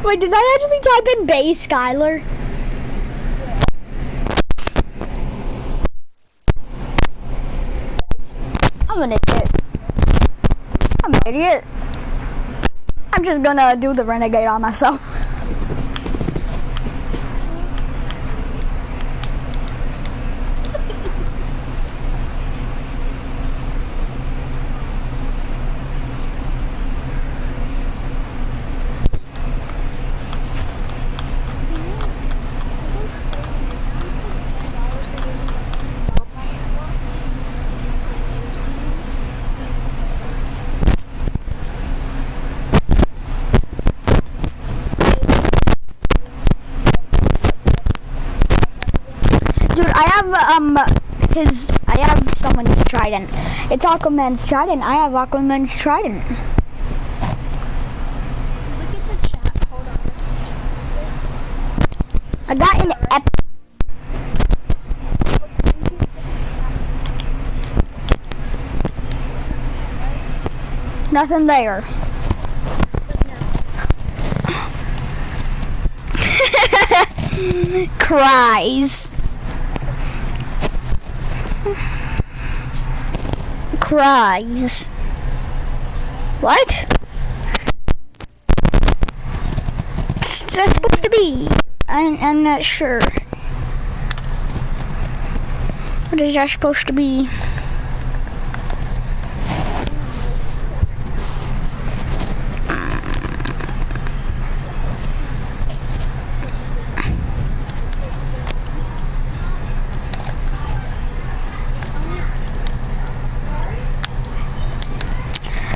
Wait, did I actually type in Bay Skylar? I'm an idiot. I'm an idiot. I'm just gonna do the renegade on myself. Dude, I have someone's trident. It's Aquaman's trident. I have Aquaman's trident. Look at the chat. Hold on. I got an nothing there. Cries. Cries. What? What's that supposed to be? I'm not sure. What is that supposed to be?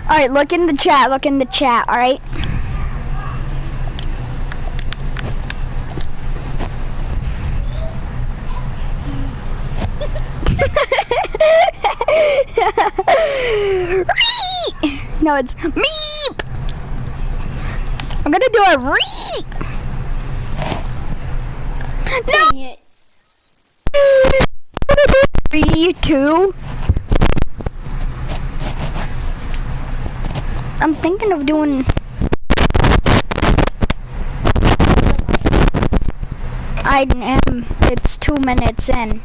Alright, look in the chat, alright? No, it's meep! I'm gonna do a reep! No! 3, 2. I'm thinking of doing... I am. It's 2 minutes in.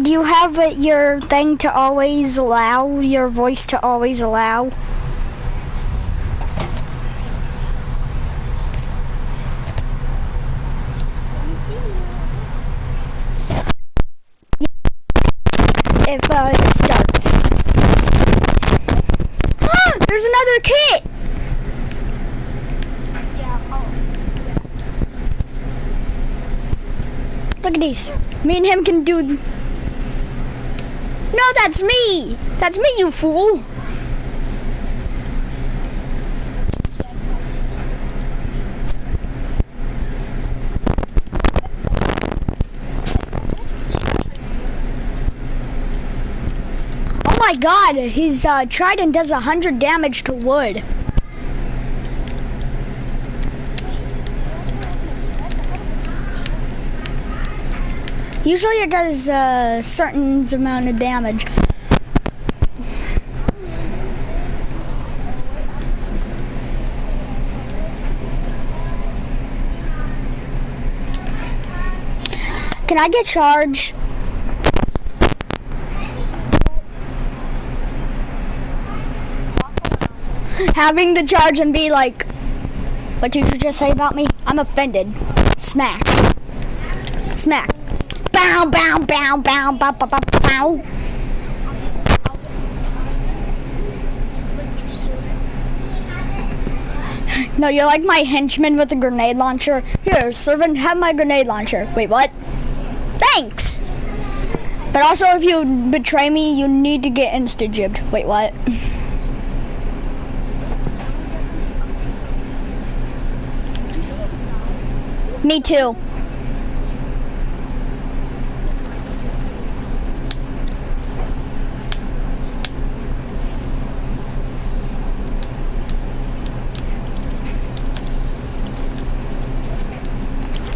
Do you have your thing to always allow, your voice to always allow? If it starts. There's another kit! Look at these. Me and him can do... No, that's me! That's me, you fool! Oh my god, his trident does 100 damage to wood. Usually it does a certain amount of damage. Can I get charged? Having the charge and be like, what did you just say about me? I'm offended. Smack. Smack. Bow, bow, bow, bow, bow, bow, bow, bow. No, you're like my henchman with a grenade launcher. Here, servant, have my grenade launcher. Wait, what? Thanks! But also, if you betray me, you need to get insta-jibbed. Wait, what? Me too.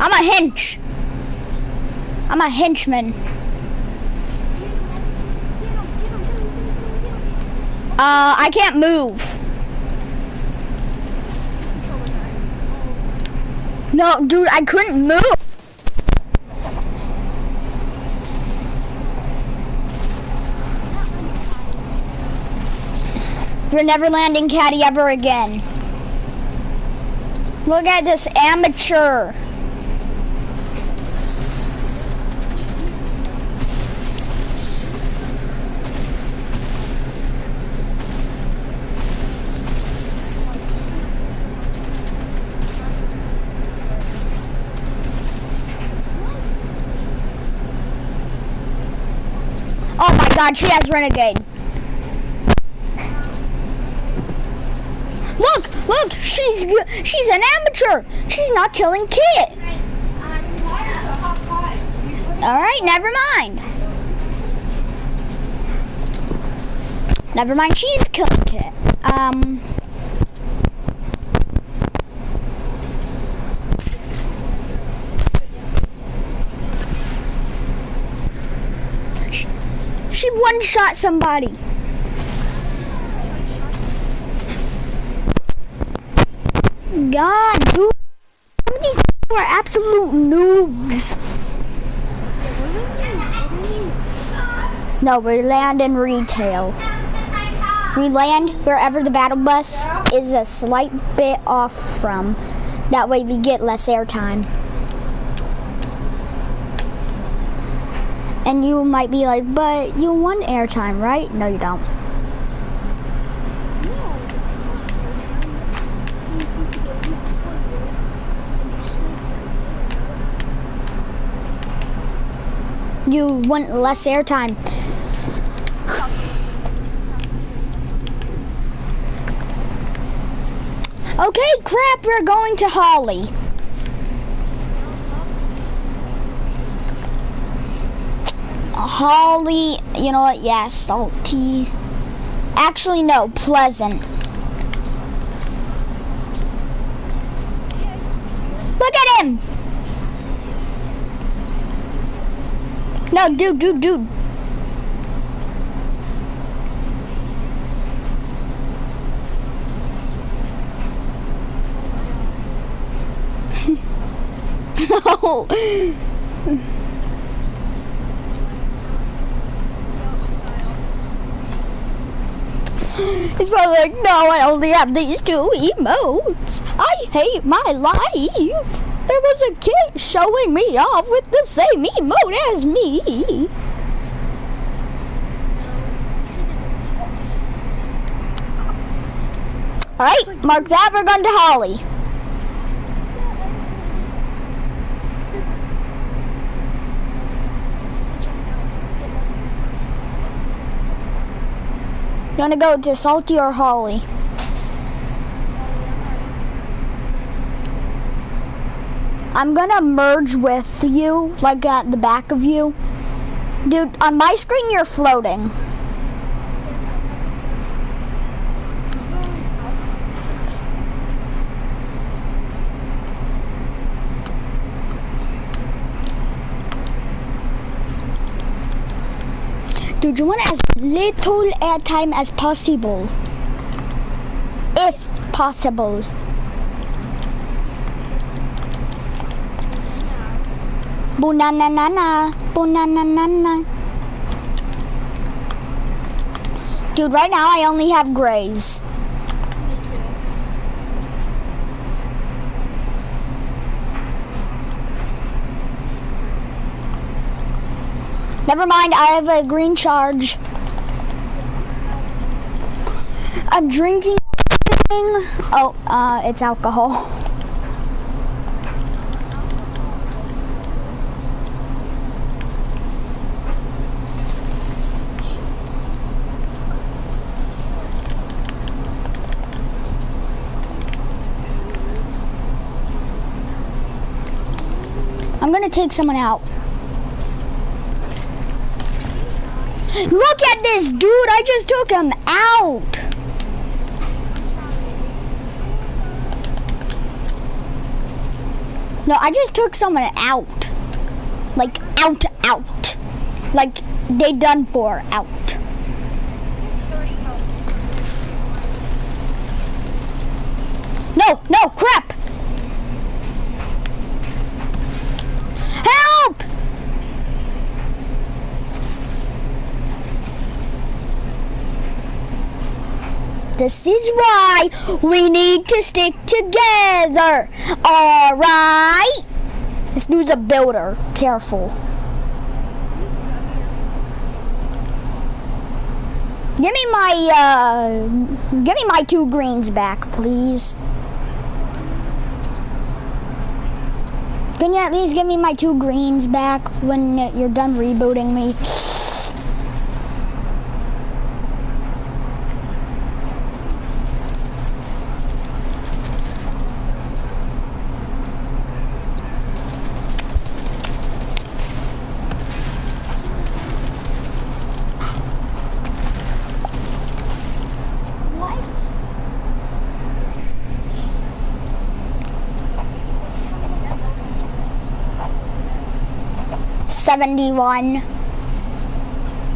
I'm a hench. I'm a henchman. I can't move. No, dude, I couldn't move. We're never landing caddy ever again. Look at this amateur. Oh my God, she has Renegade. Look, she's an amateur. She's not killing Kit. All right, never mind. Never mind, she's killing Kit. She one-shot somebody. God, dude, some of these people are absolute noobs. No, we land in retail. We land wherever the battle bus is a slight bit off from. That way we get less airtime. And you might be like, but you want airtime, right? No, you don't. You want less airtime. Okay, crap, we're going to Holly. Holly, you know what? Yeah, salty. Actually, no, Pleasant. Look at him. No, dude. No. He's probably like, no, I only have these two emotes. I hate my life. There was a kid showing me off with the same emote as me. Alright, mark that, we're going to Holly. You wanna go to Salty or Holly? I'm gonna merge with you, like at the back of you. Dude, on my screen you're floating. Dude, you want as little airtime as possible. If possible. Boonanana, boonanana. Dude, right now I only have grays. Never mind, I have a green charge. I'm drinking. Oh, it's alcohol. I'm gonna take someone out. Look at this dude, I just took him out. No, I just took someone out. Like out. Like they done for out. This is why we need to stick together. Alright? This dude's a builder. Careful. Give me my 2 greens back, please. Can you at least give me my 2 greens back when you're done rebooting me? What? 71.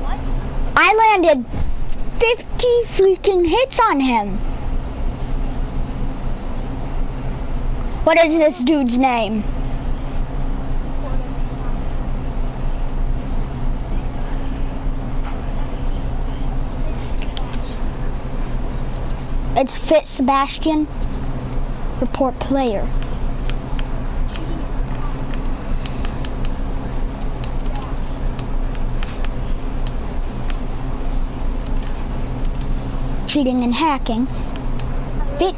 What? I landed 50 freaking hits on him. What is this dude's name? It's Fit Sebastian. Report player. Cheating and hacking. Fit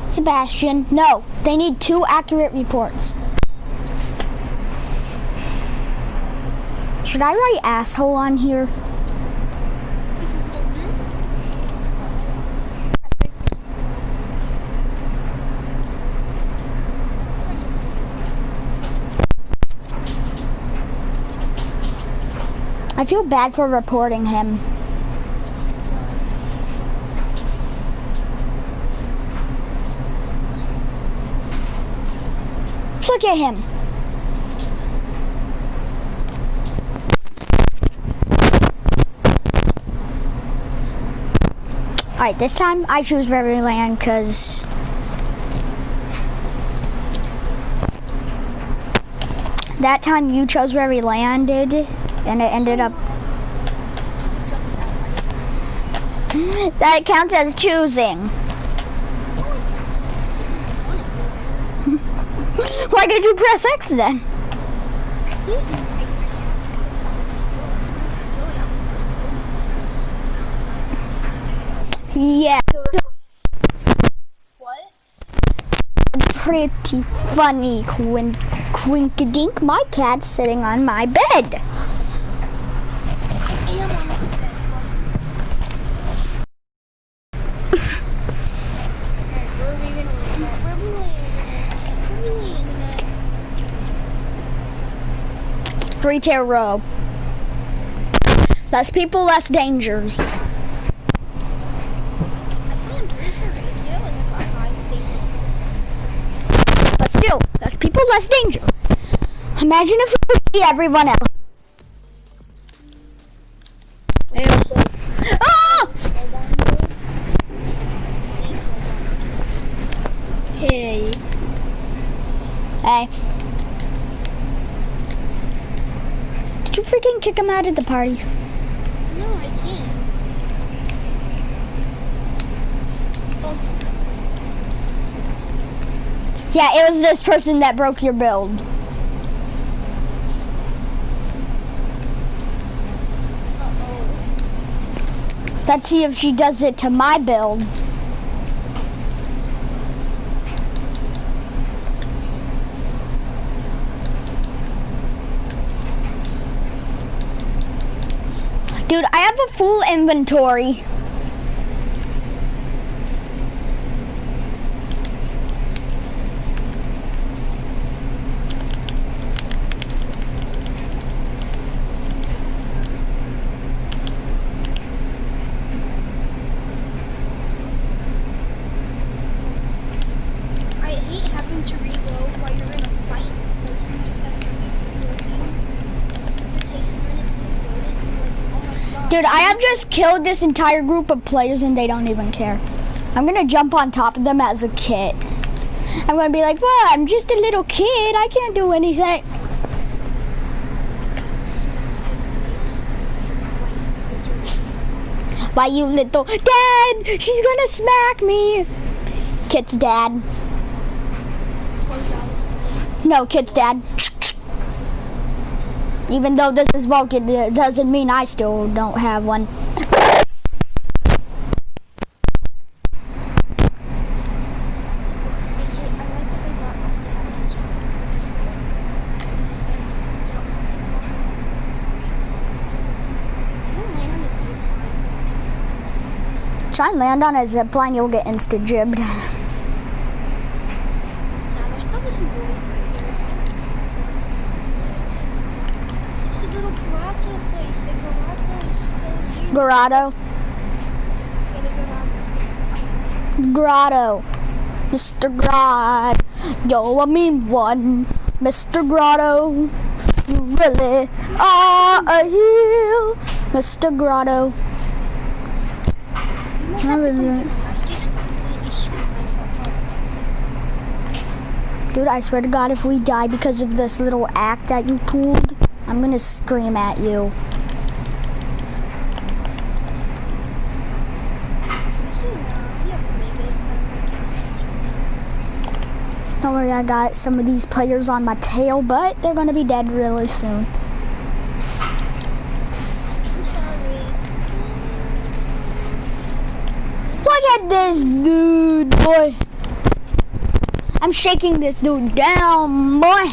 Sebastian. No, they need 2 accurate reports. Should I write asshole on here? I feel bad for reporting him. Look at him. Alright, this time I choose Riverland because that time you chose where we landed and it ended up that counts as choosing. Why did you press X then? Yeah. What? Pretty funny, Quinkadink. My cat's sitting on my bed. I am on the bed. Where are we gonna leave at? Where are we leaving at? 3-tier row. Less people, less dangers. I can't breathe the radio and it's on high speed. But still, less people, less danger. Imagine if we could see everyone else. Ah! Hey. Hey. Did you freaking kick him out of the party? No, I can't. Oh, Yeah, it was this person that broke your build. Let's see if she does it to my build. Dude, I have a full inventory. I hate having to reload while you're in a fight because you just have to reload. It takes minutes to reload it. Like, oh my god. Dude, I have just killed this entire group of players and they don't even care. I'm gonna jump on top of them as a kid. I'm gonna be like, well, I'm just a little kid. I can't do anything. Why you little dad? She's gonna smack me. Kit's dad. No, Kit's dad. Even though this is voted, it doesn't mean I still don't have one. Try and land on a zip line, you'll get insta-jibbed. Grotto. Grotto. Mr. Grotto. Yo, I mean one. Mr. Grotto. You really are a heel. Mr. Grotto. Dude, I swear to God, if we die because of this little act that you pulled, I'm gonna scream at you. Don't worry, I got some of these players on my tail, but they're gonna be dead really soon. Look at this dude, boy. I'm shaking this dude down, boy.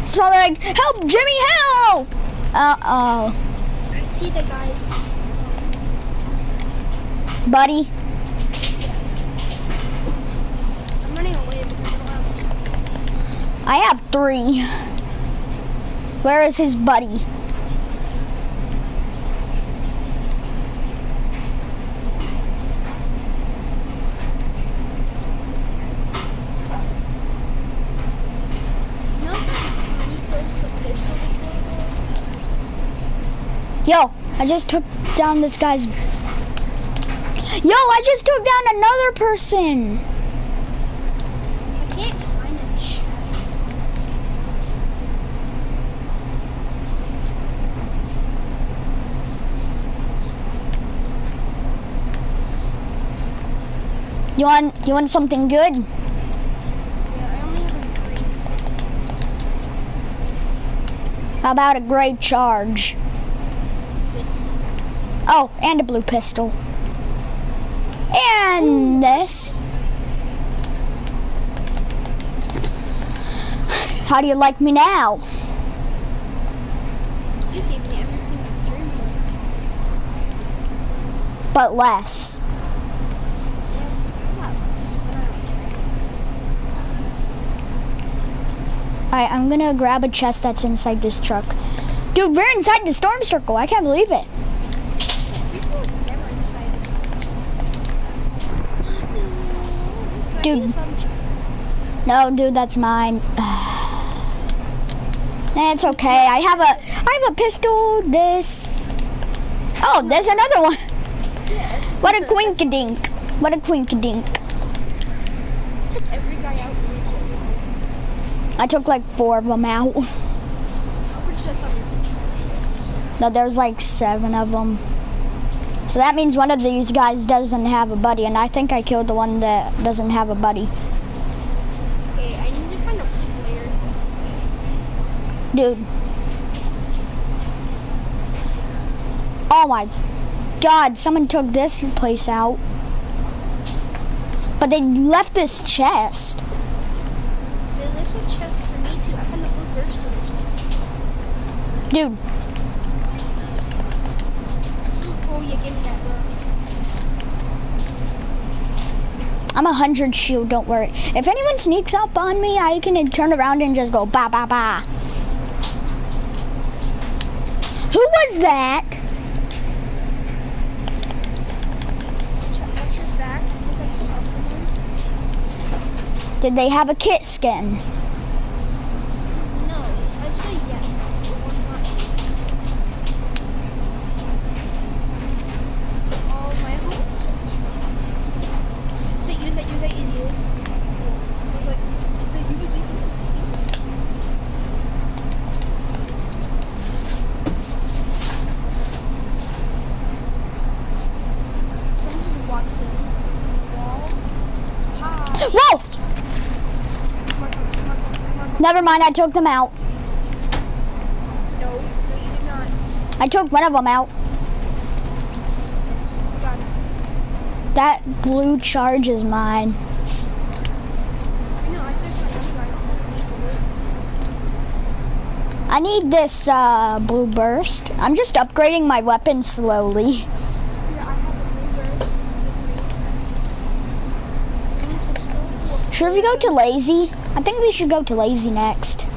It's probably like, help, Jimmy, help! Uh-oh. I see the guys. Buddy. I'm running away because I don't have. I have 3. Where is his buddy? Yo, I just took down this guy's... Yo, I just took down another person. I can't find a chest. You want something good? Yeah, I only have a green. How about a great charge? Oh, and a blue pistol. And this. How do you like me now? You gave me everything I dreamed of. But less. Alright, I'm gonna grab a chest that's inside this truck. Dude, we're inside the storm circle. I can't believe it. Dude. No, dude, that's mine. It's okay. I have a pistol. This. Oh, there's another one. What a quinkadink. What a quinkadink. Took every guy out. I took like 4 of them out. No, there's like 7 of them. So that means one of these guys doesn't have a buddy, and I think I killed the one that doesn't have a buddy. Okay, I need to find a player. Dude. Oh my God, someone took this place out. But they left this chest. They left a chest for me too. I found a blue burst in it. Dude. Oh, you gave me that, bro. I'm 100 shield, don't worry. If anyone sneaks up on me, I can turn around and just go ba ba ba. Who was that? Watch your back. Did they have a kit skin? No, I'd say yes. Oh, my hopes. Use it, idiot. Never mind, I took them out. No, you did not. I took one of them out. Got it. That blue charge is mine. No, I took my number. I need this blue burst. I'm just upgrading my weapon slowly. Yeah, I have a blue burst. Should we go to lazy? I think we should go to lazy next.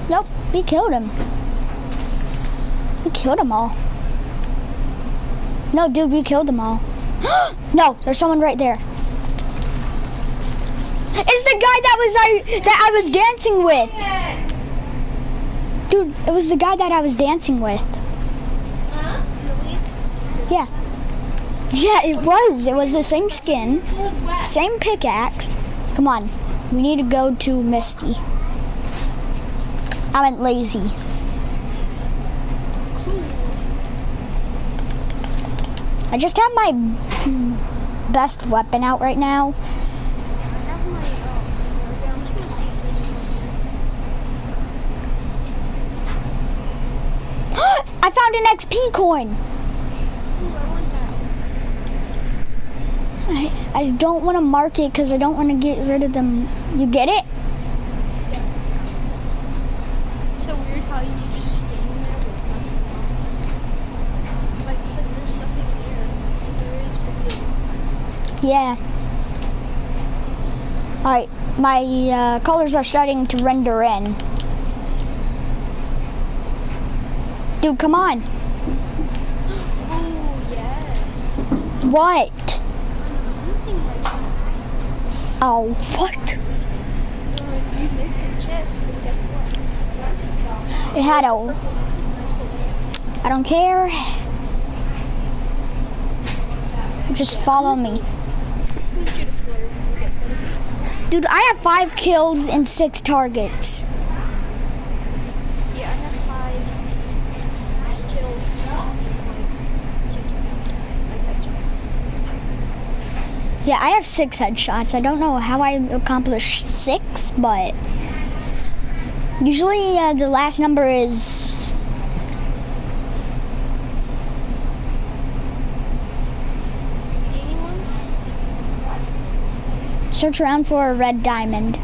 Nope, we killed him. We killed them all. No, dude, we killed them all. No, there's someone right there. It's the guy that I was dancing with. Dude, it was the guy that I was dancing with. Yeah. Yeah, it was. It was the same skin, same pickaxe. Come on, we need to go to Misty. I went lazy. I just have my best weapon out right now. I found an XP coin. I don't want to mark it because I don't want to get rid of them. You get it? So weird how you just stand there with nothing else. Like there's nothing there. There is. Yeah. Alright, my colors are starting to render in. Dude, come on. Oh yes. What? Oh, what? You missed your chest, but guess what? It had a... I don't care. Just follow me. Dude, I have 5 kills and 6 targets. Yeah, I have 5 kills. Yeah, I have 6 headshots. I don't know how I accomplished 6, but usually the last number is... Anyone? Search around for a red diamond.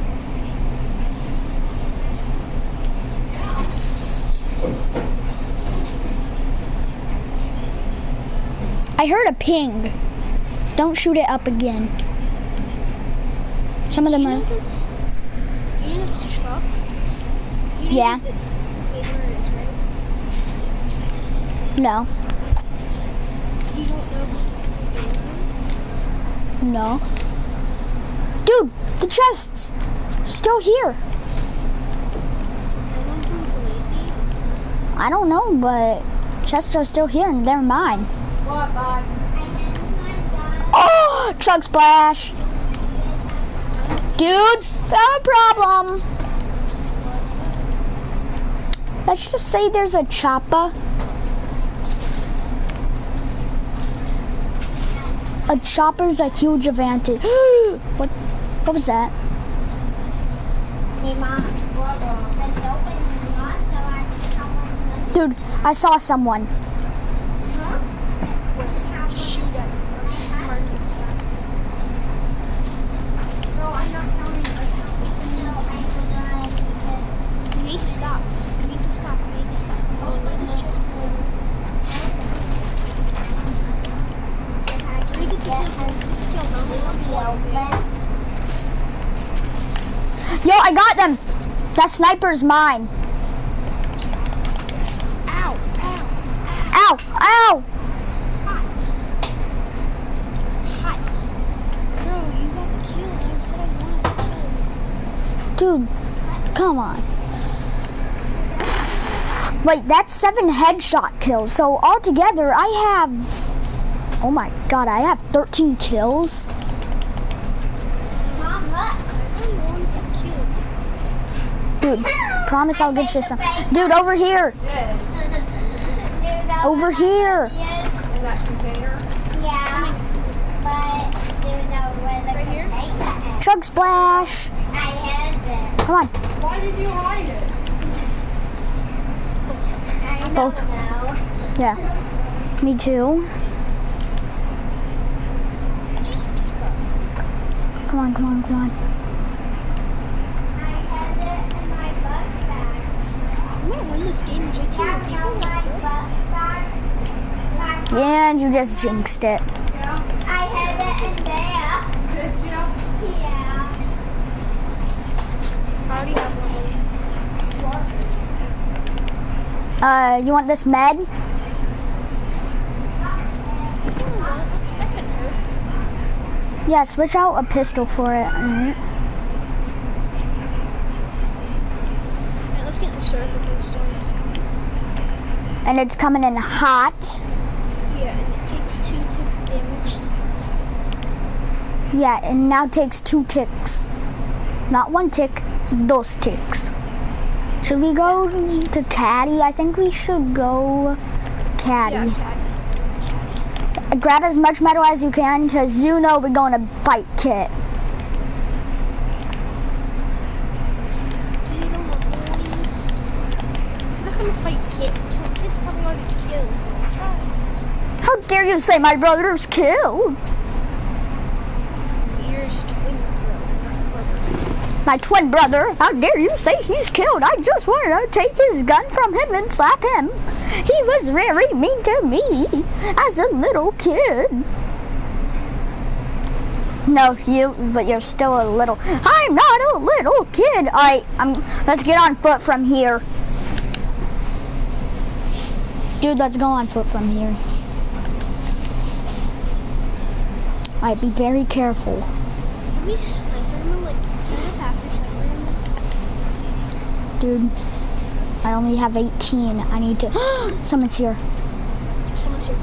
I heard a ping. Don't shoot it up again. Some of them are... You know this truck? You know Yeah. where it is, right? No. You don't know who No. Dude, the chest's still here. I don't know, but chests are still here and they're mine. What, bud? Oh, chug splash. Dude, found a problem. Let's just say there's a chopper. A chopper's a huge advantage. What was that? Dude, I saw someone. No, I'm not counting. You need to stop. You need to stop. You need to stop. Oh, let us just... Let me get the Yo, I got them. That sniper's mine. Ow, ow, Ow, ow. hot. Hot. Bro, you got the kill. I said I wanted to kill. Dude, come on. Wait, that's 7 headshot kills. So altogether, I have... Oh my god, I have 13 kills. Mom, look. I'm going to kill. Dude, promise I'll get you some. Dude, over here. Over here. In that container? Yeah, but chug splash. Come on. Why did you hide it? Both. Yeah. Me too. Come on, come on, come on. I'm gonna win this game. Yeah, and you just jinxed it. I had it in there. Did you? Yeah. I already have one. You want this med? Yeah, switch out a pistol for it. Alright, let's get the certificate stones. And it's coming in hot. Yeah, and it takes 2 ticks damage. Yeah, and now takes 2 ticks. Not 1 tick, those ticks. Should we go to Caddy? I think we should go Caddy. Yeah, Grab as much metal as you can, because you know we're going to fight Kit. I'm not gonna fight Kit. Kit's probably already killed, so try. How dare you say my brother's killed? Yours twin brother. My twin brother, how dare you say he's killed? I just wanted to take his gun from him and slap him. He was very mean to me as a little kid. No, but you're still a little. I'm not a little kid. All right, let's get on foot from here. Dude, let's go on foot from here. All right, be very careful. Can we sniper him, like, can we after sniper him? Dude, I only have 18. I need to. Someone's here. Someone's here.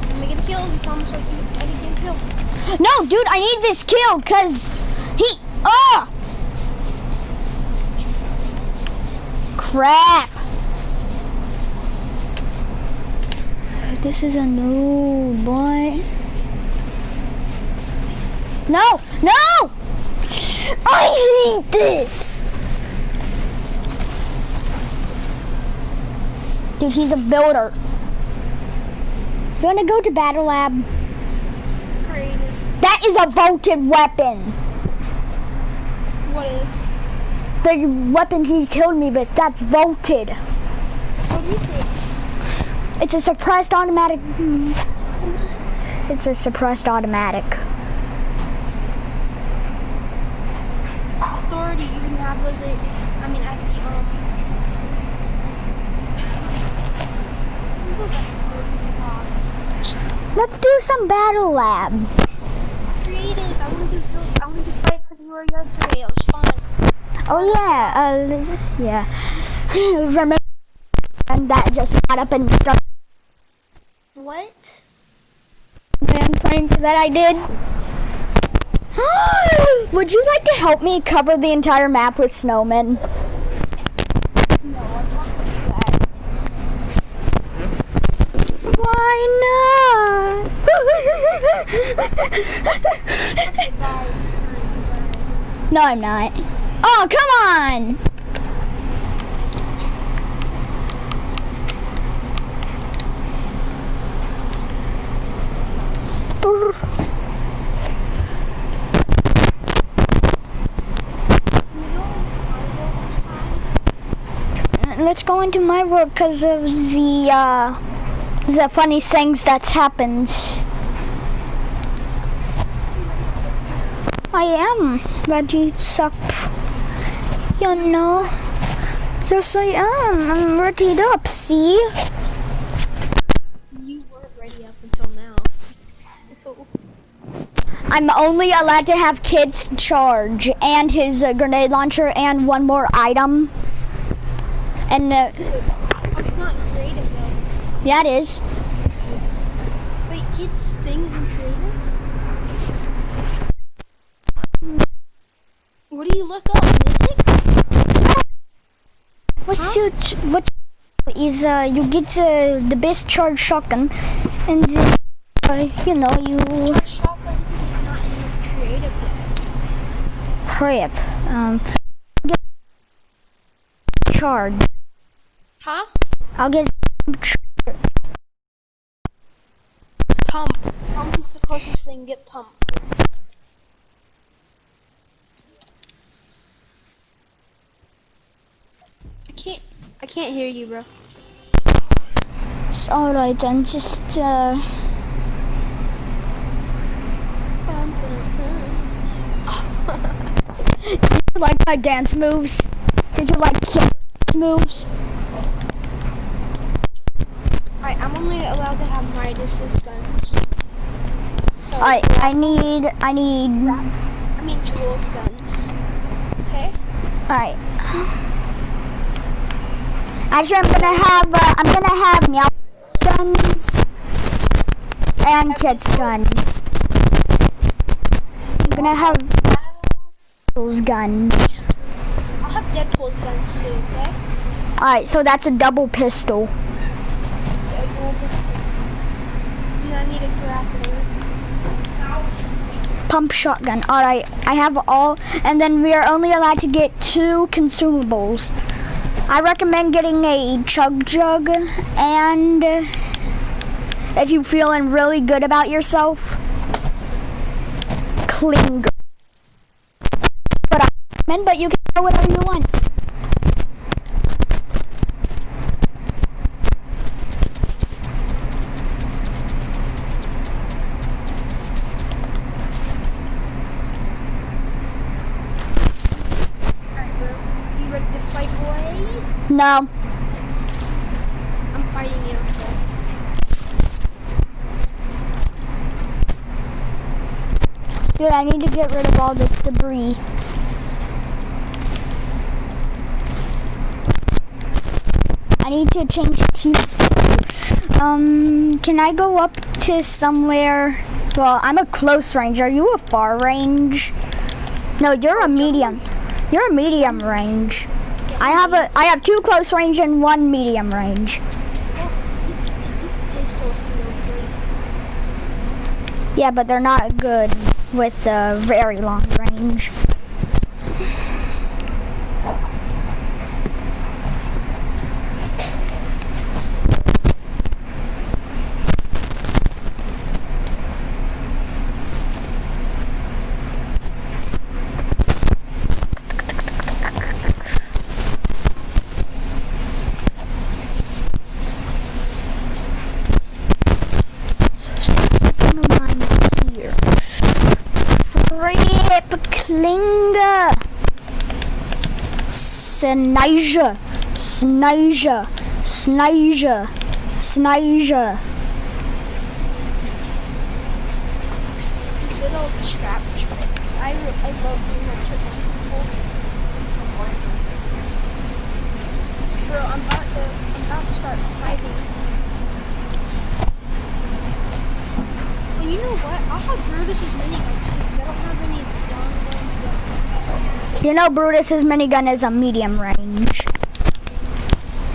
Let me get a kill. He's almost like I can get a kill. No, dude, I need this kill because crap. This is a no, boy. No, no! I hate this. Dude, he's a builder. You wanna go to Battle Lab? Creative. That is a vaulted weapon. What is? The weapon he killed me with, that's vaulted. What is it? It's a suppressed automatic. It's a suppressed automatic. Authority even have was it? I mean, at the Let's do some Battle Lab. Creative. I want to fight with you yesterday. It was fun. Oh yeah, yeah. Remember that just got up and started What? man prank that I did? Would you like to help me cover the entire map with snowmen? No, I'm not that. Why not? No, I'm not. Oh, come on! Let's go into my work because of the funny things that happens. I am ready to suck. You know. Yes, I am. I'm ready up, see? You weren't ready up until now. I'm only allowed to have Kit's charge and his grenade launcher and one more item. And That's not creative though. yeah, it is. Wait, kids things in creative? What do you look up? Mythic? What is you get the best charge shotgun and you know you. Shotgun is not in creative. trip. Get charged. Huh? I'll get Pump. Pump is the closest thing. Get pump. I can't hear you, bro. It's alright, I'm just Did you like my dance moves? Did you like dance moves? Alright, I'm only allowed to have Midas's guns. So I need Jules guns. Okay? Alright. Actually, I'm gonna have Meow guns and Kit's guns. I'm gonna have those guns. I'll have Deadpool's guns too, okay? Alright, so that's a double pistol. And I need a grappler. Pump shotgun. Alright, I have all, and then we are only allowed to get 2 consumables. I recommend getting a chug jug, and if you're feeling really good about yourself, Klinger. But you can go whatever you want. You ready to fight, boys? No. I'm fighting you. Dude, I need to get rid of all this debris. I need to change teams. Can I go up to somewhere? Well, I'm a close range. Are you a far range? No, you're a medium. You're a medium range. I have 2 close range and 1 medium range. Yeah, but they're not good with the very long range. Klinger. Sniger. Sniger. Sniger. Sniger. Little trap trick. I love doing that trick on people. Bro, I'm about to start fighting. Well, you know what? I'll have Brutus's miniguns because I don't have any long ones left. You know Brutus's minigun is a medium range.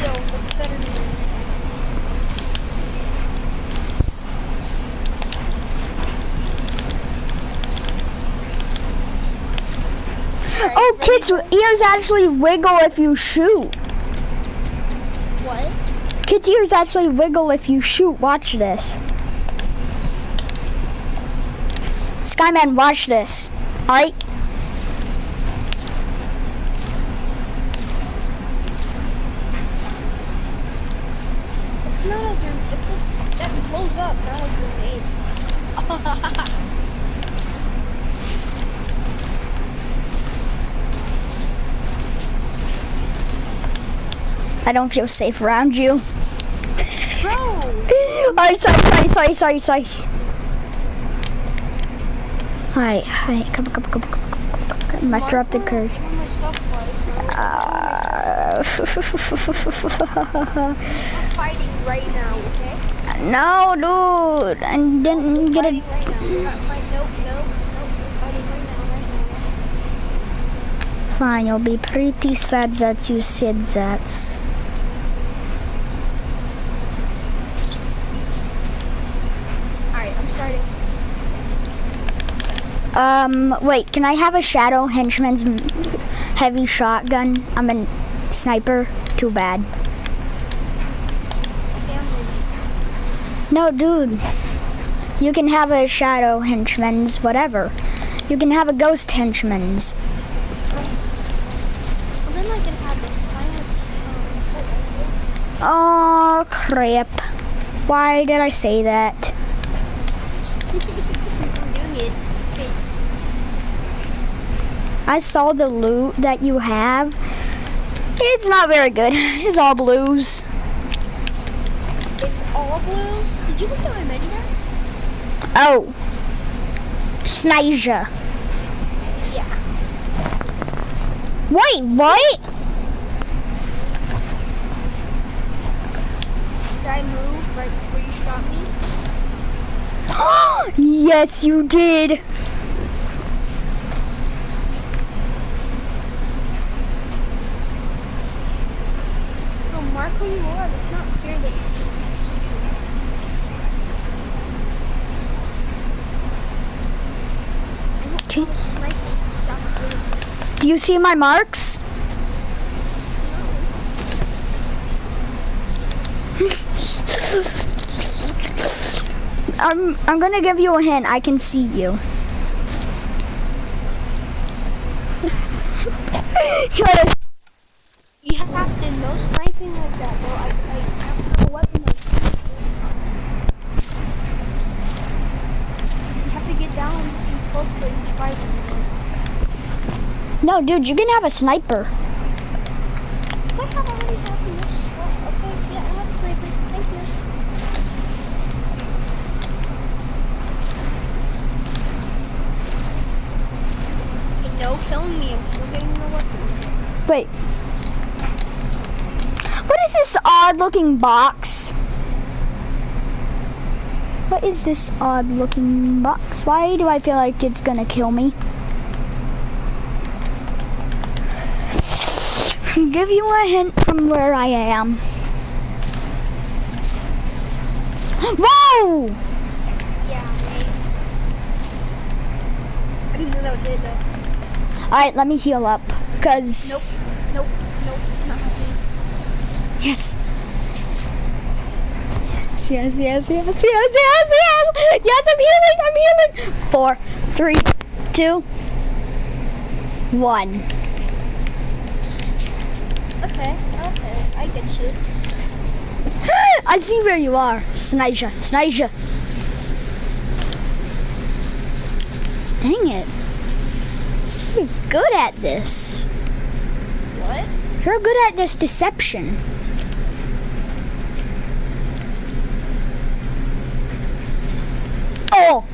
Yo, what's better than me? Oh, Kit's ears actually wiggle if you shoot. What? Kit's ears actually wiggle if you shoot. Watch this. Skyman, watch this. Alright? It's not a grenade. It's a, that blows up, not a grenade. I don't feel safe around you. Bro! Oh, sorry. Alright, come. Master up the curse. I'm fighting right now, okay? No, dude, I didn't get it. Nope, we're fighting right now. Fine, you'll be pretty sad that you said that. Alright, I'm starting. Wait, can I have a shadow henchman's heavy shotgun? I'm a sniper. Too bad. No, dude. You can have a shadow henchman's whatever. You can have a ghost henchman's. Well, then I can have this silent. Oh, crap. Why did I say that? I'm doing it. Okay. I saw the loot that you have. It's not very good. It's all blues. It's all blues? Did you look at my menu there? Oh. Snasia. Yeah. Wait, what? Did I move right before you shot me? Yes, you did. So mark where you are. It's not fair that Do you see my marks? I'm gonna give you a hint. I can see you. You have to no sniping like that, bro. I have to have a weapon like that. You have to get down and close to each fighter. No, dude, you can have a sniper. I have already had this. Well, okay, yeah, I have a sniper. Thank you. Okay, no killing me. I'm still getting the weapon. Wait. What is this odd-looking box? What is this odd-looking box? Why do I feel like it's gonna kill me? I'll give you a hint from where I am. Whoa! Yeah, right. I didn't know that did that. Alright, let me heal up. Cause Nope, not happening. yes. Yes, yes, yes, yes, yes, yes, yes, I'm healing. 4, 3, 2, 1. Okay, I get you. I see where you are. Snasia. Dang it. You're good at this. What? You're good at this deception. Oh!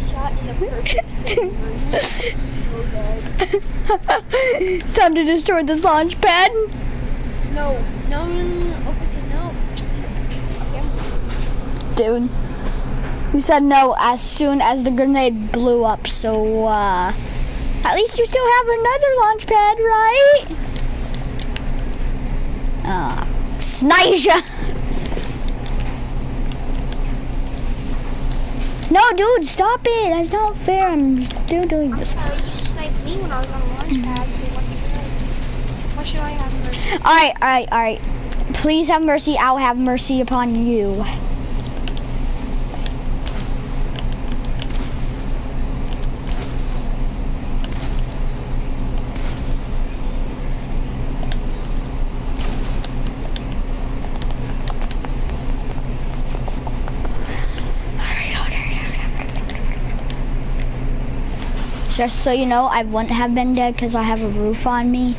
Shot in the perfect place. Time to destroy this launch pad. No. Okay, no. Dude. You said no as soon as the grenade blew up, so at least you still have another launch pad, right? Snasia! No, dude, stop it. That's not fair. I'm still doing this. You sniped me when I was on the launch pad, so what should I have mercy? Alright. Please have mercy. I'll have mercy upon you. Just so you know, I wouldn't have been dead because I have a roof on me.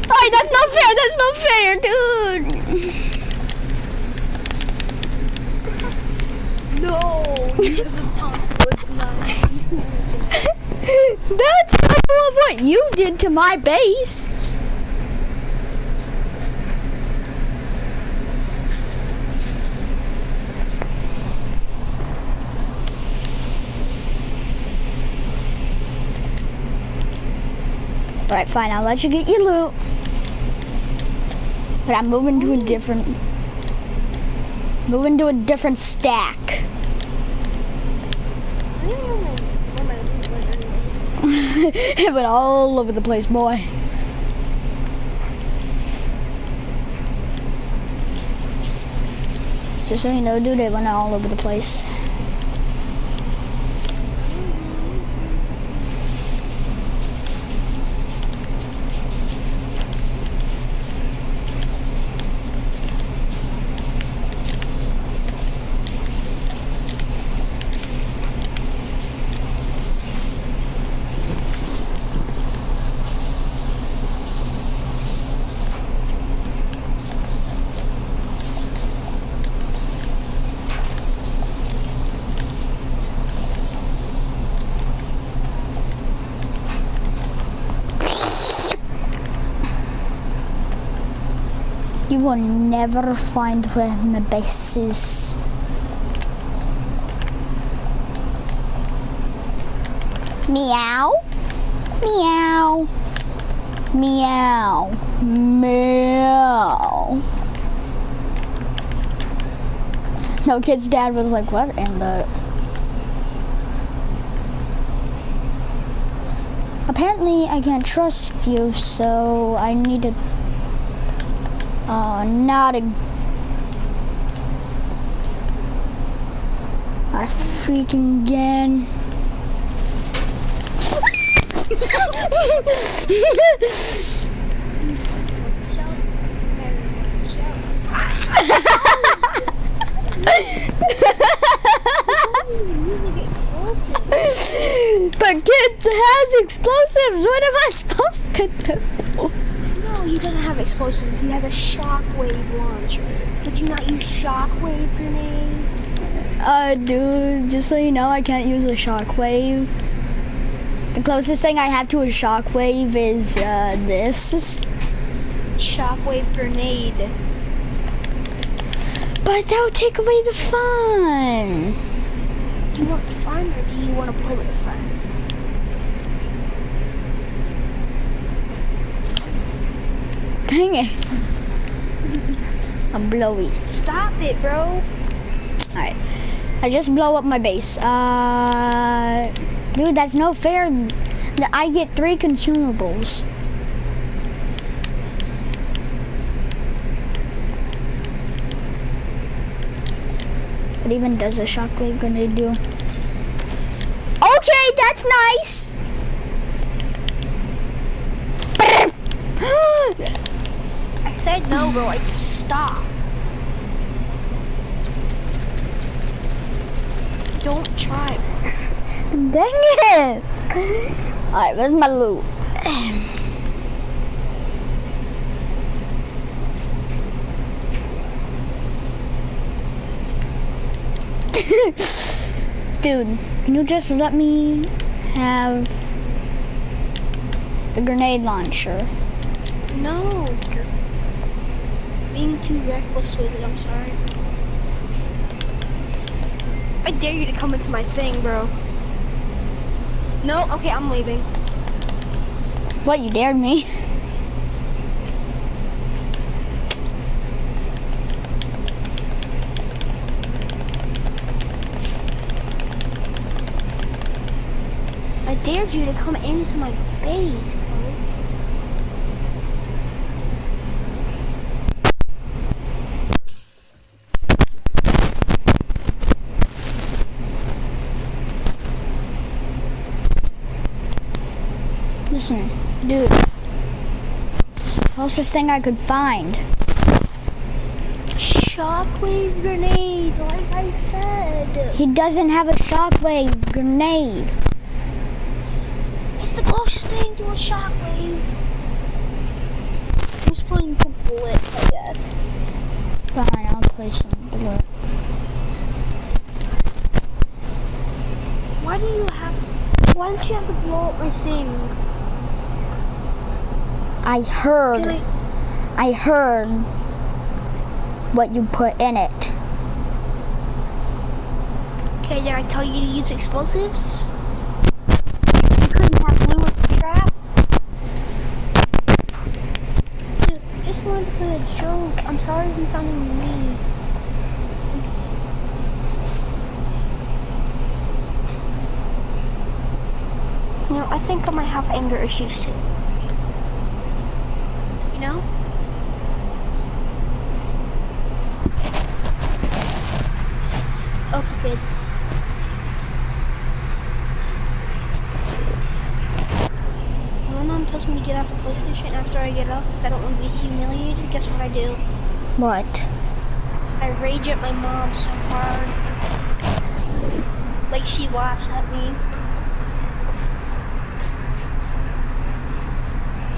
Alright, that's not fair, dude. No, you should have talked to us now. That's double of what you did to my base. Alright, fine, I'll let you get your loot. But I'm moving to a different stack. It went all over the place, boy. Just so you know, dude, it went all over the place. You will never find where my base is. Meow. Meow. Meow. Meow. No, kid's dad was like, what in the... Apparently I can't trust you, so I need to... not a freaking again. But kid has explosives. What am I supposed to do? No, he doesn't have explosives. He has a shockwave launcher. Could you not use shockwave grenades? Dude, just so you know, I can't use a shockwave. The closest thing I have to a shockwave is this. Shockwave grenade. But that would take away the fun. Do you want the fun, or do you want to play with the fun? Dang it. I'm blowy. Stop it, bro. Alright. I just blow up my base. Dude, that's no fair. I get 3 consumables. What even does a shockwave grenade do? Okay, that's nice. I said no, bro. Like, stop. Don't try. Dang it! Alright, where's my loot? Dude, can you just let me have the grenade launcher? No, you're being too reckless with it. I'm sorry. I dare you to come into my thing, bro. No, okay, I'm leaving. What, you dared me? I dared you to come into my base, bro. Listen, dude. It's the closest thing I could find. Shockwave grenades, like I said. He doesn't have a shockwave grenade. It's the closest thing to a shockwave. I'm just playing some bullets, I guess. Fine, I'll play some bullets. Why don't you have to blow up my thing? I heard what you put in it. Okay, did I tell you to use explosives? You couldn't have blue with the trap? I'm sorry if I'm sounding mean. You know, I think I might have anger issues too. You know? Okay, good. When my mom tells me to get off the PlayStation after I get off, if I don't want to be humiliated, guess what I do? What? I rage at my mom so hard. Like she laughs at me.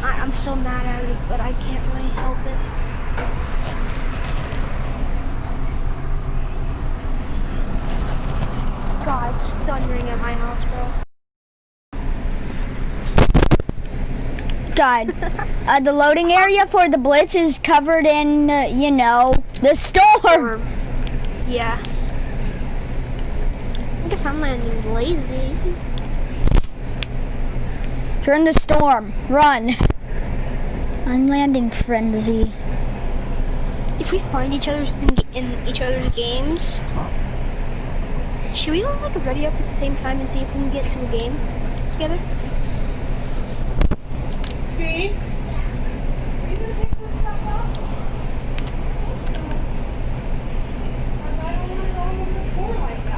I'm so mad at it, but I can't really help it. God, it's thundering at my house, bro. God. The loading area for the Blitz is covered in, you know, the storm. Yeah. I guess I'm landing lazy. You're in the storm. Run. I'm landing frenzy. If we find each other's in each other's games, should we all like ready up at the same time and see if we can get to a game together? Steve?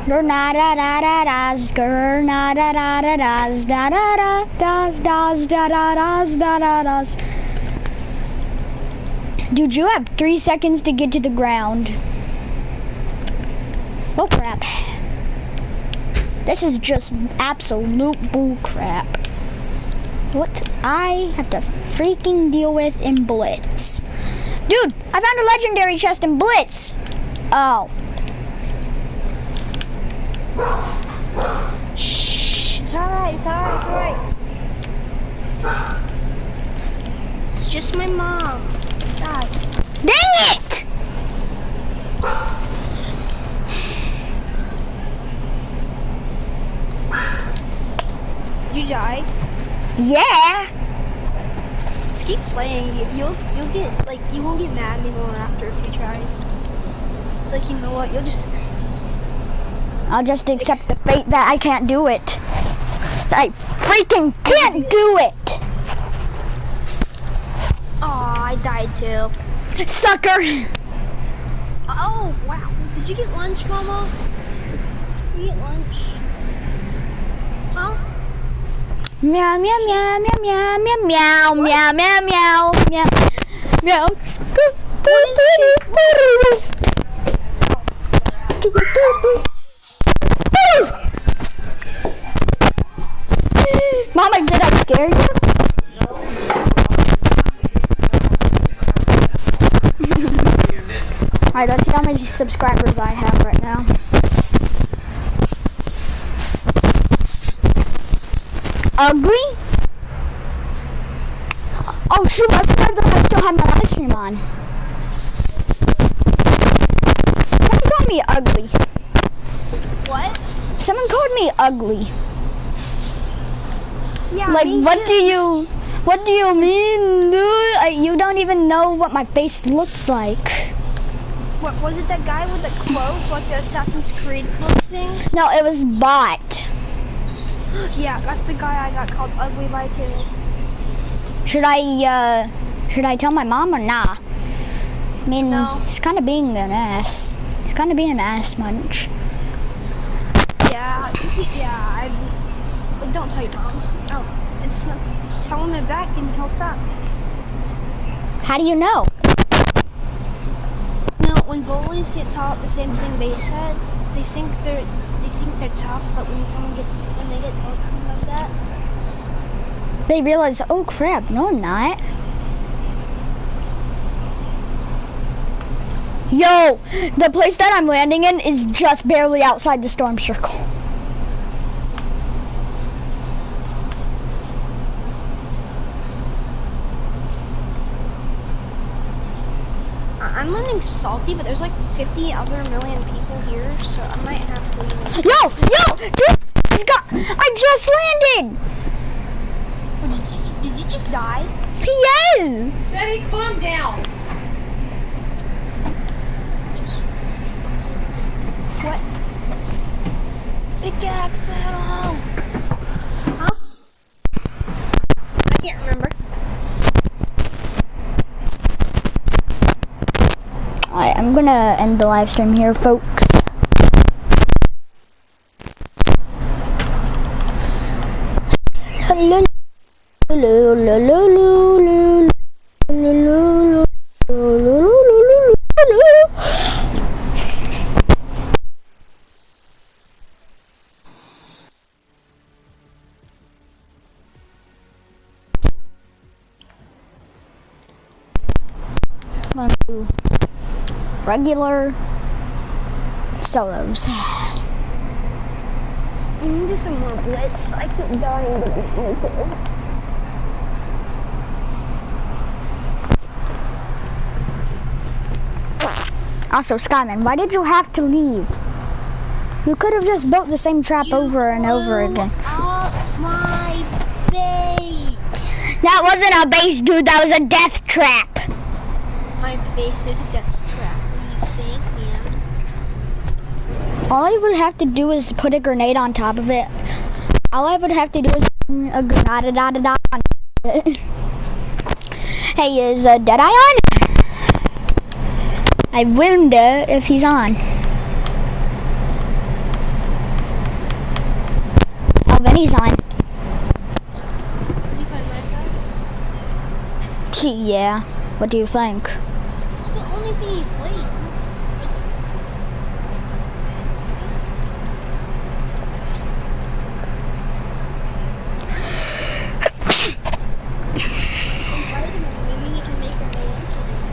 Gernada-da-da-das, gernada-da-da-das, da-da-da-das, das, da-da-das, da-da-das. Dude, you have 3 seconds to get to the ground. Oh crap. This is just absolute bull crap. What I have to freaking deal with in Blitz. Dude, I found a legendary chest in Blitz. Oh. Shh, it's alright, it's alright, it's alright. It's just my mom. God. Dang it! You died? Yeah. Just keep playing. You'll get like you won't get mad anymore after a few tries. Like you know what? You'll just. I'll just accept the fate that I can't do it. I freaking can't do it! Aw, I died too. Sucker! Oh, wow. Did you get lunch, Mama? Did you get lunch? Huh? Meow meow meow meow meow meow meow meow meow meow meow. Mama, did I scare you? Alright, let's see how many subscribers I have right now. Ugly? Oh shoot, I forgot that I still have my live stream on. Someone called me ugly. What? Someone called me ugly. Yeah. Like, me what too. do you mean, dude? You don't even know what my face looks like. What was it? That guy with the cloak, like the Assassin's Creed cloak thing? No, it was bot. Yeah, that's the guy I got called ugly by too. Should I tell my mom or nah? I mean, No. he's kind of being an ass. He's kind of being an ass munch. Yeah, but don't tell your mom. Oh, it's not. Tell him it back and he'll stop. How do you know? No, when bullies get taught the same thing they said, they think they're tough, but when they get told something like that, They realize, oh crap, no I'm not. Yo, the place that I'm landing in is just barely outside the storm circle. I'm landing salty, but there's like 50 other million people here, so I might have to leave. Yo, dude, I just landed. Did you just die? Yes. Betty, calm down. What? Pickaxe battle! Huh? I can't remember. Alright, I'm gonna end the live stream here, folks. I'm gonna do regular solos. I'm gonna do some more blitz. I keep dying to get into. Also, Skyman, why did you have to leave? You could have just built the same trap over and over again. Up my base. That wasn't a base, dude. That was a death trap. My base is a death trap. What do you think, man? All I would have to do is put a grenade on top of it. All I would have to do is put a grenade on top of it. Hey, is Deadeye on? I wonder if he's on. Oh, Benny's on. Did you find Minecraft? Yeah. What do you think? It's the only thing he played.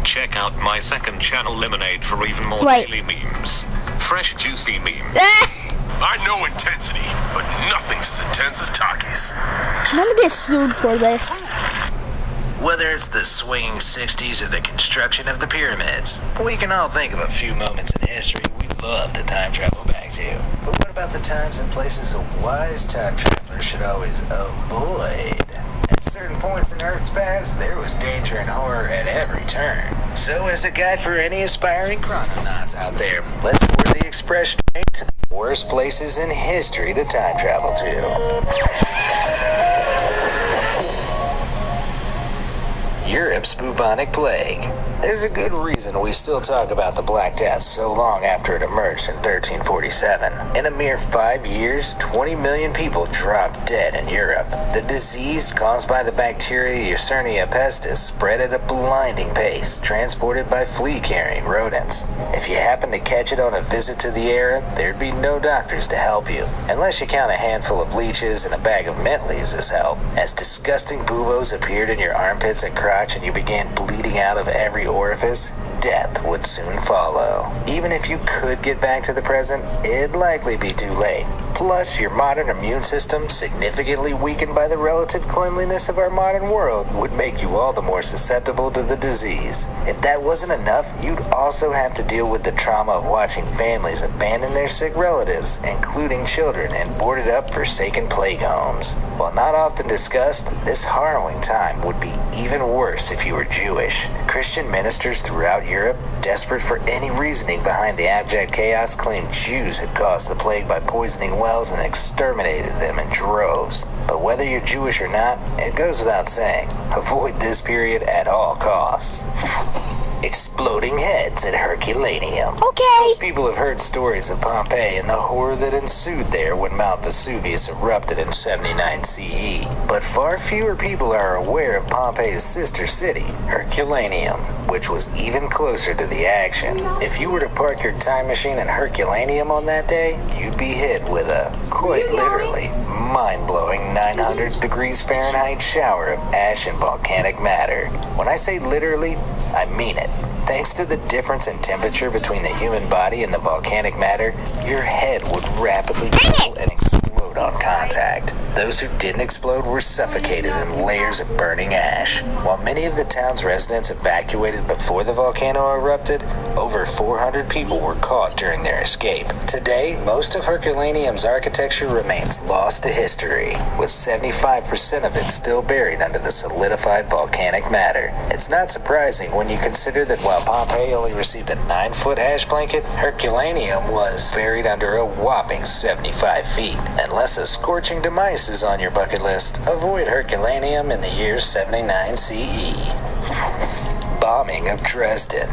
Check out my second channel, Lemonade, for even more Wait. daily memes. Fresh, juicy memes. I know intensity, but nothing's as intense as Taki's. I'm gonna get sued for this. Whether it's the swinging 60s or the construction of the pyramids, we can all think of a few moments in history we'd love to time travel back to. But what about the times and places a wise time traveler should always avoid? At certain points in Earth's past, there was danger and horror at every turn. So as a guide for any aspiring chrononauts out there, let's board the express train to the worst places in history to time travel to. Europe's bubonic plague. There's a good reason we still talk about the Black Death so long after it emerged in 1347. In a mere 5 years, 20 million people dropped dead in Europe. The disease caused by the bacteria Yersinia pestis spread at a blinding pace, transported by flea-carrying rodents. If you happen to catch it on a visit to the area, there'd be no doctors to help you, unless you count a handful of leeches and a bag of mint leaves as help. As disgusting buboes appeared in your armpits and crotch and you began bleeding out of every orifice, death would soon follow. Even if you could get back to the present, it'd likely be too late. Plus, your modern immune system, significantly weakened by the relative cleanliness of our modern world, would make you all the more susceptible to the disease. If that wasn't enough, you'd also have to deal with the trauma of watching families abandon their sick relatives, including children, in boarded up, forsaken plague homes. While not often discussed, this harrowing time would be even worse if you were Jewish. Christian ministers throughout Europe, desperate for any reasoning behind the abject chaos, claimed Jews had caused the plague by poisoning wells and exterminated them in droves. But whether you're Jewish or not, it goes without saying, avoid this period at all costs. Exploding heads at Herculaneum. Okay. Most people have heard stories of Pompeii and the horror that ensued there when Mount Vesuvius erupted in 79 CE. But far fewer people are aware of Pompeii's sister city, Herculaneum, which was even closer to the action. If you were to park your time machine in Herculaneum on that day, you'd be hit with a, quite literally, mind-blowing 900 degrees Fahrenheit shower of ash and volcanic matter. When I say literally, I mean it. Thanks to the difference in temperature between the human body and the volcanic matter, your head would rapidly cool and explode on contact. Those who didn't explode were suffocated in layers of burning ash. While many of the town's residents evacuated before the volcano erupted, Over 400 people were caught during their escape. Today, most of Herculaneum's architecture remains lost to history, with 75% of it still buried under the solidified volcanic matter. It's not surprising when you consider that while Pompeii only received a 9-foot ash blanket, Herculaneum was buried under a whopping 75 feet. Unless a scorching demise is on your bucket list, avoid Herculaneum in the year 79 CE. Bombing of Dresden.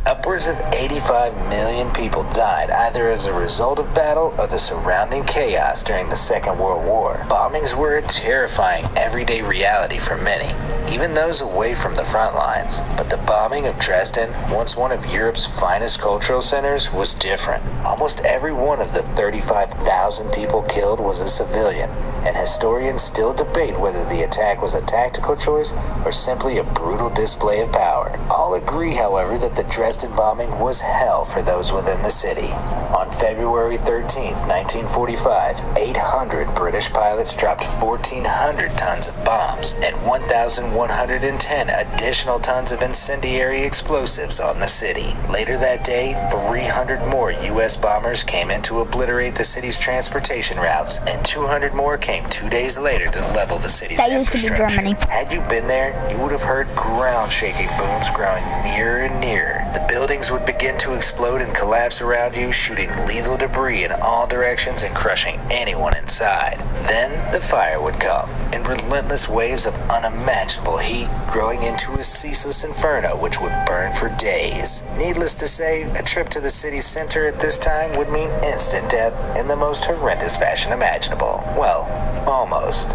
Upwards of 85 million people died either as a result of battle or the surrounding chaos during the Second World War. Bombings were a terrifying everyday reality for many, even those away from the front lines. But the bombing of Dresden, once one of Europe's finest cultural centers, was different. Almost every one of the 35,000 people killed was a civilian, and historians still debate whether the attack was a tactical choice or simply a brutal display of power. All agree, however, that the Dresden bombing was hell for those within the city. On February 13, 1945, 800 British pilots dropped 1,400 tons of bombs and 1,110 additional tons of incendiary explosives on the city. Later that day, 300 more U.S. bombers came in to obliterate the city's transportation routes, and 200 more came 2 days later to level the city's infrastructure. That used to be Germany. Had you been there, you would have heard ground-shaking booms growing nearer and nearer. The buildings would begin to explode and collapse around you, shooting lethal debris in all directions and crushing anyone inside. Then the fire would come, in relentless waves of unimaginable heat, growing into a ceaseless inferno which would burn for days. Needless to say, a trip to the city's center at this time would mean instant death in the most horrendous fashion imaginable. Well, almost.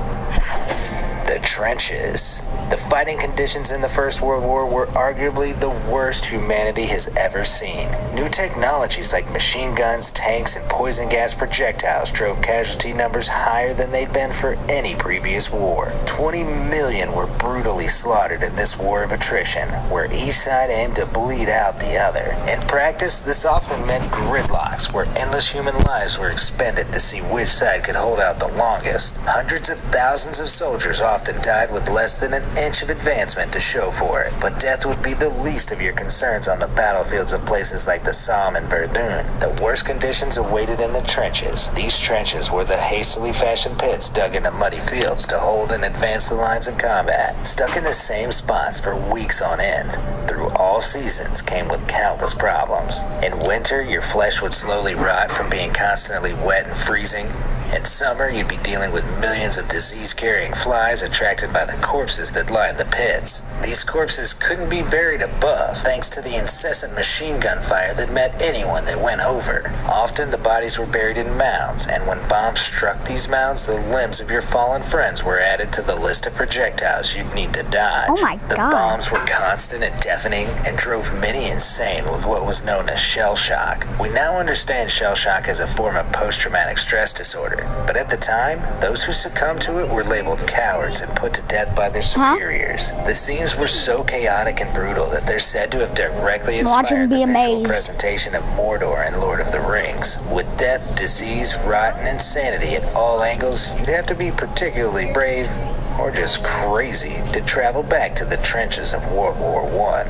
The trenches. The fighting conditions in the First World War were arguably the worst humanity has ever seen. New technologies like machine guns, tanks, and poison gas projectiles drove casualty numbers higher than they'd been for any previous war. 20 million were brutally slaughtered in this war of attrition, where each side aimed to bleed out the other. In practice, this often meant gridlocks, where endless human lives were expended to see which side could hold out the longest. Hundreds of thousands of soldiers often died with less than an inch of advancement to show for it, but death would be the least of your concerns on the battlefields of places like the Somme and Verdun. The worst conditions awaited in the trenches. These trenches were the hastily fashioned pits dug into muddy fields to hold and advance the lines of combat. Stuck in the same spots for weeks on end, through all seasons came with countless problems. In winter, your flesh would slowly rot from being constantly wet and freezing. In summer, you'd be dealing with millions of disease-carrying flies attracted by the corpses that lined the pits. These corpses couldn't be buried above, thanks to the incessant machine gun fire that met anyone that went over. Often, the bodies were buried in mounds, and when bombs struck these mounds, the limbs of your fallen friends were added to the list of projectiles you'd need to dodge. Oh my The God. bombs were constant and deafening, and drove many insane with what was known as shell shock. We now understand shell shock as a form of post-traumatic stress disorder. But at the time, those who succumbed to it were labeled cowards and put to death by their superiors. The scenes were so chaotic and brutal that they're said to have directly inspired the visual presentation of Mordor and Lord of the Rings. With death, disease, rot, and insanity at all angles, you'd have to be particularly brave or just crazy to travel back to the trenches of World War I.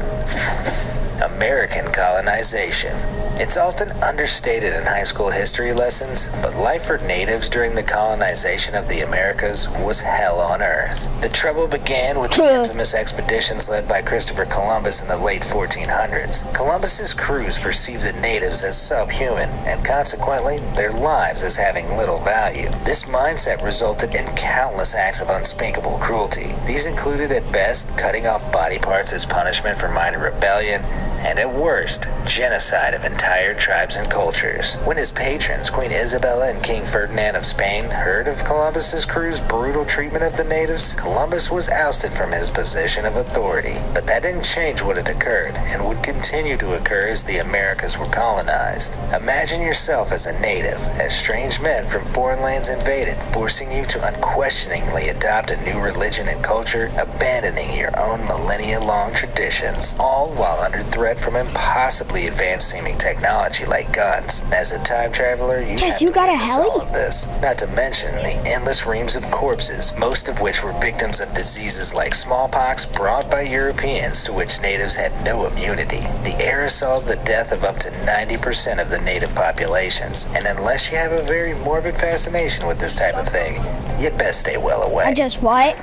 American colonization. It's often understated in high school history lessons, but life for natives during the colonization of the Americas was hell on earth. The trouble began with the infamous expeditions led by Christopher Columbus in the late 1400s. Columbus's crews perceived the natives as subhuman, and consequently, their lives as having little value. This mindset resulted in countless acts of unspeakable cruelty. These included, at best, cutting off body parts as punishment for minor rebellion, and at worst, genocide of entire tribes and cultures. When his patrons, Queen Isabella and King Ferdinand of Spain, heard of Columbus's crew's brutal treatment of the natives, Columbus was ousted from his position of authority. But that didn't change what had occurred, and would continue to occur as the Americas were colonized. Imagine yourself as a native, as strange men from foreign lands invaded, forcing you to unquestioningly adopt a new religion and culture, abandoning your own millennia-long traditions, all while under threat from impossibly advanced-seeming technology technology like guns. As a time traveler, you Yes, have you to got a witness heli? all of this. Not to mention the endless reams of corpses, most of which were victims of diseases like smallpox brought by Europeans to which natives had no immunity. The era saw the death of up to 90% of the native populations, and unless you have a very morbid fascination with this type of thing, you'd best stay well away. I just what?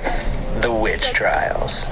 The Witch Trials.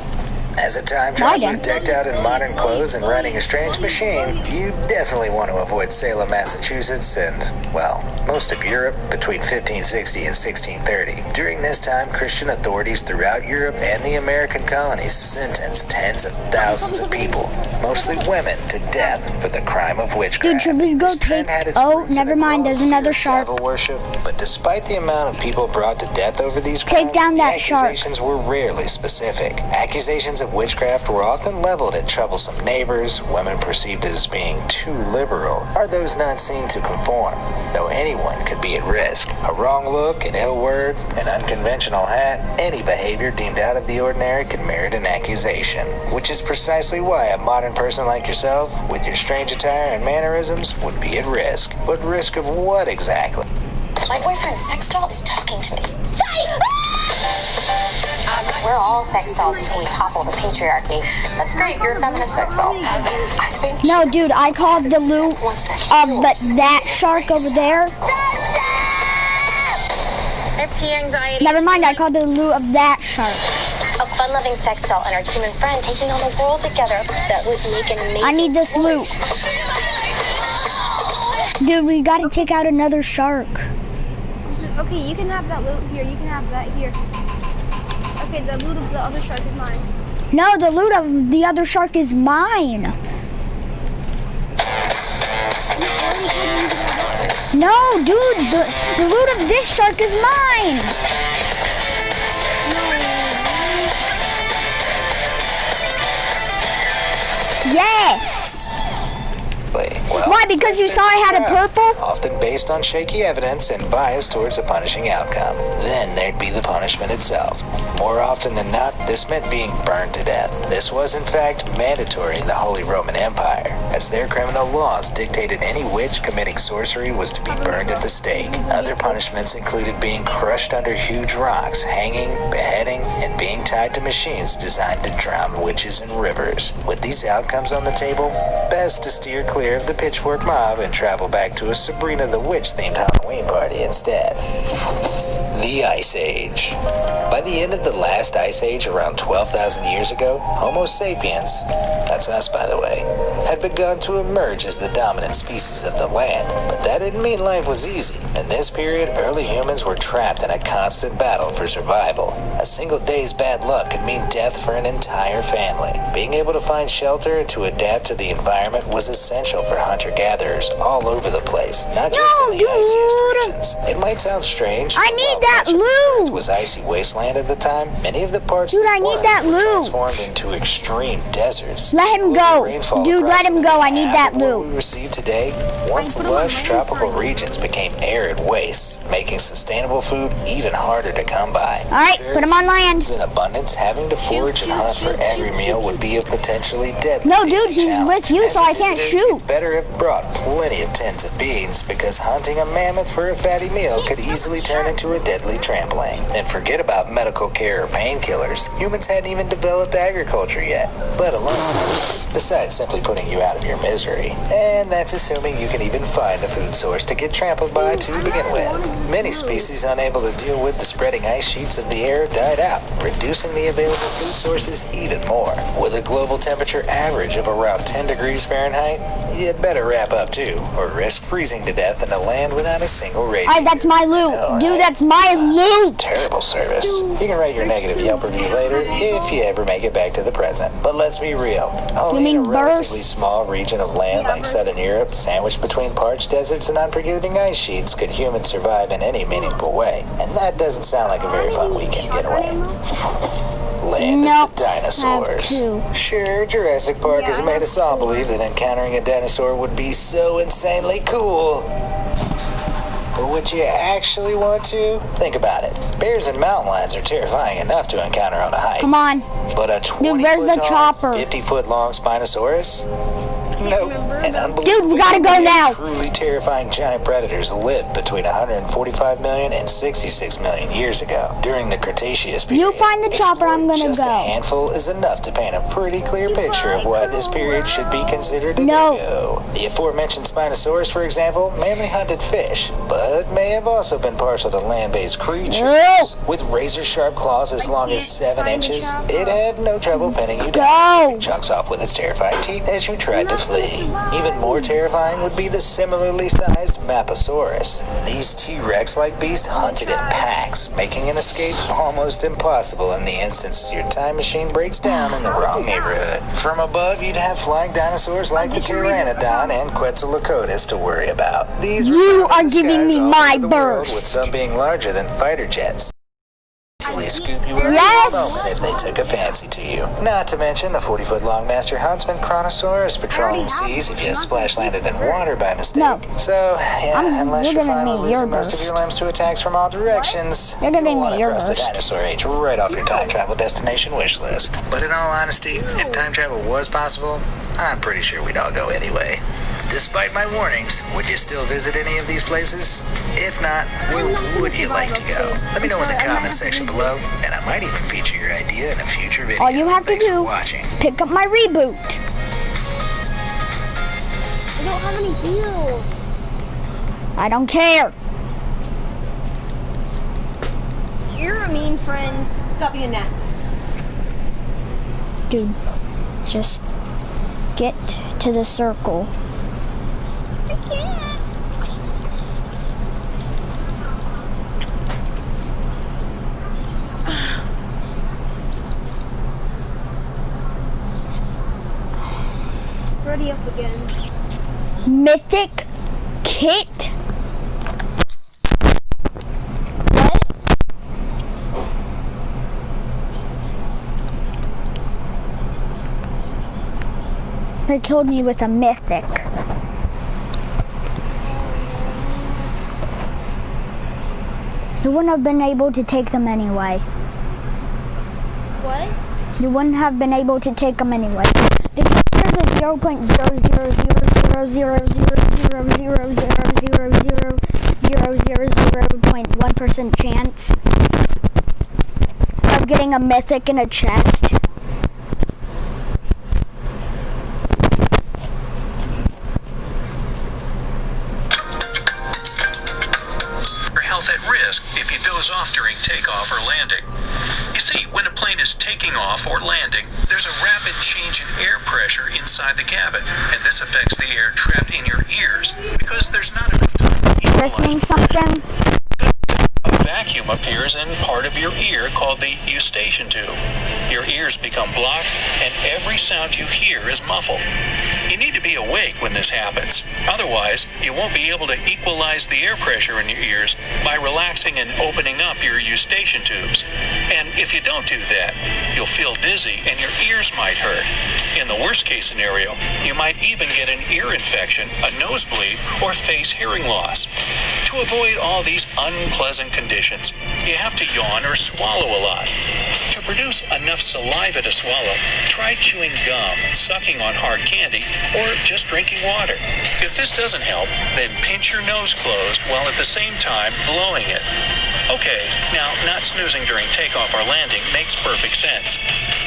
As a time traveler decked out in modern clothes and riding a strange machine, you definitely want to avoid Salem, Massachusetts, and, well, most of Europe between 1560 and 1630. During this time, Christian authorities throughout Europe and the American colonies sentenced tens of thousands of people, mostly women, to death for the crime of witchcraft. Dude, should we go This trend take... had its Oh, roots in never a mind, growing there's fear another of shark. devil worship, but despite the amount of people brought to death over these Take crimes, down that the shark. accusations were rarely specific. Accusations of witchcraft were often leveled at troublesome neighbors, women perceived as being too liberal, or those not seen to conform, though anyone could be at risk. A wrong look, an ill word, an unconventional hat, any behavior deemed out of the ordinary could merit an accusation, which is precisely why a modern person like yourself, with your strange attire and mannerisms, would be at risk. But risk of what exactly? My boyfriend's sex doll is talking to me. We're all sex dolls until we topple the patriarchy. That's great, you're a feminist sex doll. I think No, dude, I called the loot but that shark over there. FP anxiety. Never mind, I called the loot of that shark. A fun-loving sex doll and our human friend taking on the world together. That would make an amazing I need this sport. loot. Dude, we gotta take out another shark. Okay, you can have that loot here. You can have that here. Okay, the loot of the other shark is mine. No, the loot of the other shark is mine. No, dude, the loot of this shark is mine. Yes. Well, Why? Because you saw I had a purple? often based on shaky evidence and bias towards a punishing outcome. Then there'd be the punishment itself. More often than not, this meant being burned to death. This was, in fact, mandatory in the Holy Roman Empire, as their criminal laws dictated any witch committing sorcery was to be burned at the stake. Other punishments included being crushed under huge rocks, hanging, beheading, and being tied to machines designed to drown witches in rivers. With these outcomes on the table, best to steer clear of the pitchfork mob and travel back to a Sabrina the Witch-themed Halloween party instead. The Ice Age. By the end of the last Ice Age, around 12,000 years ago, Homo sapiens, that's us by the way, had begun to emerge as the dominant species of the land. But that didn't mean life was easy. In this period, early humans were trapped in a constant battle for survival. A single day's bad luck could mean death for an entire family. Being able to find shelter and to adapt to the environment was essential for hunter-gatherers all over the place, not just in the iciest regions. It might sound strange. I but need while that much of the earth loot. was icy wasteland at the time, many of the parts Dude, that I need weren't that were loot. transformed into extreme deserts. Let him go. Rainfall Dude, let him go. I need approximately half that of what loot. we receive today. Once lush tropical regions became arid wastes, making sustainable food even harder to come by. Alright, put him on land. In abundance, having to forage and hunt for every meal would be a potentially deadly No, dude, he's challenge. with you, As so a I can't visitor, shoot. you'd better have brought plenty of tins of beans, because hunting a mammoth for a fatty meal could easily turn into a deadly trampoline. And forget about medical care or painkillers. Humans hadn't even developed agriculture yet, let alone besides simply putting you out of your misery. And that's assuming you can even find a food source to get trampled by to begin with. Many species unable to deal with the spreading ice sheets of the air died out, reducing the available food sources even more. With a global temperature average of around 10 degrees Fahrenheit, you'd better wrap up too, or risk freezing to death in a land without a single radiator. Alright, that's my loot. Dude, that's my loot. Terrible service. You can write your negative Yelp review later if you ever make it back to the present. But let's be real. Only mean in a relatively burst? small region of land like southern Europe, sandwiched between parched deserts and unforgiving ice sheets, could humans survive in any meaningful way. And that doesn't sound like a very fun weekend getaway. Land Nope. of the dinosaurs. Have to. Sure, Jurassic Park has made us all believe that encountering a dinosaur would be so insanely cool. But would you actually want to? Think about it. Bears and mountain lions are terrifying enough to encounter on a hike. Come on. But a 20 Dude, where's foot the tall, chopper? 50 foot long Spinosaurus? Nope. And Dude, we gotta go now. Truly terrifying giant predators lived between 145 million and 66 million years ago. During the Cretaceous period, You find the chopper, I'm gonna just go. a handful is enough to paint a pretty clear picture of what this period should be considered a No. go. The aforementioned Spinosaurus, for example, mainly hunted fish, but may have also been partial to land-based creatures. No. With razor-sharp claws as long as 7 inches, it had no trouble pinning you Go. down, chunks off with its terrifying teeth as you tried to flee. Even more terrifying would be the similarly sized Maposaurus. These T-Rex-like beasts hunted in packs, making an escape almost impossible in the instance your time machine breaks down in the wrong neighborhood. From above, you'd have flying dinosaurs like the Pteranodon and Quetzalcoatlus to worry about. These You are the giving skies me all my over the world, with burst. some being larger than fighter jets. Easily scoop you up Yes. in a moment if they took a fancy to you. Not to mention the 40-foot-long master huntsman Chronosaurus patrolling seas if you splash landed in water by mistake. No. So, yeah, unless you're you're giving finally me your losing most of your burst. limbs to attacks from all directions, You're giving you'll me want to your cross the burst. dinosaur age right off your time travel destination wish list. But in all honesty, if time travel was possible, I'm pretty sure we'd all go anyway. Despite my warnings, would you still visit any of these places? If not, where would you like to go? Let me know in the comments section below, and I might even feature your idea in a future video. All you have to Thanks for do watching. is pick up my reboot. I don't have any heals. I don't care. You're a mean friend. Stop being nasty. Dude, just get to the circle. I can't. Ready up again. Mythic kit. What? They killed me with a mythic. You wouldn't have been able to take them anyway. What? You wouldn't have been able to take them anyway. There's a 0.00000000000000000.1% chance of getting a mythic in a chest. Your health at risk if you doze off during takeoff or landing. You see, when a plane is taking off or landing, there's a rapid change in air pressure inside the cabin, and this affects the air trapped in your ears because there's not enough time to equalize Listening the something? A vacuum appears in part of your ear called the eustachian tube. Your ears become blocked, and every sound you hear is muffled. You need to be awake when this happens. Otherwise, you won't be able to equalize the air pressure in your ears by relaxing and opening up your eustachian tubes. And if you don't do that, you'll feel dizzy and your ears might hurt. In the worst case scenario, you might even get an ear infection, a nosebleed, or face hearing loss. To avoid all these unpleasant conditions, you have to yawn or swallow a lot. To produce enough saliva to swallow, try chewing gum, sucking on hard candy, or just drinking water. If this doesn't help, then pinch your nose closed while at the same time blowing it. Okay, now not snoozing during takeoff or landing makes perfect sense.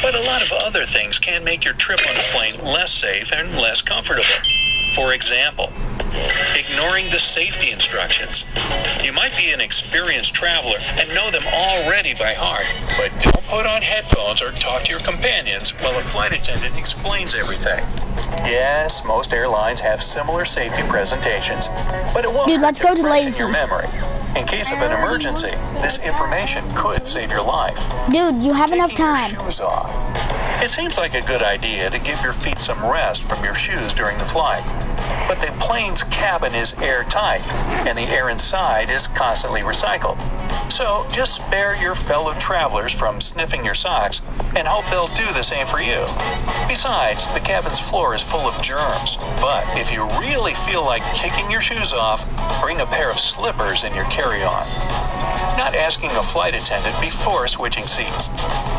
But a lot of other things can make your trip on the plane less safe and less comfortable. For example, ignoring the safety instructions. You might be an experienced traveler and know them already by heart, but don't put on headphones or talk to your companions while a flight attendant explains everything. Yes, most airlines have similar safety presentations, but it won't Dude, let's go to freshen lazy. your memory. In case of an emergency, this information could save your life. Dude, you have enough Taking your time. shoes off. It seems like a good idea to give your feet some rest from your shoes during the flight. But the plane's cabin is airtight, and the air inside is constantly recycled. So just spare your fellow travelers from sniffing your socks and hope they'll do the same for you. Besides, the cabin's floor is full of germs. But if you really feel like kicking your shoes off, bring a pair of slippers in your carry-on. Not asking a flight attendant before switching seats.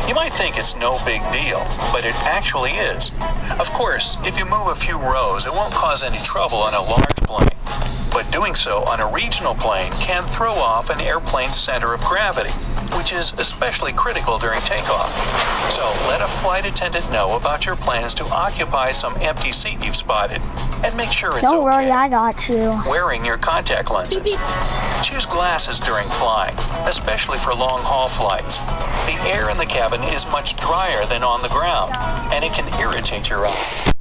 You might think it's no big deal, but it actually is. Of course, if you move a few rows, it won't cause any trouble on a large plane. But doing so on a regional plane can throw off an airplane's center of gravity, which is especially critical during takeoff. So let a flight attendant know about your plans to occupy some empty seat you've spotted, and make sure it's Don't okay. worry, I got you. Wearing your contact lenses. Choose glasses during flying, especially for long-haul flights. The air in the cabin is much drier than on the ground, and it can irritate your eyes.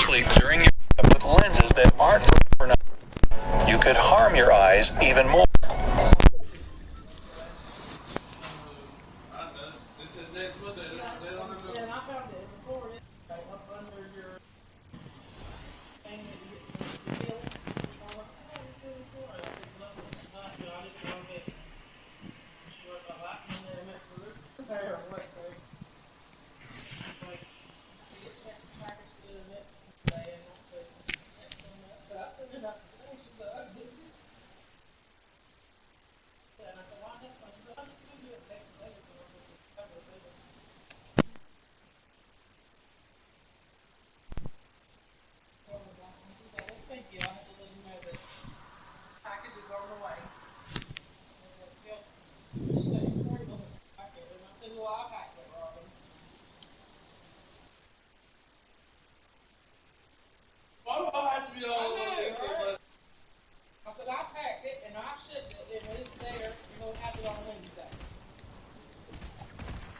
Sleep during your trip with lenses that aren't for night. You could harm your eyes even more.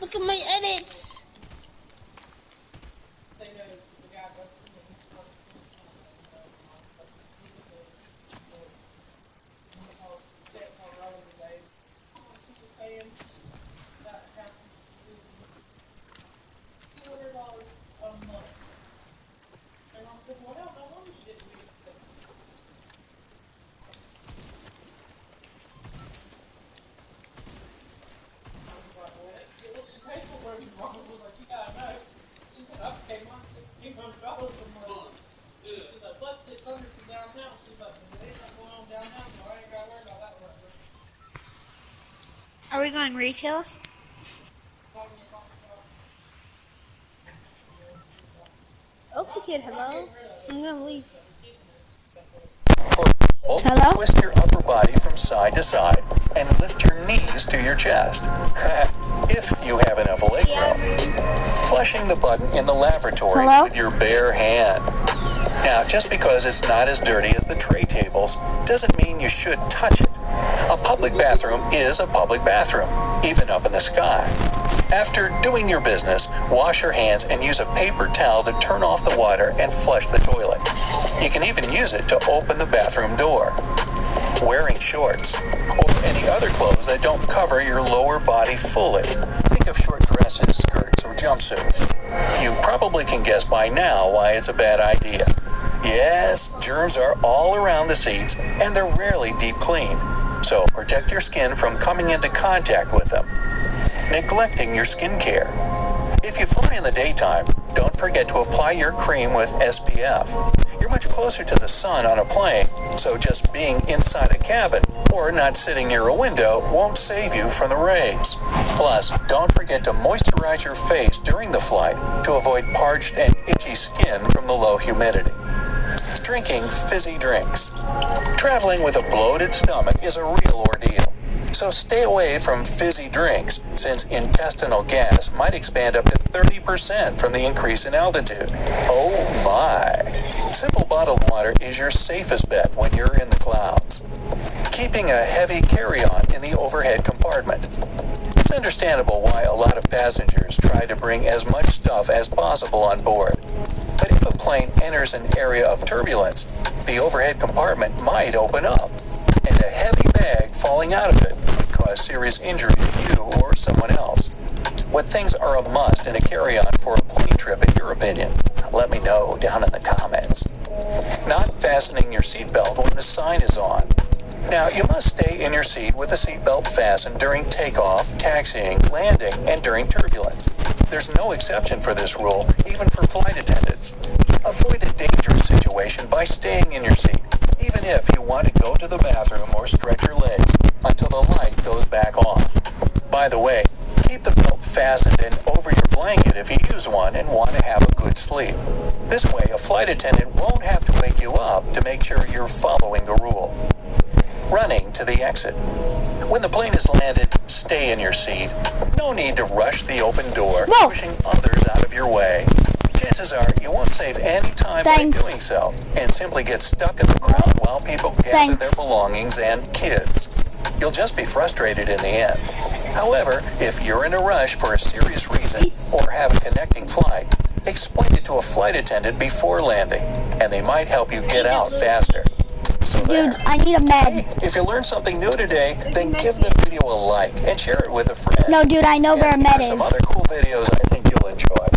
Look at my edits. Are we going retail? Okay, kid, hello. I'm gonna leave. Hello? Twist your upper body from side to side and lift your knees to your chest. If you have enough leg room. Flushing the button in the lavatory Hello? with your bare hand. Now, just because it's not as dirty as the tray tables doesn't mean you should touch it. A public bathroom is a public bathroom, even up in the sky. After doing your business, wash your hands and use a paper towel to turn off the water and flush the toilet. You can even use it to open the bathroom door. Wearing shorts or any other clothes that don't cover your lower body fully. Think of short dresses, skirts, or jumpsuits. You probably can guess by now why it's a bad idea. Yes, germs are all around the seats and they're rarely deep clean. So protect your skin from coming into contact with them. Neglecting your skincare. If you fly in the daytime, don't forget to apply your cream with SPF. You're much closer to the sun on a plane, so just being inside a cabin or not sitting near a window won't save you from the rays. Plus, don't forget to moisturize your face during the flight to avoid parched and itchy skin from the low humidity. Drinking fizzy drinks. Traveling with a bloated stomach is a real ordeal. So stay away from fizzy drinks, since intestinal gas might expand up to 30% from the increase in altitude. Oh my! Simple bottled water is your safest bet when you're in the clouds. Keeping a heavy carry-on in the overhead compartment. It's understandable why a lot of passengers try to bring as much stuff as possible on board. But if a plane enters an area of turbulence, the overhead compartment might open up, and a heavy bag falling out of it could cause serious injury to you or someone else. What things are a must in a carry-on for a plane trip in your opinion? Let me know down in the comments. Not fastening your seatbelt when the sign is on. Now, you must stay in your seat with the seatbelt fastened during takeoff, taxiing, landing, and during turbulence. There's no exception for this rule, even for flight attendants. Avoid a dangerous situation by staying in your seat, even if you want to go to the bathroom or stretch your legs until the light by the way, keep the belt fastened and over your blanket if you use one and want to have a good sleep. This way, a flight attendant won't have to wake you up to make sure you're following the rule. Running to the exit. When the plane is landed, stay in your seat. No need to rush the open door, pushing others out of your way. Chances are you won't save any time by doing so, and simply get stuck in the crowd while people gather their belongings and kids. You'll just be frustrated in the end. However, if you're in a rush for a serious reason or have a connecting flight, explain it to a flight attendant before landing, and they might help you get out faster. So Dude, I need a med. If you learned something new today, then give the video a like and share it with a friend. No, dude, I know where a med is. Some other cool videos I think you'll enjoy.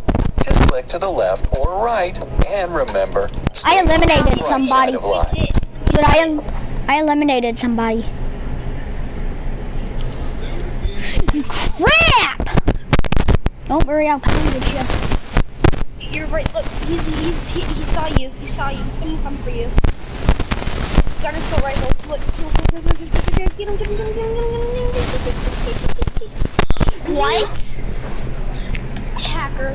Just click to the left or right, and remember, I eliminated right somebody. Dude, I eliminated somebody. Crap! Don't worry, I'll come and get you. You're right. Look, he saw you. He saw you. He's gonna come for you. Got his assault rifle. Look. Get him. What? Hacker.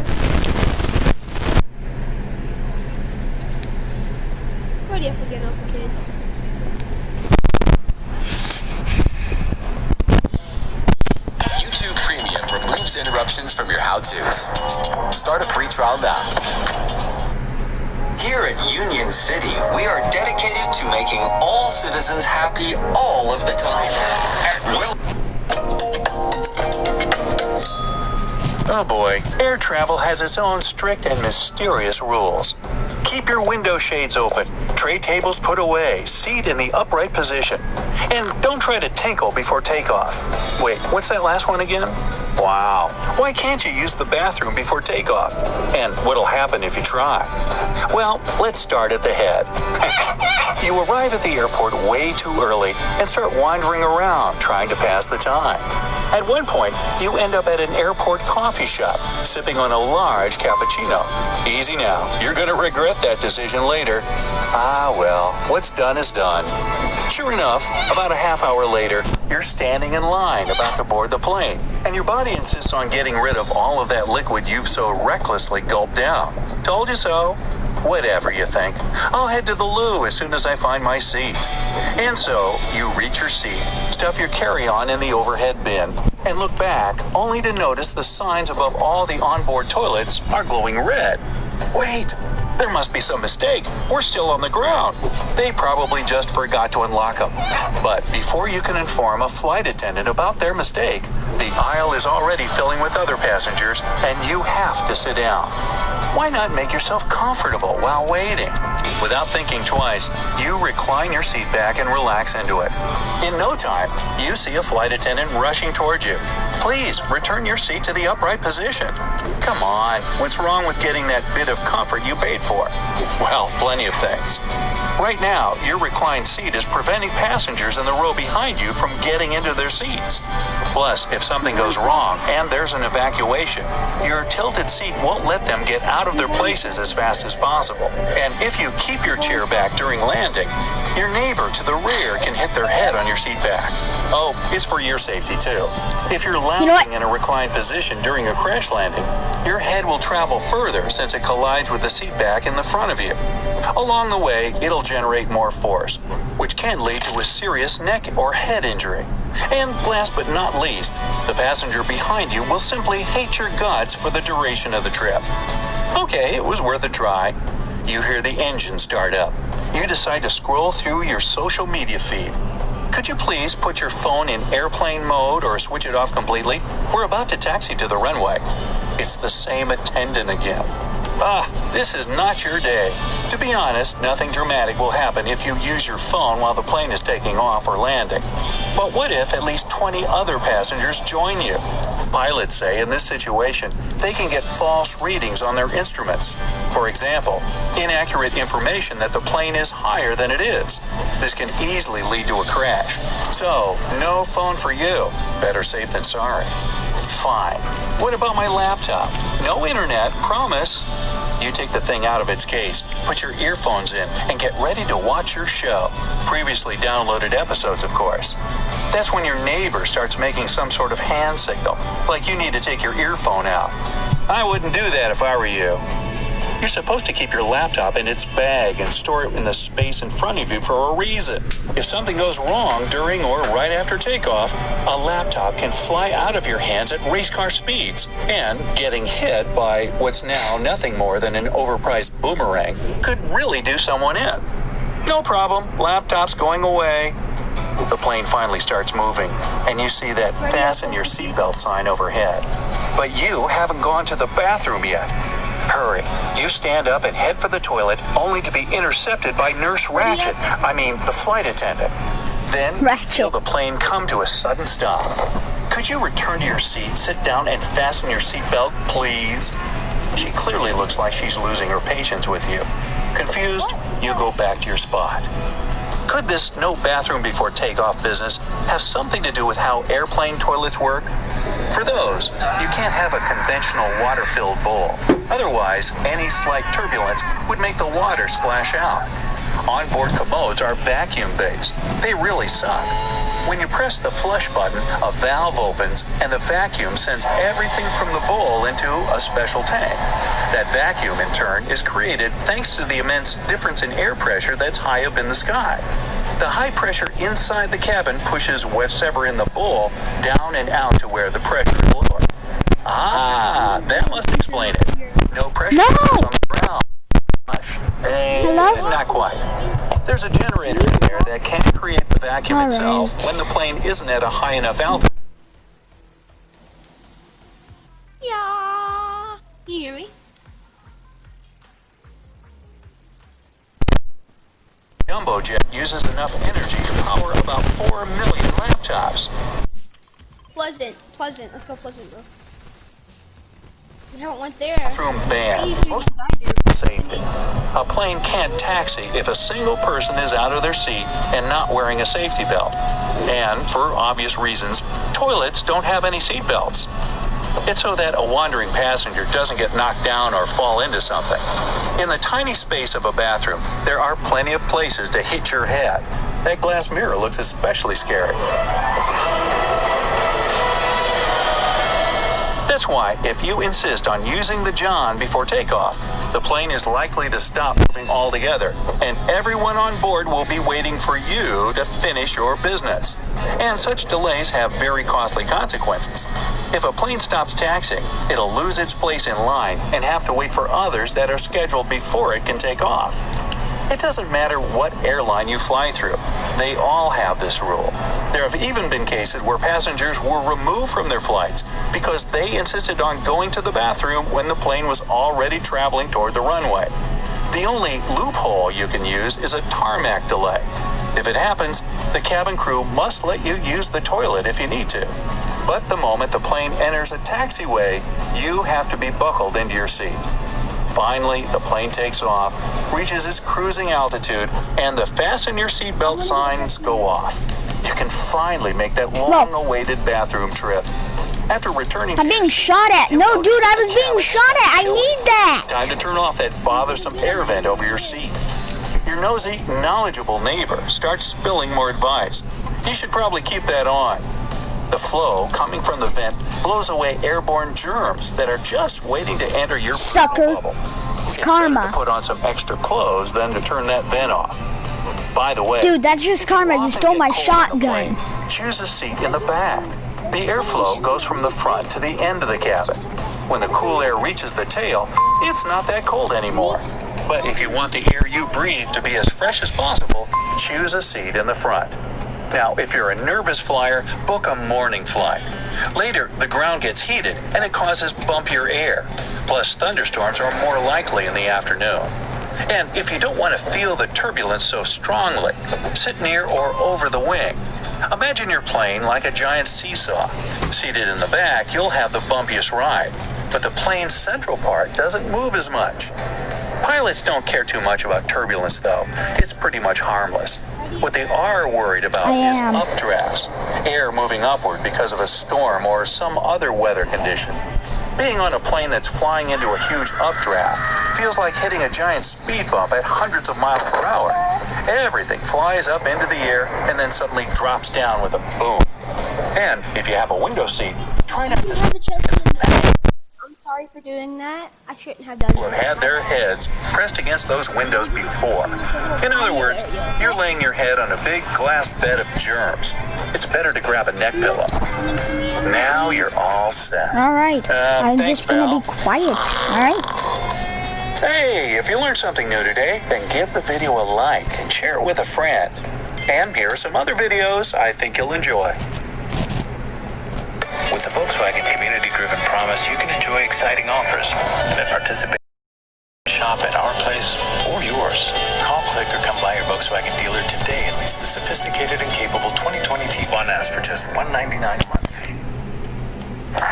Why do you have to get up, kid? YouTube Premium removes interruptions from your how-tos. Start a free trial now. Here at Union City, we are dedicated to making all citizens happy all of the time. Oh boy, air travel has its own strict and mysterious rules. Keep your window shades open, tray tables put away, seat in the upright position. And don't try to tinkle before takeoff. Wait, what's that last one again? Wow, why can't you use the bathroom before takeoff? And what'll happen if you try? Well, let's start at the head. You arrive at the airport way too early and start wandering around trying to pass the time. At one point, you end up at an airport coffee shop, sipping on a large cappuccino. Easy now, you're gonna regret that decision later. Ah well, what's done is done. Sure enough, about a half hour later, you're standing in line about to board the plane, and your body insists on getting rid of all of that liquid you've so recklessly gulped down. Told you so. Whatever you think. I'll head to the loo as soon as I find my seat. And so, you reach your seat, stuff your carry-on in the overhead bin, and look back only to notice the signs above all the onboard toilets are glowing red. Wait, there must be some mistake. We're still on the ground. They probably just forgot to unlock them. But before you can inform a flight attendant about their mistake, the aisle is already filling with other passengers, and you have to sit down. Why not make yourself comfortable while waiting? Without thinking twice, you recline your seat back and relax into it. In no time, you see a flight attendant rushing towards you. Please return your seat to the upright position. Come on, what's wrong with getting that bit of comfort you paid for? Well, plenty of things. Right now, your reclined seat is preventing passengers in the row behind you from getting into their seats. Plus, if something goes wrong and there's an evacuation, your tilted seat won't let them get out of their places as fast as possible. And if you keep your chair back during landing, your neighbor to the rear can hit their head on your seat back. Oh, it's for your safety too. If you're lounging in a reclined position during a crash landing, your head will travel further since it collides with the seat back in the front of you. Along the way, it'll generate more force, which can lead to a serious neck or head injury. And last but not least, the passenger behind you will simply hate your guts for the duration of the trip. Okay, it was worth a try. You hear the engine start up. You decide to scroll through your social media feed. Could you please put your phone in airplane mode or switch it off completely? We're about to taxi to the runway. It's the same attendant again. This is not your day. To be honest, nothing dramatic will happen if you use your phone while the plane is taking off or landing. But what if at least 20 other passengers join you? Pilots say in this situation, they can get false readings on their instruments. For example, inaccurate information that the plane is higher than it is. This can easily lead to a crash. So, no phone for you. Better safe than sorry. Fine. What about my laptop? No internet, promise. You take the thing out of its case, put your earphones in, and get ready to watch your show. Previously downloaded episodes, of course. That's when your neighbor starts making some sort of hand signal, like you need to take your earphone out. I wouldn't do that if I were you. You're supposed to keep your laptop in its bag and store it in the space in front of you for a reason. If something goes wrong during or right after takeoff, a laptop can fly out of your hands at race car speeds, and getting hit by what's now nothing more than an overpriced boomerang could really do someone in. No problem, laptop's going away. The plane finally starts moving, and you see that fasten your seatbelt sign overhead. But you haven't gone to the bathroom yet. Hurry. You stand up and head for the toilet, only to be intercepted by Nurse Ratchet. The flight attendant. Then feel the plane come to a sudden stop. Could you return to your seat, sit down, and fasten your seatbelt, please? She clearly looks like she's losing her patience with you. Confused, you go back to your spot. Could this no bathroom before takeoff business have something to do with how airplane toilets work? For those, you can't have a conventional water-filled bowl. Otherwise, any slight turbulence would make the water splash out. Onboard commodes are vacuum-based. They really suck. When you press the flush button, a valve opens, and the vacuum sends everything from the bowl into a special tank. That vacuum, in turn, is created thanks to the immense difference in air pressure that's high up in the sky. The high pressure inside the cabin pushes whatever in the bowl down and out to where the pressure is lower. Ah, that must explain it. No pressure on the ground. Hello? Not quite. There's a generator in there that can create the vacuum itself when the plane isn't at a high enough altitude. Yeah. Can you hear me? Jumbo jet uses enough energy to power about 4 million laptops. Pleasant. Let's go Pleasant, bro. We haven't went there. Bathroom ban. Most safety. A plane can't taxi if a single person is out of their seat and not wearing a safety belt. And for obvious reasons, toilets don't have any seat belts. It's so that a wandering passenger doesn't get knocked down or fall into something. In the tiny space of a bathroom, there are plenty of places to hit your head. That glass mirror looks especially scary. That's why, if you insist on using the John before takeoff, the plane is likely to stop moving altogether, and everyone on board will be waiting for you to finish your business. And such delays have very costly consequences. If a plane stops taxiing, it'll lose its place in line and have to wait for others that are scheduled before it can take off. It doesn't matter what airline you fly through. They all have this rule. There have even been cases where passengers were removed from their flights because they insisted on going to the bathroom when the plane was already traveling toward the runway. The only loophole you can use is a tarmac delay. If it happens, the cabin crew must let you use the toilet if you need to. But the moment the plane enters a taxiway, you have to be buckled into your seat. Finally, the plane takes off, reaches its cruising altitude, and the fasten your seatbelt signs go off. You can finally make that long-awaited bathroom trip. After returning I'm being shot at. No, dude, I was being shot at. I need that. Time to turn off that bothersome air vent over your seat. Your nosy, knowledgeable neighbor starts spilling more advice. You should probably keep that on. The flow coming from the vent blows away airborne germs that are just waiting to enter your Sucker. bubble. It's karma. Better to put on some extra clothes than to turn that vent off. By the way, Dude, that's just karma. You stole my shotgun. Choose a seat in the back. The airflow goes from the front to the end of the cabin. When the cool air reaches the tail, it's not that cold anymore. But if you want the air you breathe to be as fresh as possible, choose a seat in the front. Now, if you're a nervous flyer, book a morning flight. Later, the ground gets heated and it causes bumpier air. Plus, thunderstorms are more likely in the afternoon. And if you don't want to feel the turbulence so strongly, sit near or over the wing. Imagine your plane like a giant seesaw. Seated in the back, you'll have the bumpiest ride, but the plane's central part doesn't move as much. Pilots don't care too much about turbulence, though. It's pretty much harmless. What they are worried about is updrafts, air moving upward because of a storm or some other weather condition. Being on a plane that's flying into a huge updraft feels like hitting a giant speed bump at hundreds of miles per hour. Everything flies up into the air and then suddenly drops down with a boom. And if you have a window seat, try not to... I'm sorry for doing that. I shouldn't have done Have had their heads pressed against those windows before. In other words, you're laying your head on a big glass bed of germs. It's better to grab a neck pillow. Now you're all set. All right. I'm thanks, just gonna Val. be quiet. All right. Hey, if you learned something new today, then give the video a like and share it with a friend. And here are some other videos I think you'll enjoy. With the Volkswagen community-driven promise, you can enjoy exciting offers that participate. Shop at our place or yours. Call, click, or come by your Volkswagen dealer today and lease the sophisticated and capable 2020 T1 S for just $199 a month.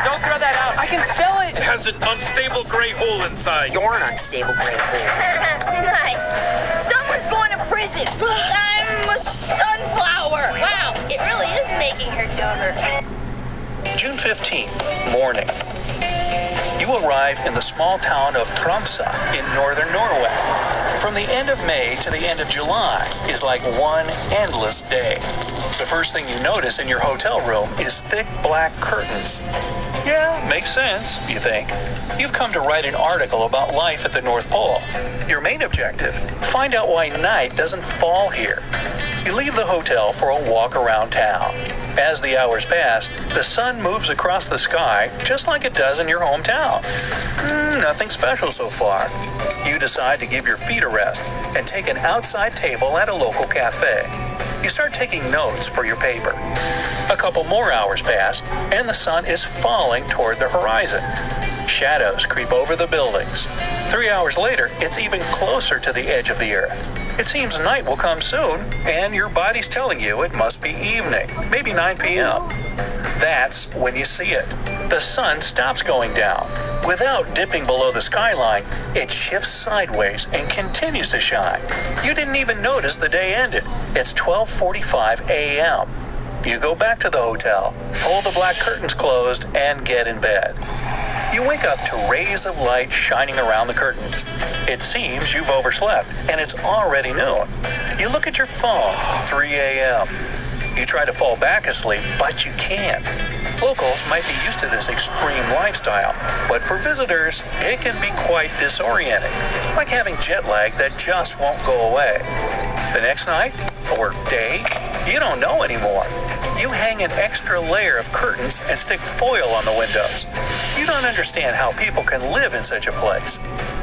Don't throw that out. I can sell it. It has an unstable gray hole inside. You're an unstable gray hole. Nice. Someone's going to prison. I'm a sunflower. Wow, it really is making her dumber. June 15th, morning. You arrive in the small town of Tromsø in northern Norway. From the end of May to the end of July is like one endless day. The first thing you notice in your hotel room is thick black curtains. Yeah, makes sense, you think. You've come to write an article about life at the North Pole. Your main objective, find out why night doesn't fall here. You leave the hotel for a walk around town. As the hours pass, the sun moves across the sky just like it does in your hometown. Nothing special so far. You decide to give your feet a rest and take an outside table at a local cafe. You start taking notes for your paper. A couple more hours pass, and the sun is falling toward the horizon. Shadows creep over the buildings. 3 hours later, it's even closer to the edge of the earth. It seems night will come soon, and your body's telling you it must be evening, maybe 9 p.m. That's when you see it. The sun stops going down. Without dipping below the skyline, it shifts sideways and continues to shine. You didn't even notice the day ended. It's 12:45 a.m. You go back to the hotel, pull the black curtains closed, and get in bed. You wake up to rays of light shining around the curtains. It seems you've overslept, and it's already noon. You look at your phone, 3 a.m. You try to fall back asleep, but you can't. Locals might be used to this extreme lifestyle, but for visitors, it can be quite disorienting, like having jet lag that just won't go away. The next night, or day, you don't know anymore. You hang an extra layer of curtains and stick foil on the windows. You don't understand how people can live in such a place.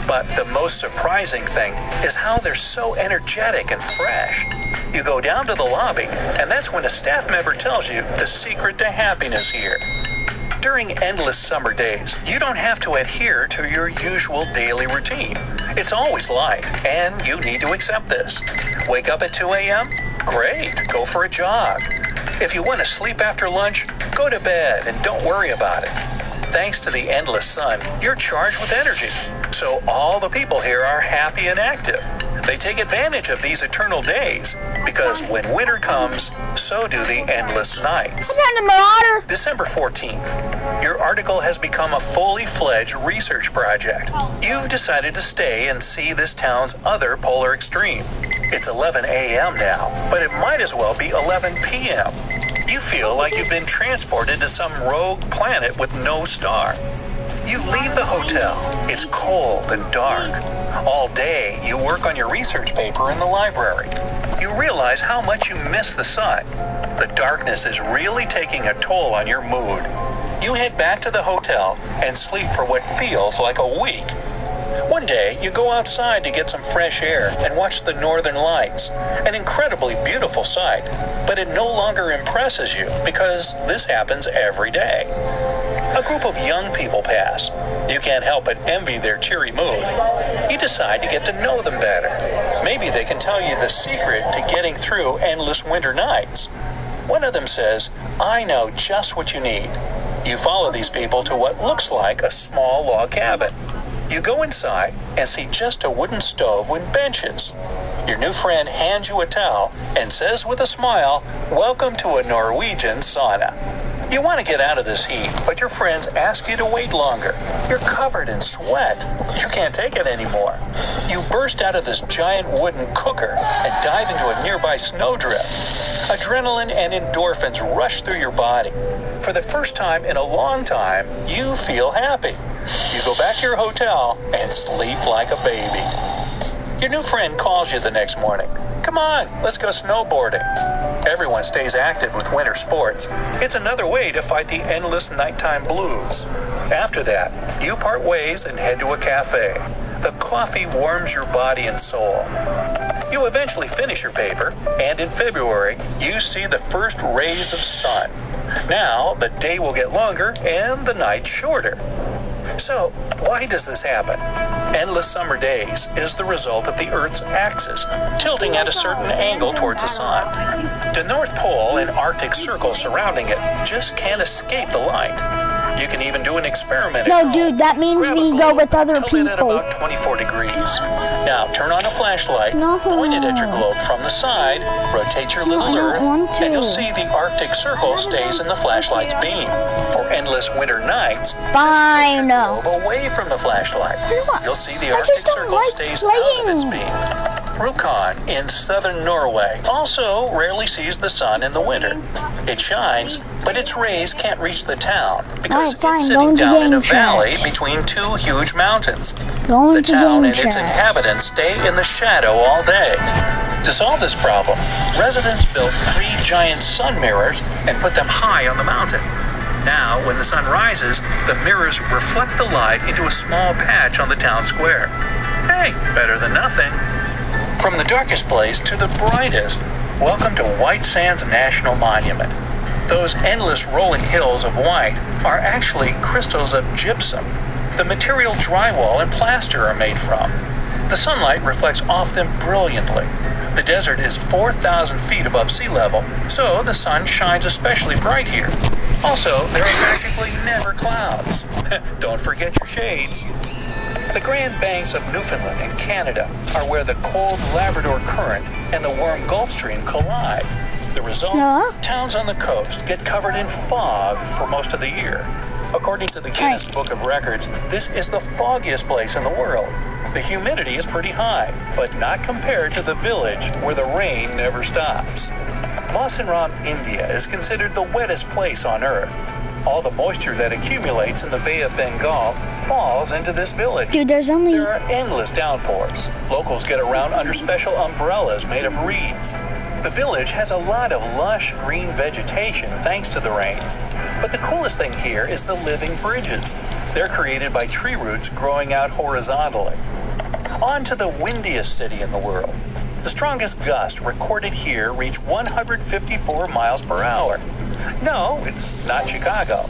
But the most surprising thing is how they're so energetic and fresh. You go down to the lobby, and that's when a staff member tells you the secret to happiness here. During endless summer days, you don't have to adhere to your usual daily routine. It's always light, and you need to accept this. Wake up at 2 a.m.? Great, go for a jog. If you want to sleep after lunch, go to bed and don't worry about it. Thanks to the endless sun, you're charged with energy. So all the people here are happy and active. They take advantage of these eternal days because when winter comes, so do the endless nights. December 14th. Your article has become a fully fledged research project. You've decided to stay and see this town's other polar extreme. It's 11 a.m. now, but it might as well be 11 p.m. You feel like you've been transported to some rogue planet with no star. You leave the hotel. It's cold and dark. All day, you work on your research paper in the library. You realize how much you miss the sun. The darkness is really taking a toll on your mood. You head back to the hotel and sleep for what feels like a week. One day, you go outside to get some fresh air and watch the northern lights, an incredibly beautiful sight, but it no longer impresses you because this happens every day. A group of young people pass. You can't help but envy their cheery mood. You decide to get to know them better. Maybe they can tell you the secret to getting through endless winter nights. One of them says, "I know just what you need." You follow these people to what looks like a small log cabin. You go inside and see just a wooden stove with benches. Your new friend hands you a towel and says with a smile, "Welcome to a Norwegian sauna." You want to get out of this heat, but your friends ask you to wait longer. You're covered in sweat. You can't take it anymore. You burst out of this giant wooden cooker and dive into a nearby snowdrift. Adrenaline and endorphins rush through your body. For the first time in a long time, you feel happy. You go back to your hotel and sleep like a baby. Your new friend calls you the next morning. Come on, let's go snowboarding. Everyone stays active with winter sports. It's another way to fight the endless nighttime blues. After that, you part ways and head to a cafe. The coffee warms your body and soul. You eventually finish your paper, and in February, you see the first rays of sun. Now, the day will get longer and the night shorter. So, why does this happen? Endless summer days is the result of the Earth's axis tilting at a certain angle towards the sun. The North Pole and Arctic Circle surrounding it just can't escape the light. You can even do an experiment. No, dude, that means we go with other people. At about 24 degrees. Now turn on a flashlight, point it at your globe from the side, rotate your little Earth, and you'll see the Arctic Circle stays in the flashlight's beam. For endless winter nights, fine. Just globe away from the flashlight. You'll see the Arctic Circle stays out of its beam. Rjukan in southern Norway also rarely sees the sun in the winter. It shines, but its rays can't reach the town because it's sitting down in a valley between two huge mountains. The town and its inhabitants stay in the shadow all day. To solve this problem, residents built 3 giant sun mirrors and put them high on the mountain. Now, when the sun rises, the mirrors reflect the light into a small patch on the town square. Hey, better than nothing. From the darkest place to the brightest, welcome to White Sands National Monument. Those endless rolling hills of white are actually crystals of gypsum, the material drywall and plaster are made from. The sunlight reflects off them brilliantly. The desert is 4,000 feet above sea level, so the sun shines especially bright here. Also, there are practically never clouds. Don't forget your shades. The Grand Banks of Newfoundland and Canada are where the cold Labrador Current and the warm Gulf Stream collide. The result? Towns on the coast get covered in fog for most of the year. According to the Guinness Book of Records, this is the foggiest place in the world. The humidity is pretty high, but not compared to the village where the rain never stops. Mawsynram, India is considered the wettest place on Earth. All the moisture that accumulates in the Bay of Bengal falls into this village. Dude, there are endless downpours. Locals get around under special umbrellas made of reeds. The village has a lot of lush green vegetation thanks to the rains. But the coolest thing here is the living bridges. They're created by tree roots growing out horizontally. On to the windiest city in the world. The strongest gust recorded here reached 154 miles per hour. No, it's not Chicago.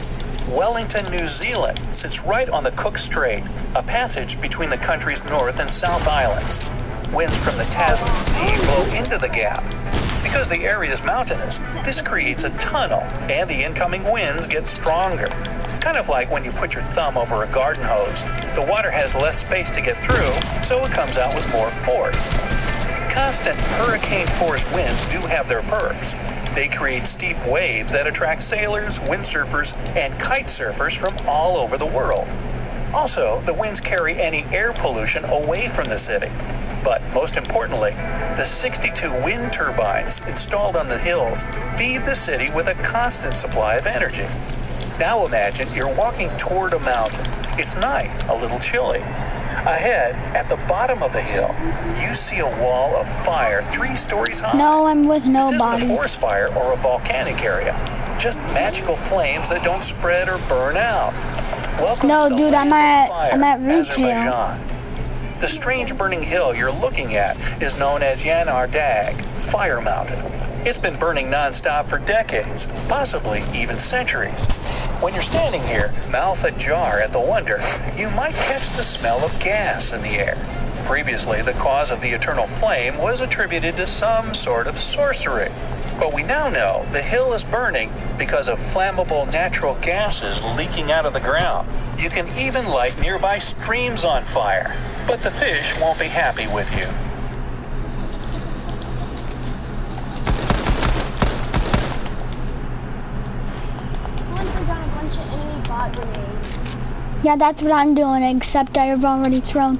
Wellington, New Zealand sits right on the Cook Strait, a passage between the country's North and South Islands. Winds from the Tasman Sea blow into the gap. Because the area is mountainous, this creates a tunnel, and the incoming winds get stronger. Kind of like when you put your thumb over a garden hose. The water has less space to get through, so it comes out with more force. Constant hurricane-force winds do have their perks. They create steep waves that attract sailors, windsurfers, and kite surfers from all over the world. Also, the winds carry any air pollution away from the city. But most importantly, the 62 wind turbines installed on the hills feed the city with a constant supply of energy. Now imagine you're walking toward a mountain. It's night, a little chilly. Ahead, at the bottom of the hill, you see a wall of fire 3 stories high. No, I'm with nobody. This isn't a forest fire or a volcanic area. Just magical flames that don't spread or burn out. Welcome to the land of fire, I'm at retail. Azerbaijan. The strange burning hill you're looking at is known as Yanar Dag, Fire Mountain. It's been burning non-stop for decades, possibly even centuries. When you're standing here, mouth ajar at the wonder, you might catch the smell of gas in the air. Previously, the cause of the eternal flame was attributed to some sort of sorcery. But we now know the hill is burning because of flammable natural gases leaking out of the ground. You can even light nearby streams on fire. But the fish won't be happy with you. Yeah, that's what I'm doing, except I've already thrown.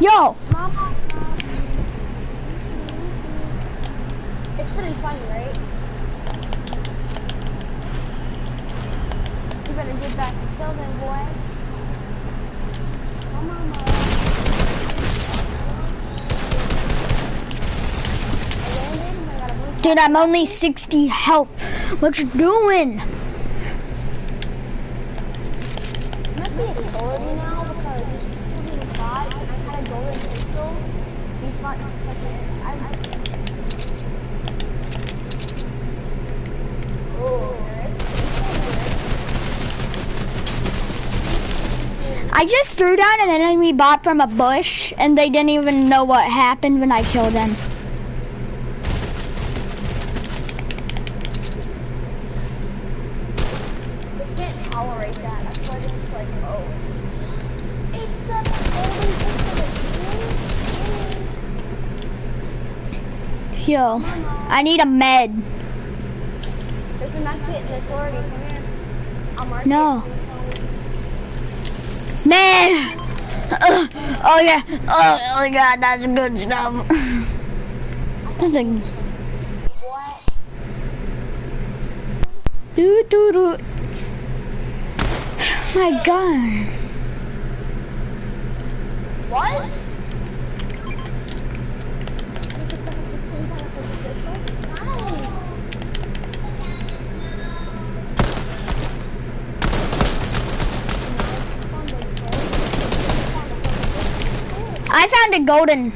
Yo! Mama. It's pretty funny, right? You better get back to kill them, boy. Mama. Dude, I'm only 60 health. What you doing? Must be a quality now because these people being bought and I had a golden pistol. These bots are second. I just threw down an enemy bot from a bush and they didn't even know what happened when I killed him. Tolerate that. That's why they're just like, oh. It's a golden pistol. Yo, I need a med. There's a med kit in the authority. Come here. I'll mark No. it. Med! Oh yeah. Oh my god, that's good stuff. This thing. What? Doo. My god. What? I found a golden.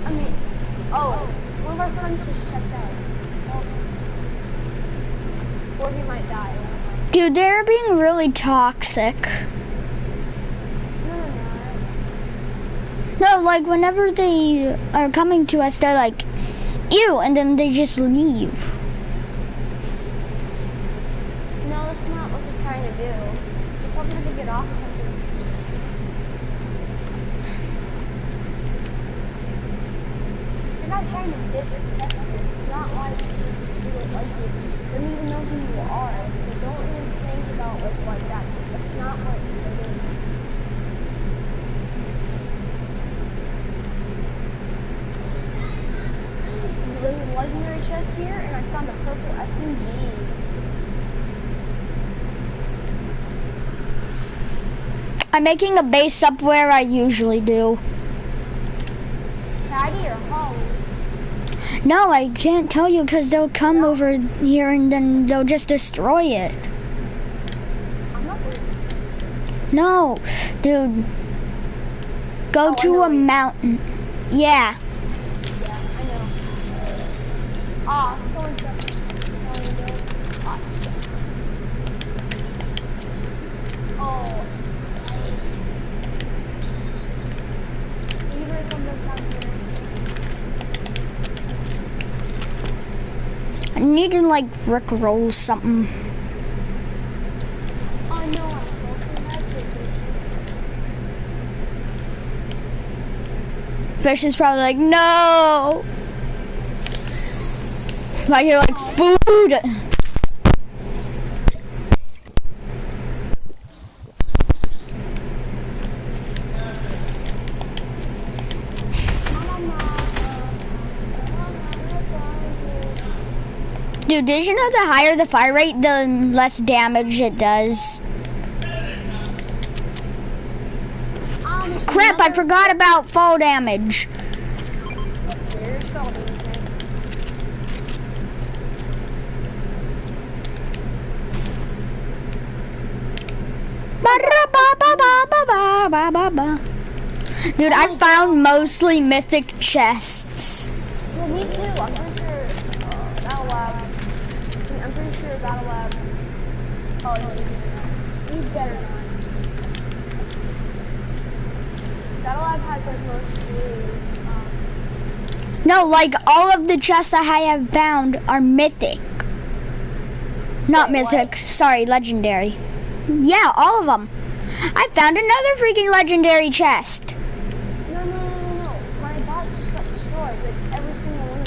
I mean, oh, one of our friends just checked out. Or he might die. Dude, they're being really toxic. No, like whenever they are coming to us, they're like, ew, and then they just leave. No, it's not what they're trying to do. They're probably going to get off something. They're not trying to disrespect you. It's not like you don't like you. They don't even know who you are. So don't even think about like that. That's not what they're doing. There's a legendary chest here, and I found a purple SMG. I'm making a base up where I usually do. Caddy or home? No, I can't tell you because they'll come over here and then they'll just destroy it. I'm not worried. No, dude. Go to a mountain. Yeah. Yeah, I know. Ah, someone's up. Oh. Even if I'm down here. I need to like rickroll something. Oh no, I'm broken. Fish is probably like, no. Like you're like food. Dude, did you know the higher the fire rate, the less damage it does? Crap, I forgot about fall damage. Dude, I found mostly mythic chests. Well, me too. I'm pretty sure Battle Lab. I'm pretty sure Battle Lab. Oh, no, he's better not. Battle Lab has like most No, like all of the chests that I have found are mythic. Not mythic, sorry, legendary. Yeah, all of them. I found another freaking legendary chest. No. My bot just got destroyed. Like every single one.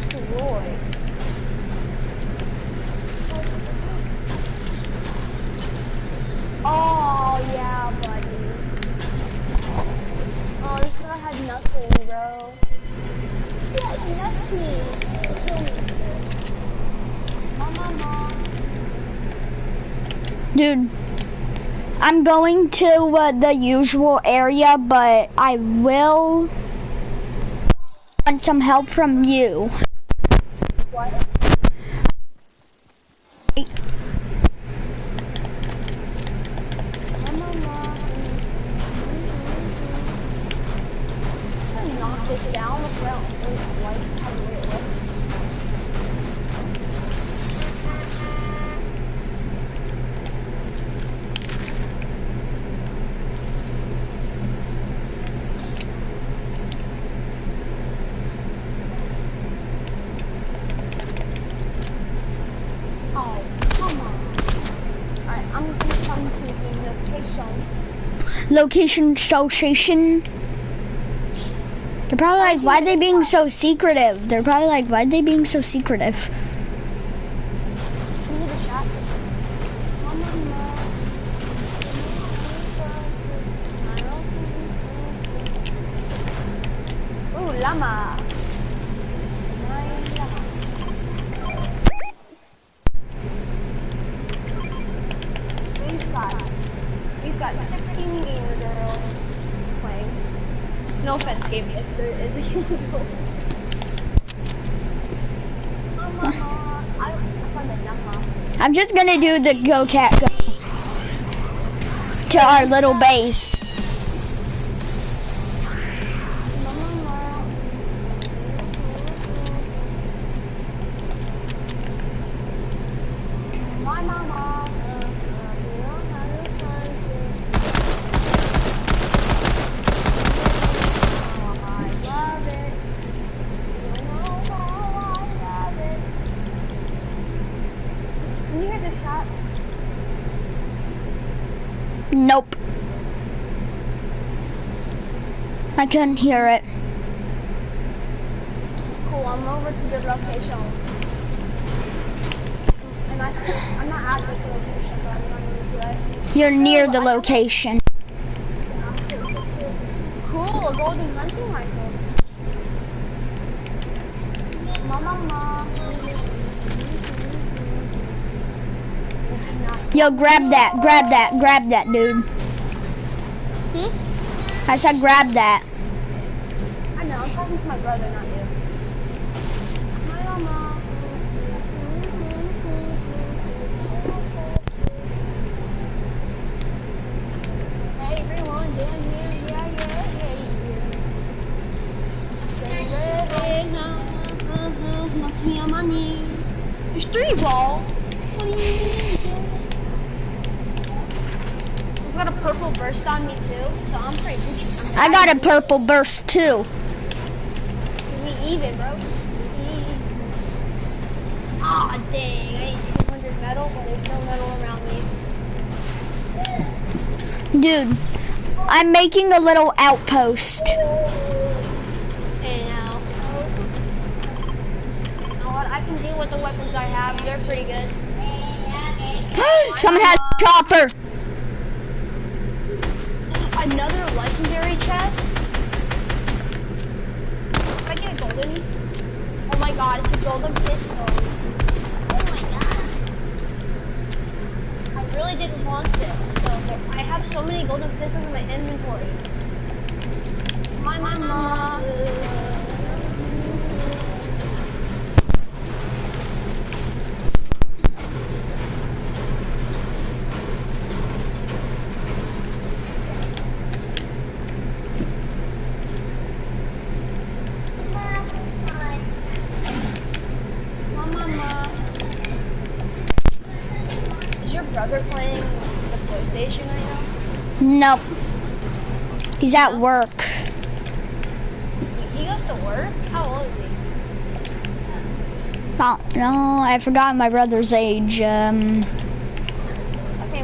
Destroyed. Please, kill me. Mama. Dude, I'm going to the usual area, but I will want some help from you. What? Knock this down without like how the way it looks. Oh, come on. Alright, I'm gonna come to the location. Location association. They're probably like, why are they being so secretive? They're probably like, why are they being so secretive? Can you get a shot? Ooh, llama. We've got 16 gamer girls playing. No offense, gaming. There is a gamer girl. I found a llama. I'm just gonna do the go cat go to our little base. My mama. Can you hear the shot? Nope. I couldn't hear it. Cool, I'm over to the location. And I'm not at this location, but I'm running to it. You're near the location. Cool, a golden hunting rifle. Mama. Yo, grab that, dude. I said grab that. I know, I'm talking to my brother, not you. My mama. Hey everyone, down here, knock me on my knees. There's 3 balls. What do you mean? I've got a purple burst on me too, so I'm pretty good. I got a purple burst too. We even, bro. Aw, dang. I need 200 metal, but there's no metal around me. Dude, I'm making a little outpost. Hey, now. You know what? I can deal with the weapons I have. They're pretty good. Someone has a chopper. Another legendary chest? Can I get a golden? Oh my god, it's a golden pistol. Oh my god. I really didn't want this, so I have so many golden pistols in my inventory. My mama. Is your brother playing the PlayStation right now? Nope. He's at work. He goes to work? How old is he? Oh, no, I forgot my brother's age. Okay,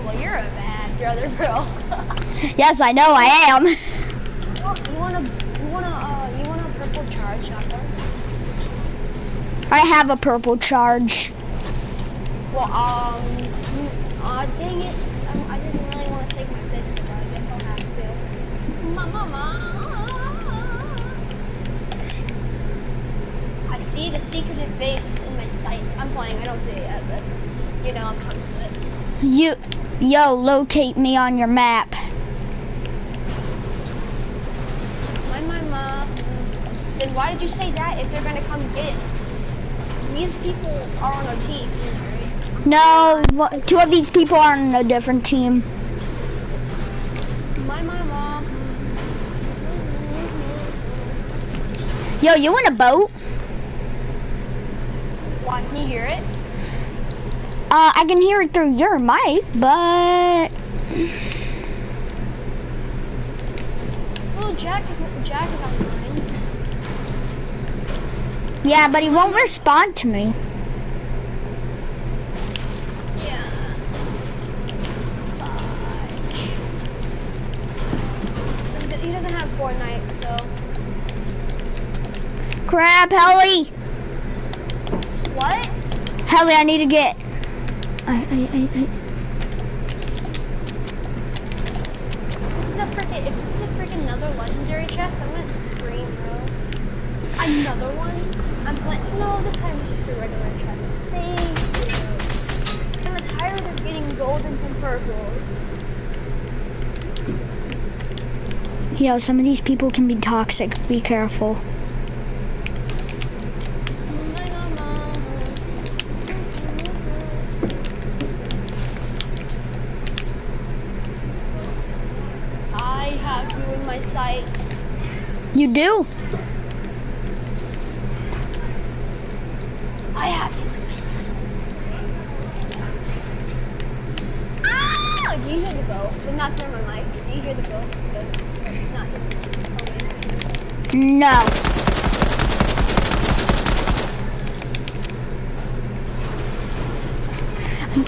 well you're a bad brother, bro. Yes, I know I am. You want a purple charge shotgun? I have a purple charge. Well, dang it. I didn't really want to take my pistol, but I guess I'll have to. Mama. I see a secretive base in my sight. I'm playing. I don't see it yet, but you know I'm coming to it. Yo, locate me on your map. My mom. Then why did you say that if they're gonna come get it? These people are on our team, right? No, 2 of these people are on a different team. My mom. Yo, you in a boat? Why, can you hear it? I can hear it through your mic, but... Oh, Jack is online. Yeah, but he won't respond to me. Yeah. He doesn't have Fortnite, so... Crap, Helly! What? Helly, I need to get... If this is a freaking another legendary chest, I'm gonna scream, bro. Another one? I'm like, no, this time it's just a regular chest. Thank you. I'm tired of getting goldens and purples. Yo, some of these people can be toxic. Be careful. I have you in my sight. You do? I have you in my sight. Ah! Do you hear the bow? Well, not through my mic. Do you hear the bow? Good. Not through. No.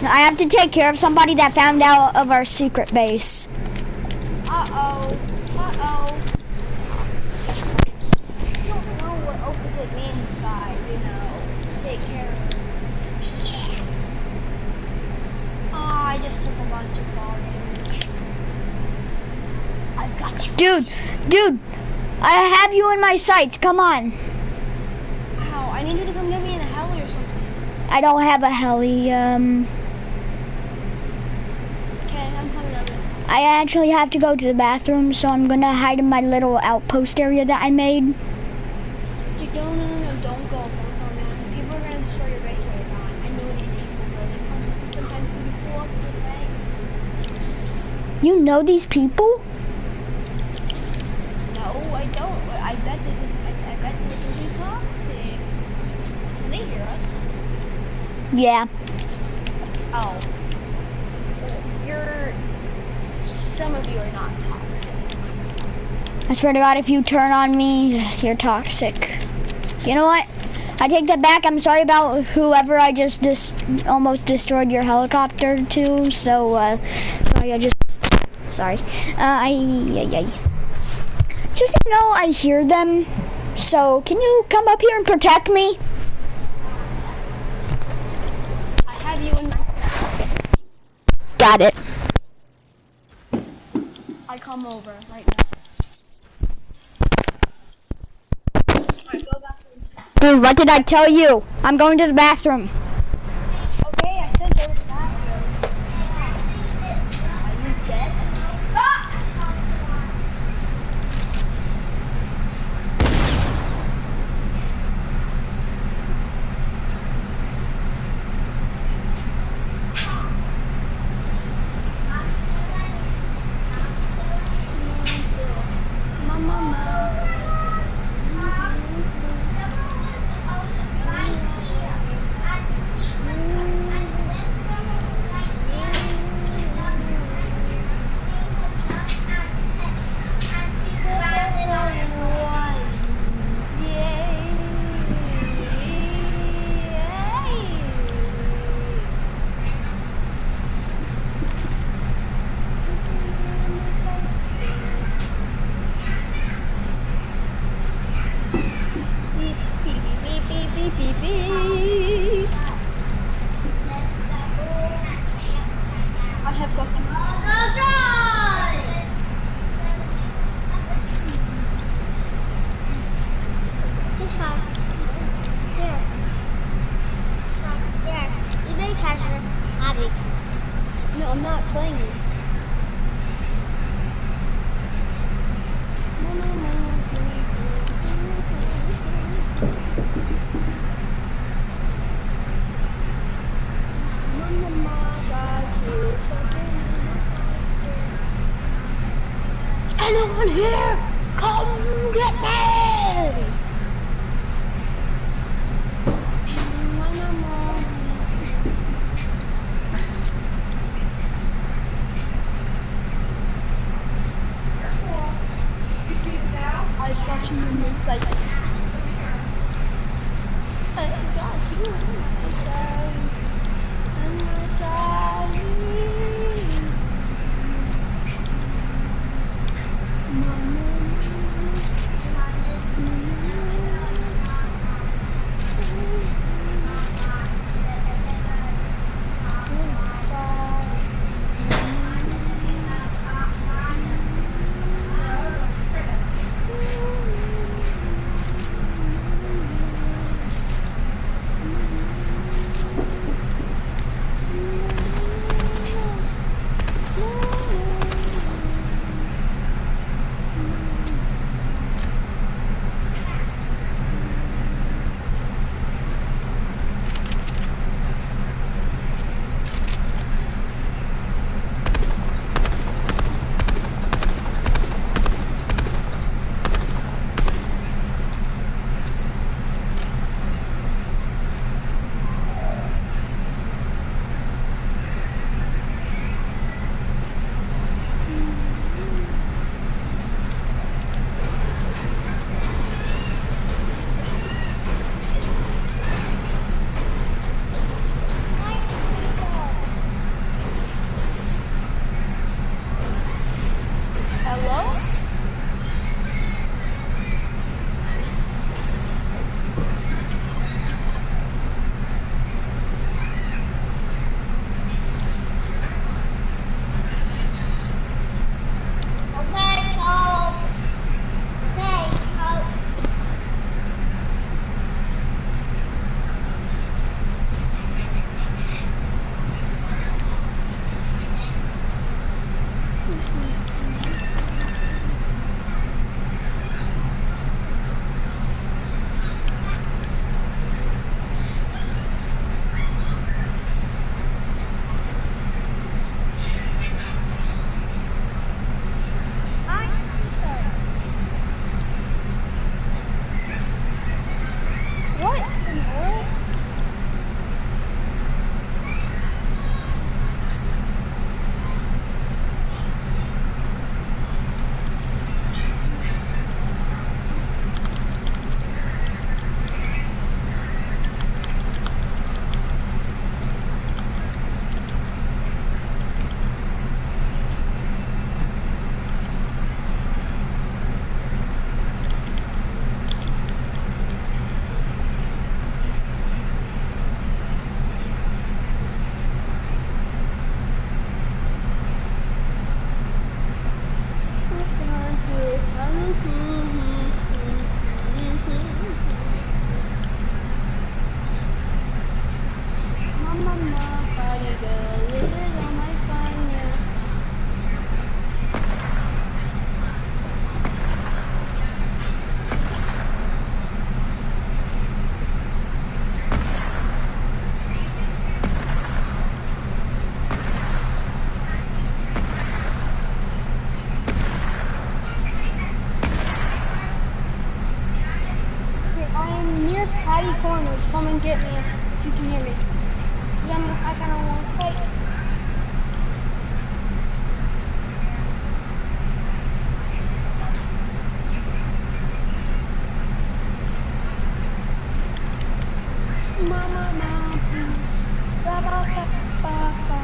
I have to take care of somebody that found out of our secret base. Uh-oh. Uh-oh. I don't know what opposite means by, you know, take care of it. Oh, I just took a bunch of fall damage. I've got you. Dude, I have you in my sights. Come on. Ow, I need you to come get me in a heli or something. I don't have a heli. Okay, I'm coming over. I actually have to go to the bathroom, so I'm gonna hide in my little outpost area that I made. Dude, no, don't go, man. People are gonna destroy your base later on. I know these people, bro. Sometimes they get too up to the thing. You know these people? No, I don't. I bet they can be toxic. Can they hear us? Yeah. Oh. Some of you are not toxic. I swear to God, if you turn on me, you're toxic. You know what? I take that back. I'm sorry about whoever I just almost destroyed your helicopter to. So, sorry. Just to know I hear them. So, can you come up here and protect me? I have you in my... Got it. I come over right now. Alright, go back to the... Dude, what did I tell you? I'm going to the bathroom. Okay, I said go to the bathroom. Are you dead? I have got some. Daddy. No, I'm not playing it. Anyone here? Come get me! I was watching the news like, I got you on my side, on my side. Patty Corners, come and get me if you can hear me. Yeah, I kind of want to fight. Mama, mama, ba ba ba ba ba.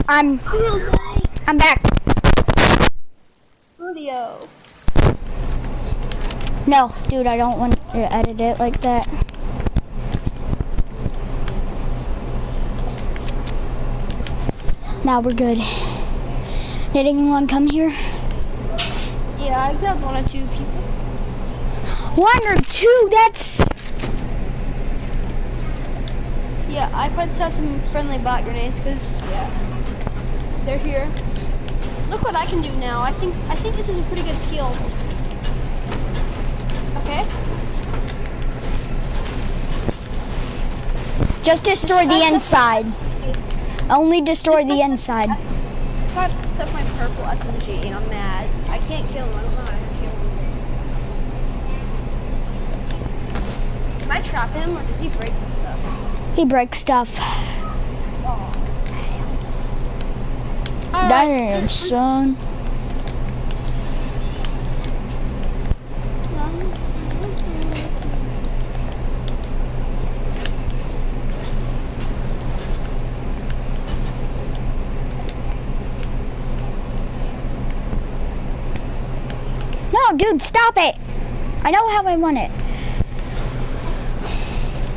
I'm back. Studio. No, dude, I don't want to edit it like that. Now we're good. Did anyone come here? Yeah, I got 1 or 2 people. 1 or 2? That's... Yeah, I put some friendly bot grenades because, yeah, they're here. Look what I can do now. I think this is a pretty good kill. Okay. Just destroy the inside. Only destroy the inside. I took my purple SMG and I'm mad. I can't kill him. I don't know how to kill him. Can I trap him or does he break some stuff? He breaks stuff. Oh, Damn, son. No, dude, stop it. I know how I want it.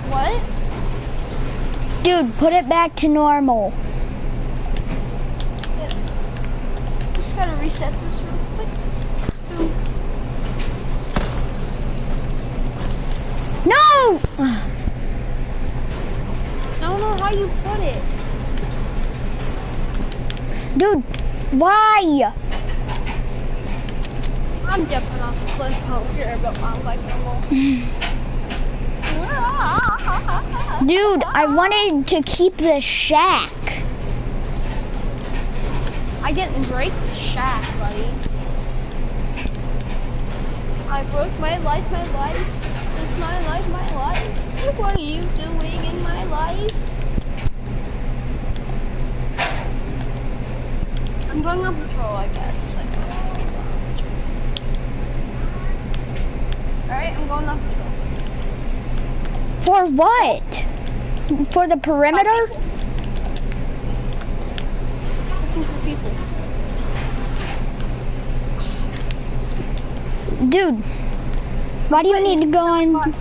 What? Dude, put it back to normal. Yeah. Just gotta reset this real quick. No! I don't know how you put it. Dude, why? I'm jumping off the cliff. I don't care about my life no more. Dude, I wanted to keep the shack. I didn't break the shack, buddy. I broke my life. It's my life. What are you doing in my life? I'm going on patrol, I guess. Alright, I'm going on patrol. For what? For the perimeter? Looking for people. Dude, why do you need to go on? Because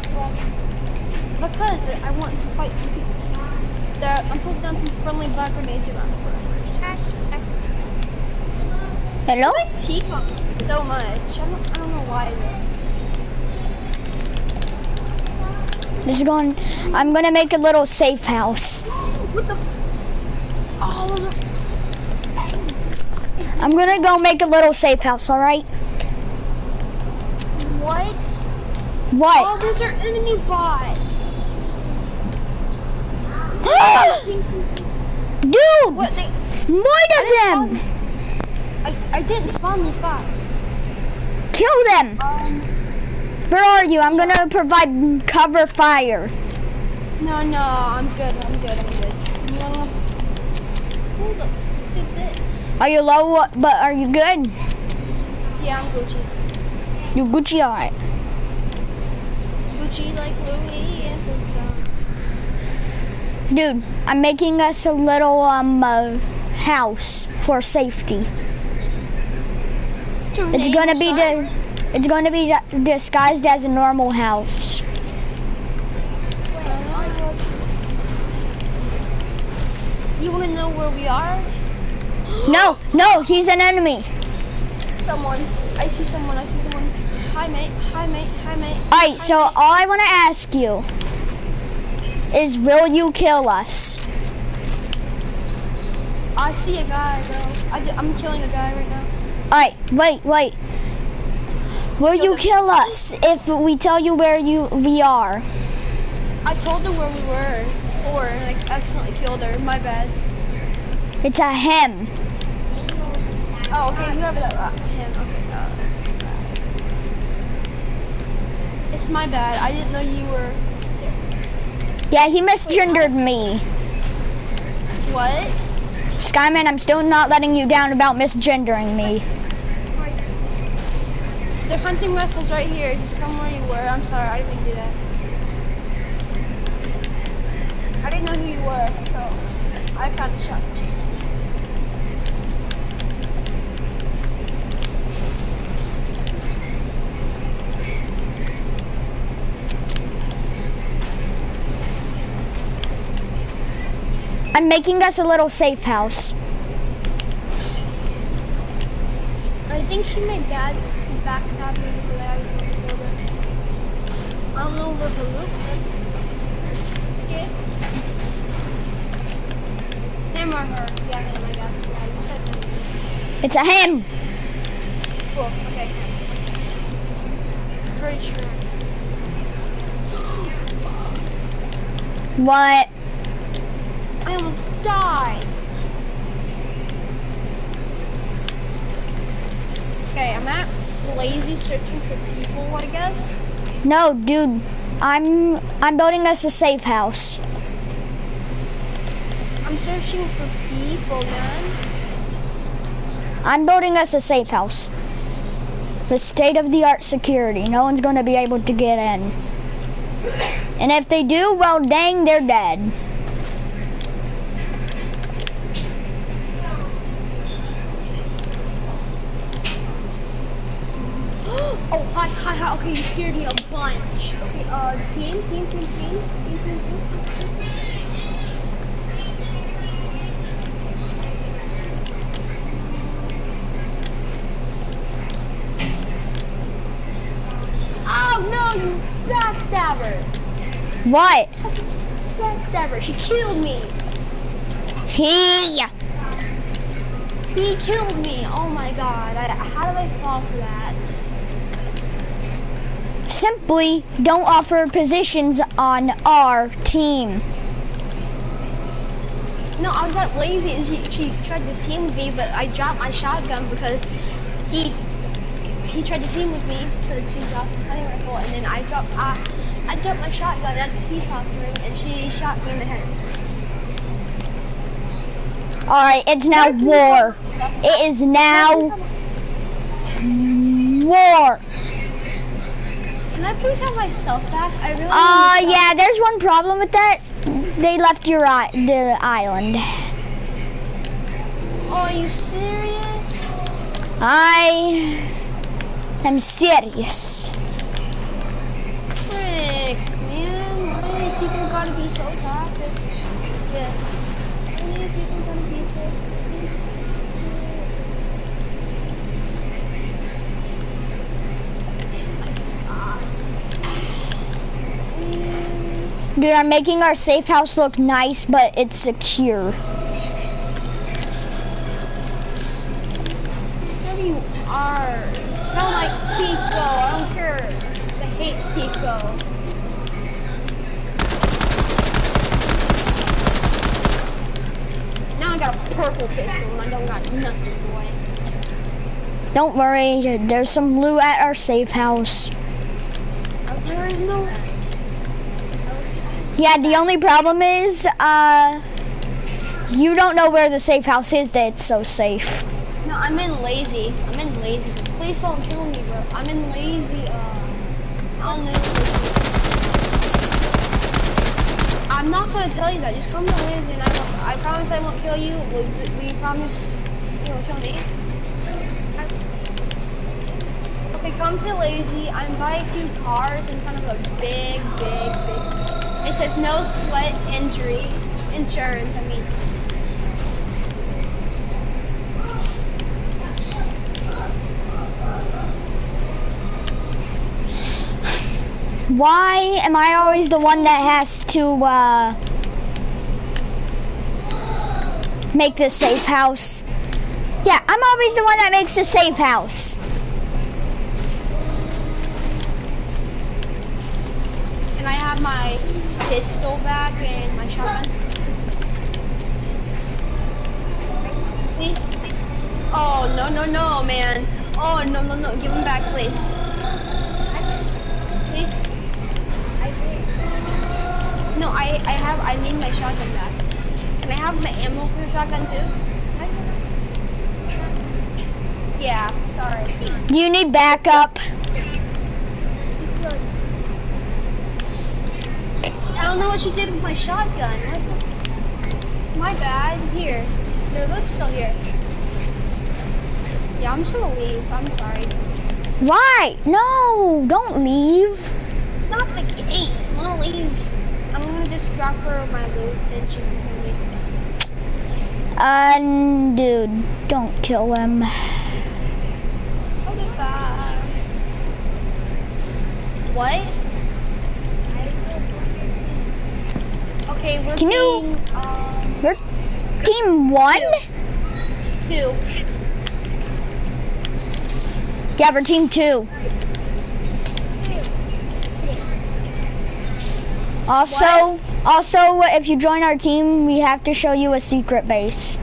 I want to fight some people. I'm putting down some friendly black grenades around the perimeter. Hello? He comes so much. I don't know why though. This is going. I'm gonna make a little safe house. What the? Oh, I'm gonna go make a little safe house, alright? what? What? Oh, those are enemy bots. Dude! What? More of them! I didn't spawn these bots. Kill them! Where are you? I'm gonna provide cover fire. No, I'm good. No. Hold up. Look at this. Are you low? But are you good? Yeah, I'm Gucci. You Gucci, alright. Gucci like Louis and Dude, I'm making us a little house for safety. It's gonna be disguised as a normal house. You wanna know where we are? No, he's an enemy. I see someone. Hi mate. Alright, so all I wanna ask you is, will you kill us? I see a guy though. I'm killing a guy right now. Alright, wait. Will you kill us if we tell you where we are? I told her where we were before and I accidentally killed her. My bad. It's a him. Oh, okay, whoever that was. Him. Okay, it's my bad. I didn't know you were there. Yeah, he misgendered me. What? Skyman, I'm still not letting you down about misgendering me. They're hunting rifles right here. Just come where you were. I'm sorry, I didn't do that. I didn't know who you were, so I kind of shot you. I'm making us a little safe house. I think she made dad backstab me for that. I don't know where the loop is. Okay. Him or her? Yeah, him, I guess. Yeah, you said him. It's a him. Cool, okay. Pretty sure. What? I almost died. Okay, I'm at lazy searching for people, I guess. No, dude. I'm building us a safe house. I'm searching for people, man. I'm building us a safe house. The state-of-the-art security. No one's gonna be able to get in. And if they do, well, dang, they're dead. Oh, hi, okay, you scared me a bunch. Okay, team. Oh, no, you backstabber. What? Backstabber, she killed me. He killed me, oh my god, how did I fall for that? simply don't offer positions on our team. No, I was that lazy and she tried to team with me, but I dropped my shotgun because he tried to team with me because she dropped the hunting rifle, and then I dropped my shotgun at the peace offering and she shot me in the head. Alright, it's now war. It is now war. Can I please have myself back? I really yeah, there's one problem with that. They left the island. Oh, are you serious? I am serious. Frick, man. Why do people gotta be so toxic? Yeah. Why do people gotta be so Dude, I'm making our safe house look nice, but it's secure. There you are. Sound like Pico. I don't care. I hate Pico. Now I got a purple pistol and I don't got nothing, boy. Don't worry, there's some loot at our safe house. There is no... Yeah, the only problem is, you don't know where the safe house is that it's so safe. No, I'm in lazy. Please don't kill me, bro. I'm in lazy, I don't know. I'm not gonna tell you that. Just come to lazy and I promise I won't kill you. Will you promise you won't kill me? Okay, come to lazy. I'm by 2 cars in front of a big. It says no sweat insurance, I mean. Why am I always the one that has to, make this safe house? Yeah, I'm always the one that makes the safe house. Can I have my pistol back and my shotgun? Please? Oh, no, man. Oh, no. Give them back, please. Please? No, I need my shotgun back. Can I have my ammo for the shotgun too? Yeah, sorry. Do you need backup? I don't know what she did with my shotgun. My bad. Here. The loot's still here. Yeah, I'm just gonna leave. I'm sorry. Why? No, don't leave. Not the gate. I'm gonna leave. I'm gonna just drop her my loot and she can leave. Dude, don't kill him. Okay, bye. What? Okay, we're Can you- playing, We're team 1? 2. Yeah, we're team 2. Also, if you join our team, we have to show you a secret base.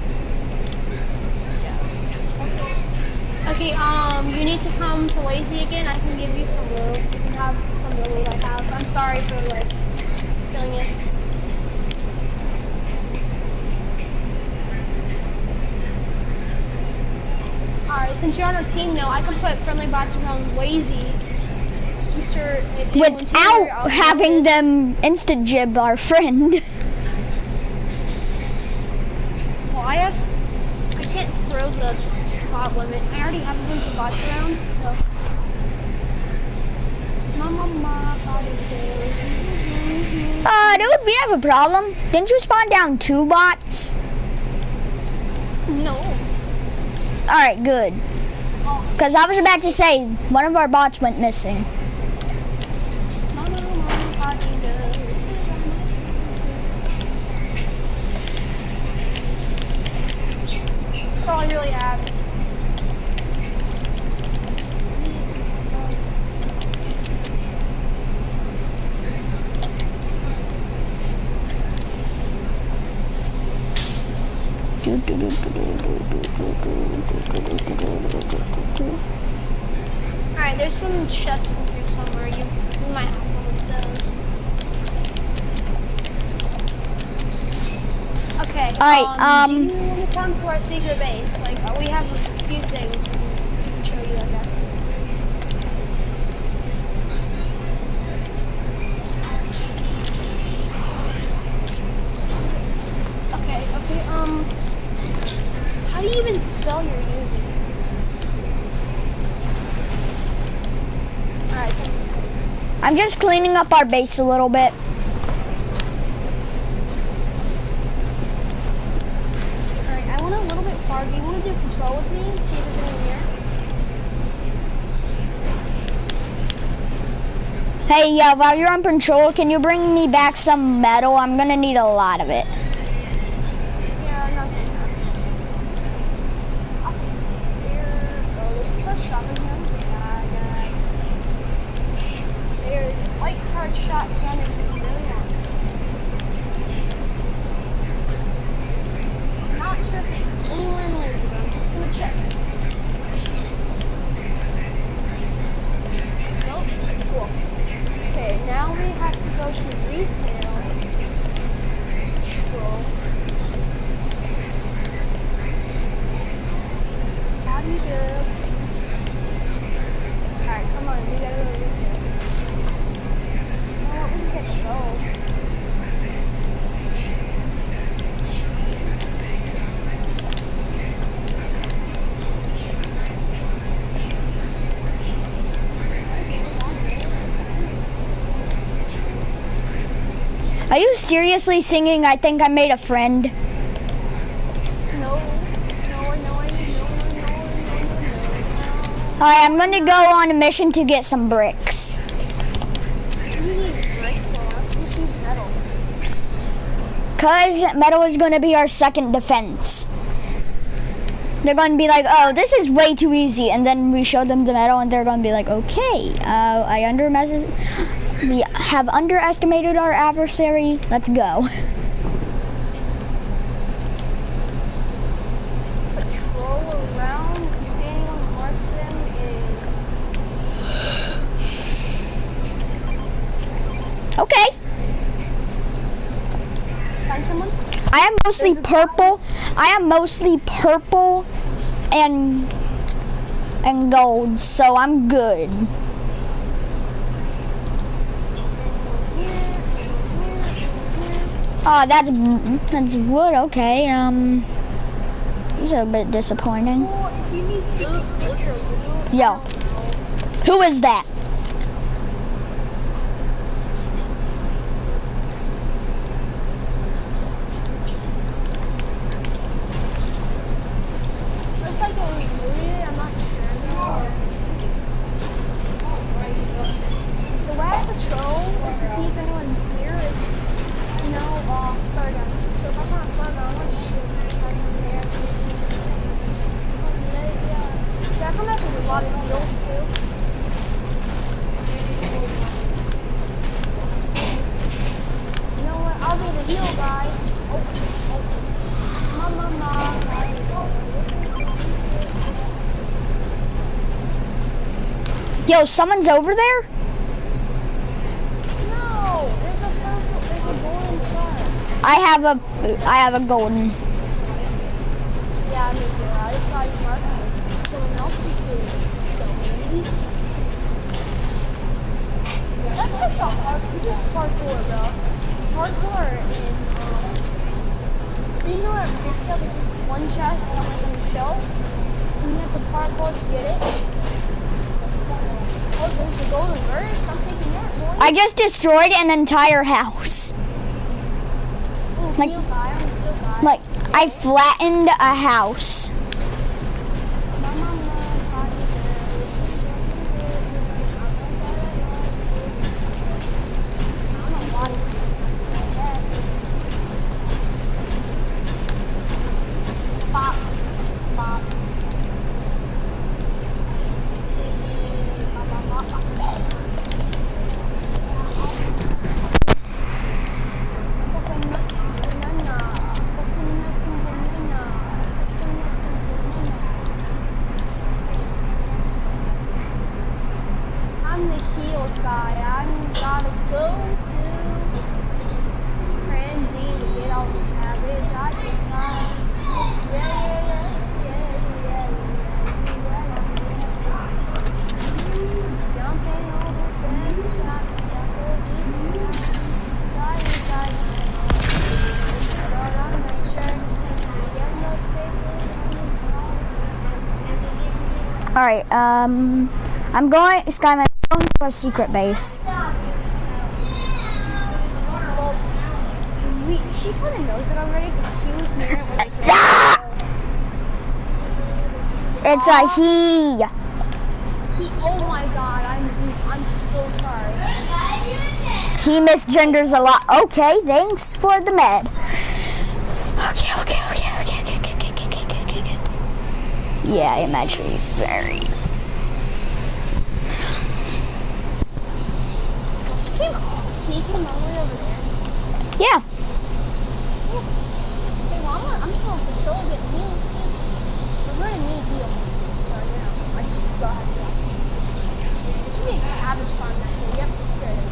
Okay, you need to come to Lazy again. I can give you some loot. You can have some of the loot I have. I'm sorry for, like, killing it. Alright, since you're on our team now, I can put friendly bots around Lazy. Without having them instant jib our friend. Well, I can't throw the bot limit. I already have a bunch of bots around, so. Dude, we have a problem. Didn't you spawn down 2 bots? No. Alright, good. Because I was about to say, one of our bots went missing. That's all I really have. Alright, there's some chests in here somewhere. You might have one of those. Okay. Alright, do you want to come to our secret base? Like, we have a few things we can show you, I guess. Okay, how do you even spell your using? Alright, I'm just cleaning up our base a little bit. Alright, I went a little bit far. Do you want to do control with me? See if there's anyone here? Hey, while you're on patrol, can you bring me back some metal? I'm gonna need a lot of it. Yeah, nothing. There's a shop in here. There's white card shotgun and civilian. Not sure if it's anywhere in there, but I'm just gonna check. Nope, cool. Okay, now we have to go to retail. Cool. How do you do? Alright, come on, we gotta go to retail. We can get gold. Are you seriously singing I Think I Made a Friend? No. Alright, I'm gonna go on a mission to get some bricks. You need brick for us. Just use metal. Cause metal is gonna be our second defense. They're gonna be like, oh, this is way too easy, and then we show them the metal and they're gonna be like, okay, we have underestimated our adversary, let's go. Patrol around, if you see anyone, mark them in. Okay. Find someone? I am mostly purple. And gold, so I'm good. Oh, that's wood. Okay. This is a bit disappointing. Well, if you need loot, Yo, who is that? lot of heals too. You know what? I'll be the heal guy. Yo, someone's over there? No, there's a golden star. I have a golden. Yeah, me too. I just saw you marking it. Someone else could do it. That's such a hard. This is parkour, bro. Parkour in you know what? There's one chest on like on the shelf, and you have to parkour to get it. Oh, there's a golden verse. I'm taking that, boy. I just destroyed an entire house. Ooh, Like- heal guy, I'm a heal guy. Like, I flattened a house. Bop, bop. I'm the heals guy. I'm gotta go to Cranzy to get all the cabbage. I can find. Jumping over fence, not Alright, I'm going, Skyman, I'm going to a secret base. Well, she kind of knows it already because she was near it when I came. Ah! It's a he. Oh my god, I'm so sorry. He misgenders a lot. Okay, thanks for the med. Okay. Yeah, I'm actually very. Can you come all the way over there? Yeah. Hey, well, I'm just going to control get heals. We're going to need heals. So, you know, I just go ahead and go. There should be a cabbage farm back here. Yep, there it is.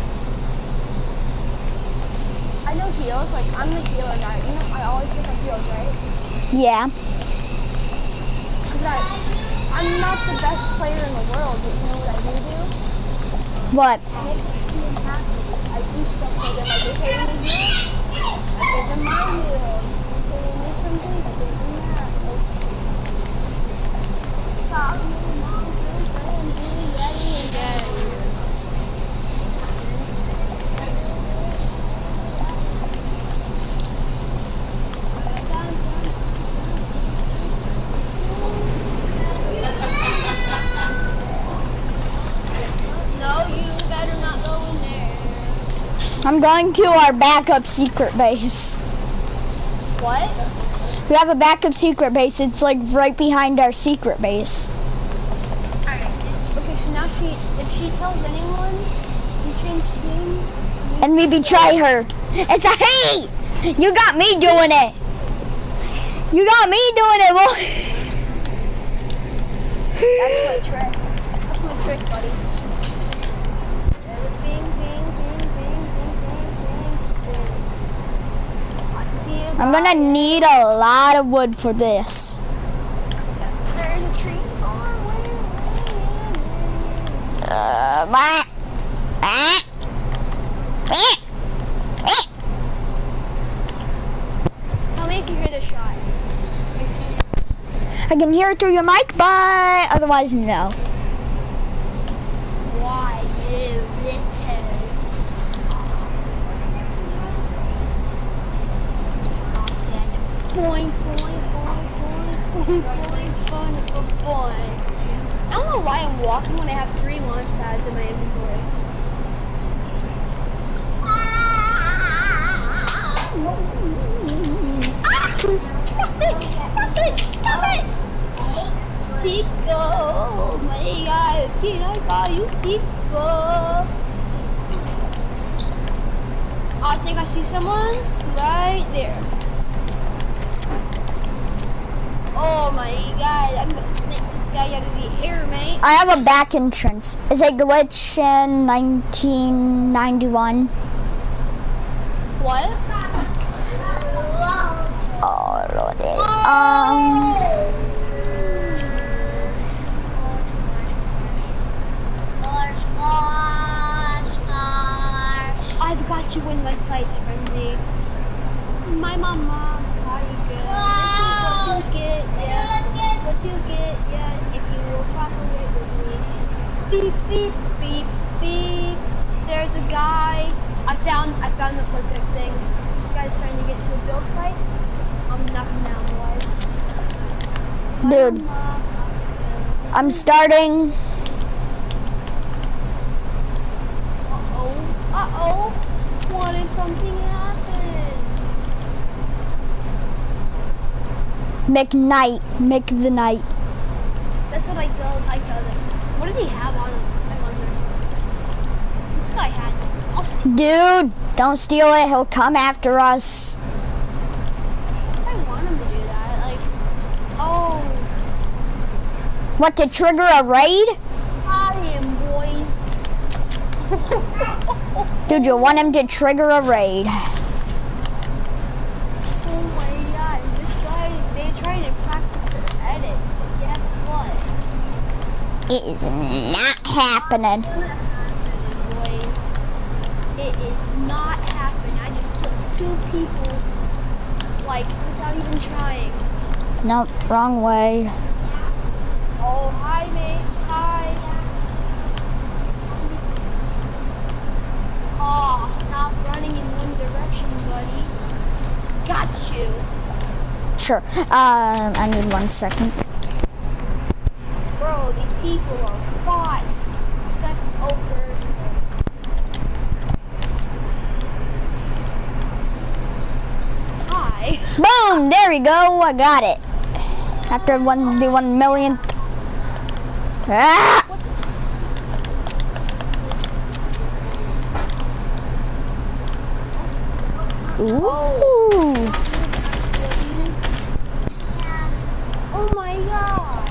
I know heals, like, I'm the healer guy. You know, I always pick up heals, right? Yeah. Because I'm not the best player in the world, but you know what I do? What? I make them happy. I do stuff for them. I give them a heal. I give them my heal. Okay, they make some things. I give them that. Stop me, mom, and daddy. No, you better not go in there. I'm going to our backup secret base. What? We have a backup secret base. It's like right behind our secret base. Alright. Okay, so now if she tells anyone, you change teams. And we betray her. It's a he! You got me doing it. You got me doing it, boy. That's my trick. That's my trick, buddy. I'm gonna need a lot of wood for this. There's a tree farm. Tell me if you hear the shot. I can hear it through your mic, but otherwise, no. Why you Boing, boing, boing, boing, boing, boing, boing, boing. I don't know why I'm walking when I have 3 launch pads in my inventory. Stop it! Tico. Oh my God, can I call you Tico? I think I see someone right there. Oh my God, I'm gonna snake this guy out of the air, mate. I have a back entrance. Is it glitch in 1991? What? Oh Lord. I've got you in my sights, friendly. My mama, how you good? This is what you get, yeah. What you get, yeah. If you will cooperate with me. Beep, beep, beep, beep. There's a guy. I found the perfect thing. This guy's trying to get to a build site. I'm knocking down, boys. Dude, I'm starting. Uh-oh. What if something happens? McKnight, the night. That's what I tell them. What does he have on him? I wonder. This guy had it. Dude, don't steal it. He'll come after us. I want him to do that. Like, oh. What, to trigger a raid? Got him, boys. Dude, you want him to trigger a raid. Oh my God. This guy, they're trying to practice their edit. Guess what? It is not happening. Boys. It is not happening. I just killed 2 people, like, without even trying. Nope, wrong way. Oh, hi, mate. Hi. Oh, stop running in one direction, buddy. Got you. Sure. I need 1 second. Bro, these people are bots. Sex ogres. Hi. Boom! There we go. I got it. After the 1 millionth. Ah! Ooh. Oh my God.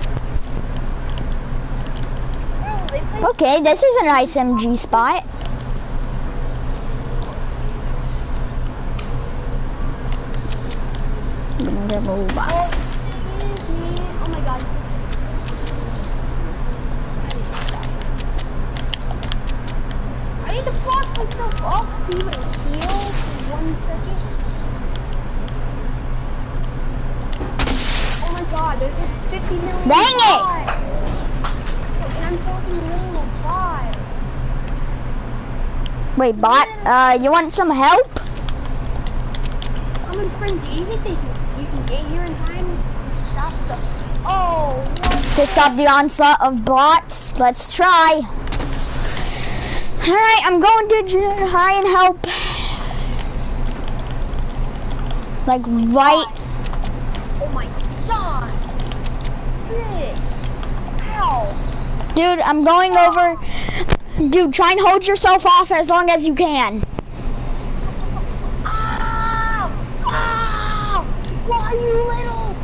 Okay, this is a nice MG spot. Move on. Oh my God. I need to block myself up to even heal for 1 second. Oh my God, there's just 50 million. Dang it! And I'm talking little bot. Wait, bot, you want some help? I'm in frenzy. You think you can get here in time to stop the... Oh, what? To stop the onslaught of bots? Let's try. Alright, I'm going to junior high and help. Like right. Oh my God. Shit. Ow. Dude, I'm going over. Dude, try and hold yourself off as long as you can. Ow! Ow! Why, you little?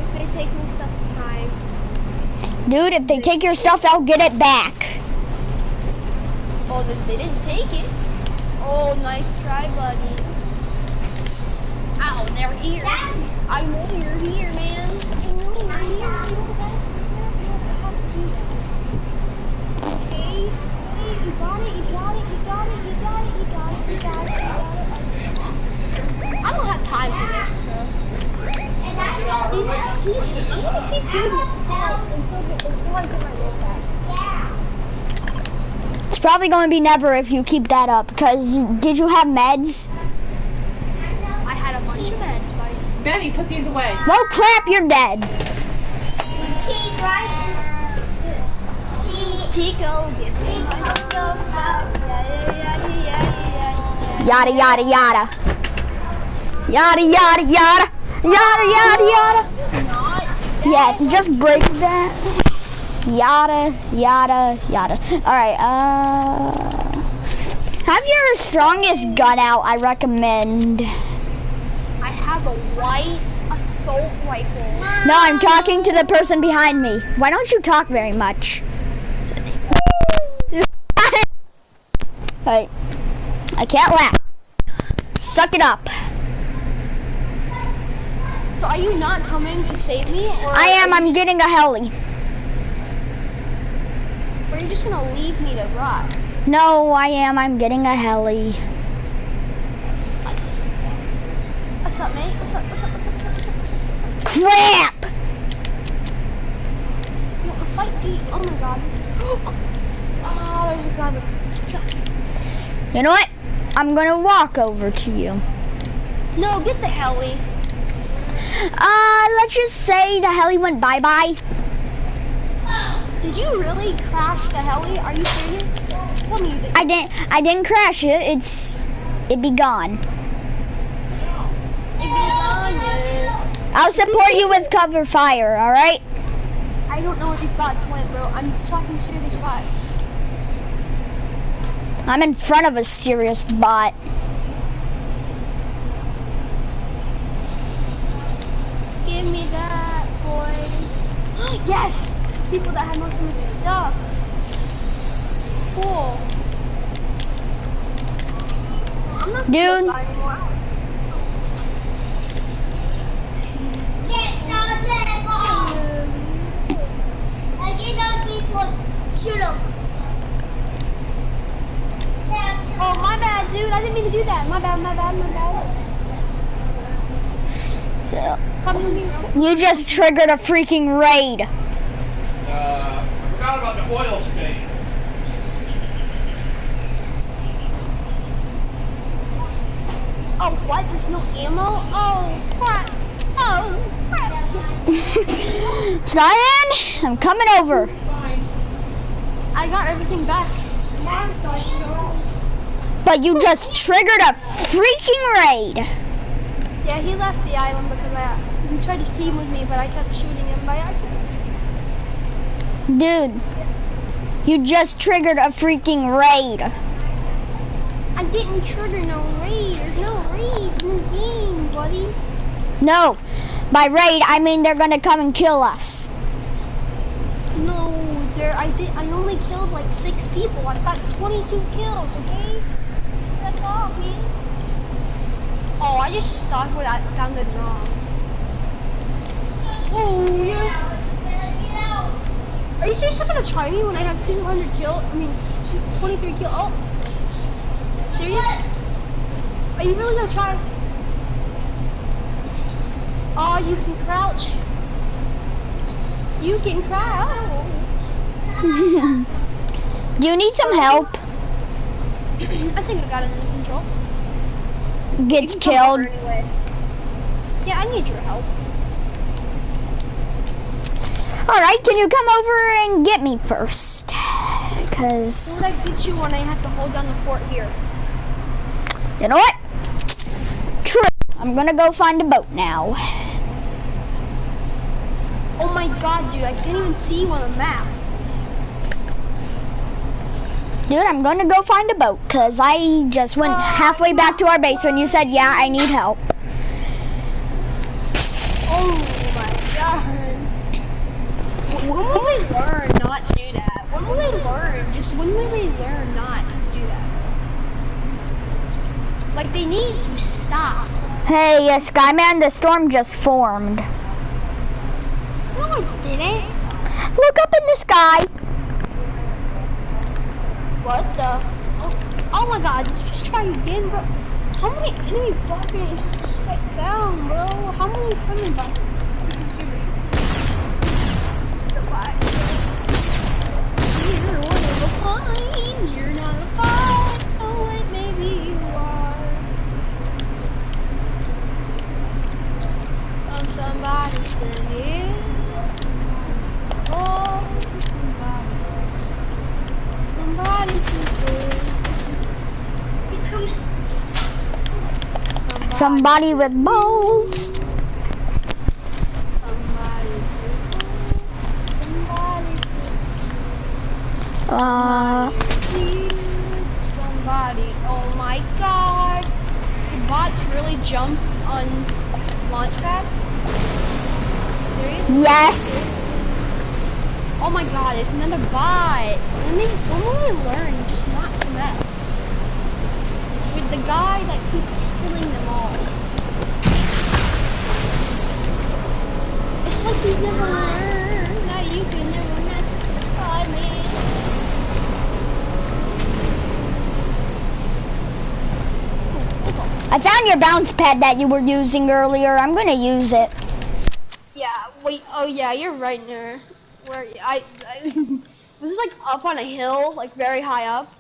If they take me stuff time. Dude, if they take your stuff, I'll get it back. Oh, they didn't take it. Oh, nice try, buddy. Ow, they're here. I know you're here, man. I know you're here. Okay, you got it, you got it, you got it, you got it, you got it, you got it, you got it. I don't have time for this, so. I'm gonna keep doing this until I get my roll back. It's probably going to be never if you keep that up. Because did you have meds? I had a bunch of meds, buddy. Benny, put these away. Well, crap, you're dead. Tico, give me my stuff. Yada, yada, yada. Yada yada yada. Yada yada yada. Yeah, just break that. Yada yada yada. Alright, have your strongest gun out, I recommend. I have a white assault rifle. No, I'm talking to the person behind me. Why don't you talk very much? Hey, I can't laugh. Suck it up. So are you not coming to save me? Or I am, I'm getting a heli. Or are you just gonna leave me to rot? No, I am, I'm getting a heli. What's up, mate? What's up? Crap! You want to fight me? Oh my god. Oh, there's a guy with... You know what? I'm gonna walk over to you. No, get the heli. Let's just say the heli went bye-bye. Did you really crash the heli? Are you serious? Tell me you did. I didn't crash it. It'd be gone. I'll support you with cover fire, alright? I don't know what these bots went, bro. I'm talking serious bots. I'm in front of a serious bot. Give me that, boy. Yes! People that have most of the stuff. Cool. I'm not Dude. anymore. Oh, my bad, dude. I didn't mean to do that. My bad. Yeah. Come to me. You just triggered a freaking raid. I forgot about the oil stain. Oh, what? There's no ammo? Oh, crap. Oh, crap. Skyman, I'm coming over. I got everything back. But you just triggered a freaking raid. Yeah, he left the island because he tried to team with me, but I kept shooting him by accident. Dude, you just triggered a freaking raid. I didn't trigger no raid. There's no raids in the game, buddy. No, by raid, I mean they're gonna come and kill us. No, I only killed like 6 people. I've got 22 kills, okay? That's all, man. Oh, I just thought that sounded wrong. Oh, yeah. Are you seriously gonna try me when I have 200 kills? I mean, 23 kills. Oh. Serious? Are you really gonna try? Oh, you can crouch. You can crouch. Do you need some help? I think I got it under control. Gets You can come over killed. anyway. Yeah, I need your help. Alright, can you come over and get me first? Cause, What would I get you when I have to hold down the fort here? you know what? True. I'm gonna go find a boat now. Oh my god, dude, I can't even see you on the map. Dude, I'm gonna go find a boat, cause I just went halfway back to our base when you said, yeah, I need help. Oh my god. When will we learn not to do that? When will they learn? When will they learn not to do that? Like, they need to stop. Hey, Skyman, the storm just formed. No, I didn't. Look up in the sky. What the? Oh my god, did you just try again, bro? How many enemy buckets set down, bro? How many enemy buckets? You're one of a kind, you're not a fight. Oh wait, maybe you are. I'm somebody that is. Oh, somebody to be. Somebody with balls. Somebody. Oh my god. The bots really jump on launchpad? Serious? Yes. Oh my god, it's another bot. When will I learn just not to mess? With the guy that keeps killing them all. It's like he's never learned that you can never mess by me. I found your bounce pad that you were using earlier. I'm gonna use it. Yeah, wait, oh yeah, you're right there. Where I was it like up on a hill, like very high up?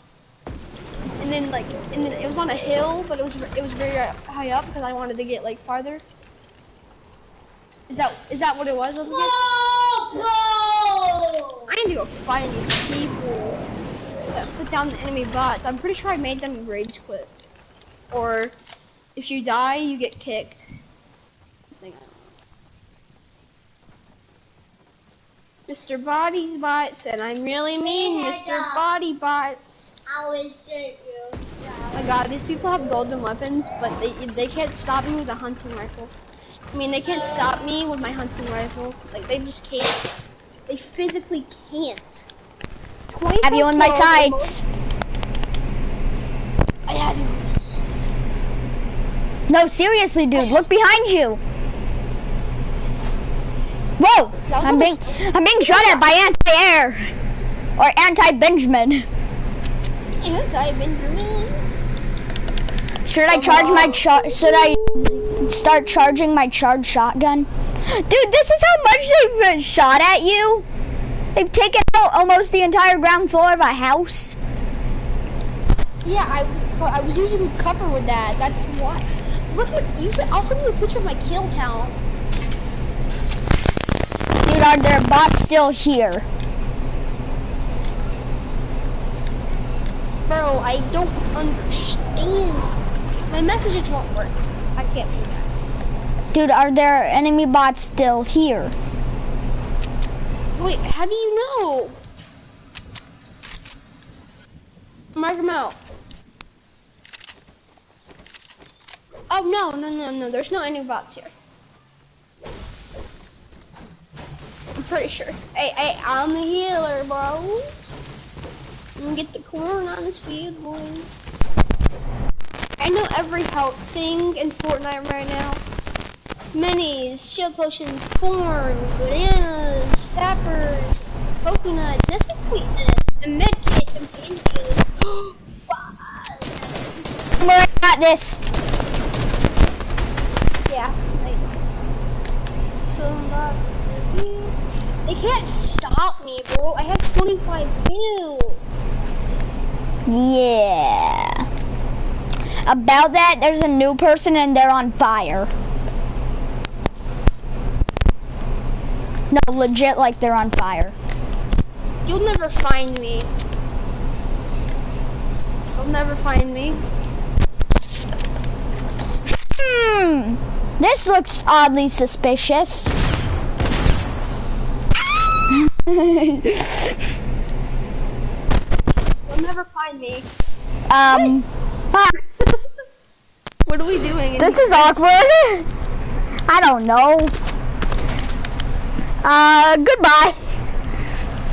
And then it was on a hill, but it was very high up because I wanted to get like farther. Is that what it was? No! I need to go find these people that put down the enemy bots. I'm pretty sure I made them rage quit. Or if you die, you get kicked. Mr. Body Bots, and I'm really mean, Mr. Body Bots. I always did you. Oh my god, these people have golden weapons, but they can't stop me with a hunting rifle. I mean, they can't stop me with my hunting rifle. Like, they just can't. They physically can't. Have you on my sides? I have you. No, seriously, dude, look behind you. Whoa! I'm being shot at by anti-air or anti-Benjamin. Anti-Benjamin. Should I charge my Should I start charging my charged shotgun? Dude, this is how much they've shot at you. They've taken out almost the entire ground floor of a house. Yeah, I was using cover with that. That's why. Look at I'll send you a picture of my kill count. Dude, are there bots still here? Bro, I don't understand. My messages won't work. I can't do that. Dude, are there enemy bots still here? Wait, how do you know? Mark them out. Oh, no. There's no enemy bots here. I'm pretty sure. Hey, I'm the healer, bro. I'm gonna get the corn on this field, boys. I know every health thing in Fortnite right now. Minis, shield potions, corn, bananas, peppers, coconut, nothing sweetness, a medkit, and painkillers. I got this. Yeah, they can't stop me, bro. I have 25 kills. Yeah. About that, there's a new person and they're on fire. No, legit, like they're on fire. You'll never find me. You'll never find me. This looks oddly suspicious. You'll never find me. What are we doing? This is awkward. I don't know. Goodbye.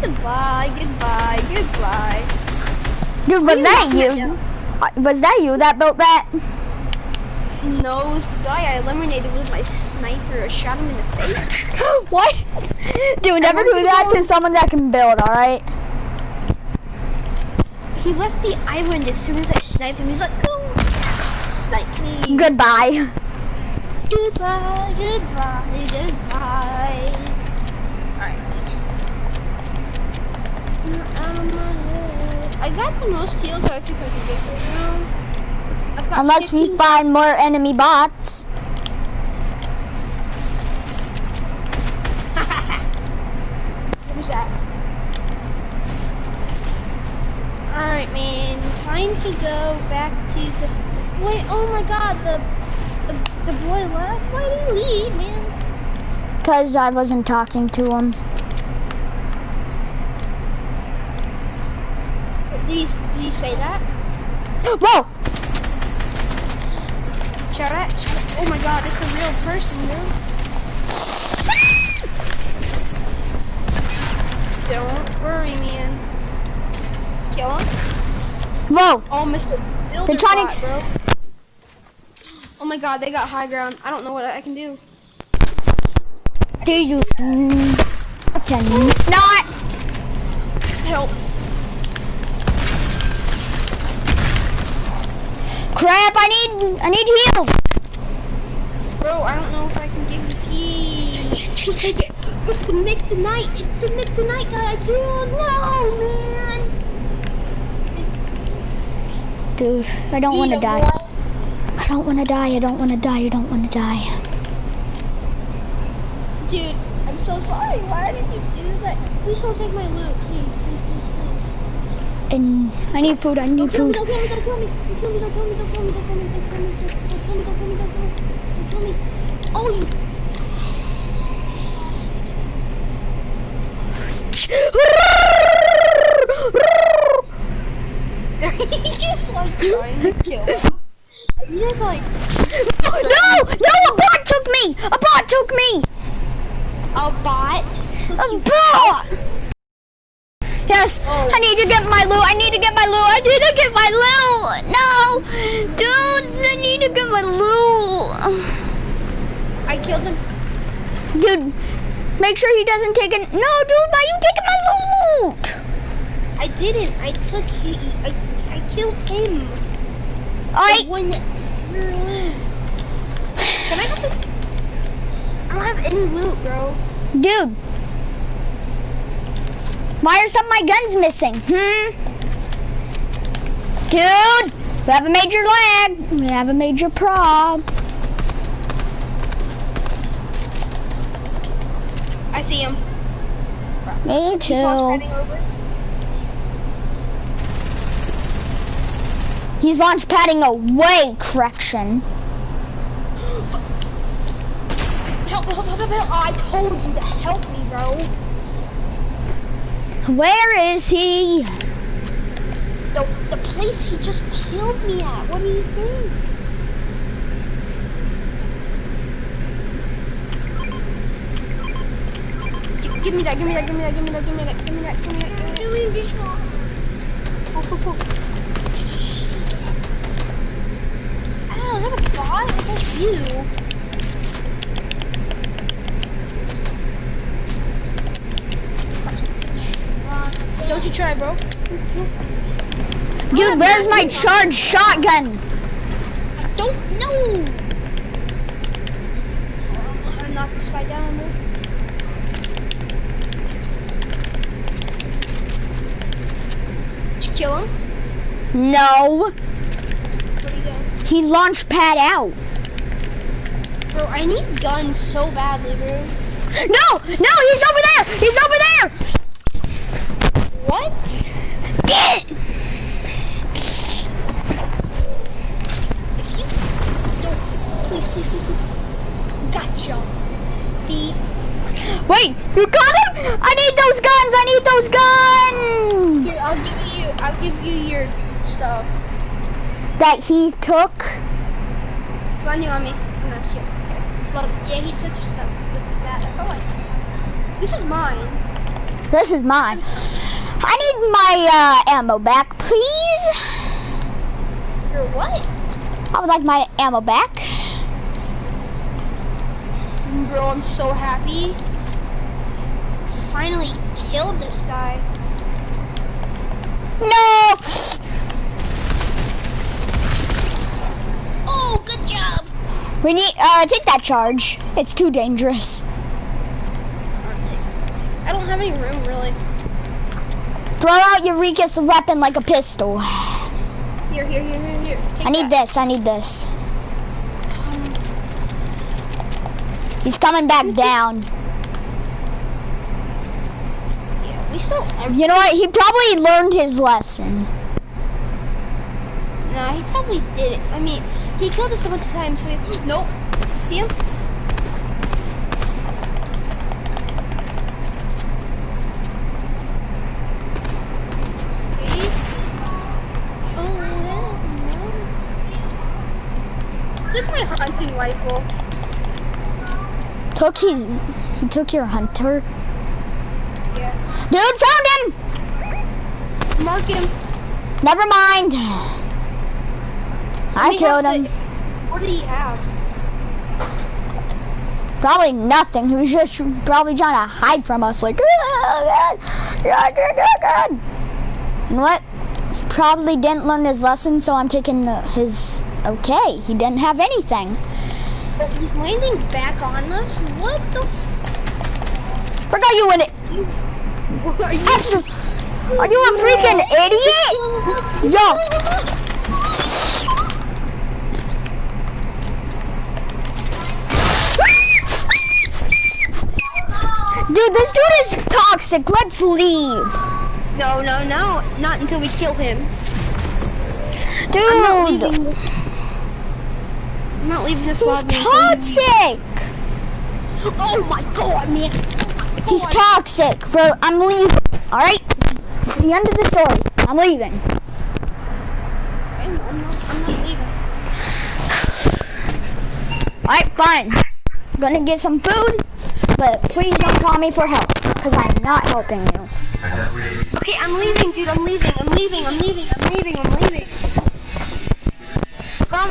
Goodbye. Dude, was that you? Was that you that built that? No, the guy I eliminated with my sniper. I shot him in the face. What? Dude, never do that to someone that can build, alright? He left the island as soon as I sniped him. He's like, oh, snipe me. Goodbye. Goodbye. Alright. I got the most heals, so I think I can get this round. Unless we find more enemy bots. What is that? Alright, man. Time to go back to the... Wait, oh my god, the The boy left? Why did he leave, man? Because I wasn't talking to him. Did you say that? Whoa! Shout out. Oh my god, it's a real person, dude. Don't worry, man. Kill him? Whoa! Oh, Mr. Builder They're trying bot, bro. Oh my god, they got high ground. I don't know what I can do. Do you not Help. crap? I need heals. Bro, I don't know if I can give you keys. It's the mix tonight. It's the mix tonight guy. I can't. No, man. Dude, I don't want to die. I don't want to die. I don't want to die. I don't want to die. Dude, I'm so sorry. Why did you do that? Please don't take my loot. Please. And I need food. I need food. Don't kill me. Don't kill me. Don't kill me. Don't kill me. Don't kill me. Don't kill me. Don't kill me. Don't kill me. Don't kill me. Don't kill me. Oh, you. He just like trying to kill him. You just like. No! A bot took me! A bot took me! A bot? A bot! Yes, I need to get my loot. I need to get my loot. I need to get my loot. No, dude, I need to get my loot. I killed him. Dude, make sure he doesn't take it. No, dude, why are you taking my loot? I didn't. I killed him. Alright. Can I have this? I don't have any loot, bro. Dude. Why are some of my guns missing? Dude, we have a major lag. We have a major prob. I see him. Me too. He's launch padding away, correction. Help. I told you to help me, bro. Where is he? The place he just killed me at. What do you think? Give me that. I'm doing this one. Oh. Ow, is that a bot? Is that you? Don't you try, bro. Dude, where's my charged shotgun? I don't know. I'm gonna knock this guy down, bro. Did you kill him? No. Where'd he go? He launched pad out. Bro, I need guns so badly, bro. No, he's over there. He's over there. What? Get! If you don't, please. Gotcha. Thief. Wait, you got him? I need those guns. Here, I'll give you your stuff. That he took. It's landing on me. I'm not sure. Look, yeah, he took your stuff. What's that? That's all I have. This is mine. This is mine. I need my ammo back, please. Your what? I would like my ammo back. Bro, I'm so happy. Finally killed this guy. No! Oh, good job. We need, take that charge. It's too dangerous. I don't have any room, really. Throw out your weakest weapon like a pistol. Here. I need this. He's coming back down. Yeah, we still have... You know what? He probably learned his lesson. No, he probably didn't. I mean, he killed us a bunch of times, so nope. See him? Took my hunting rifle. He took your hunter? Yeah. Dude, found him! Mark him. Never mind. I killed him. What did he have? Probably nothing. He was just probably trying to hide from us, like, God. And what? He probably didn't learn his lesson, so I'm taking his. Okay, he didn't have anything. But he's landing back on us? What the? Forgot you in it. Are you? Are you a freaking idiot? Yo. Dude, this dude is toxic. Let's leave. No, not until we kill him. Dude. I'm not leaving this He's lobby. toxic. Oh my god, man. He's toxic, bro. I'm leaving. Alright? It's the end of the story. I'm leaving. I'm not leaving. Alright, fine. I'm gonna get some food, but please don't call me for help, because I'm not helping you. Okay, I'm leaving, dude. I'm leaving. Come.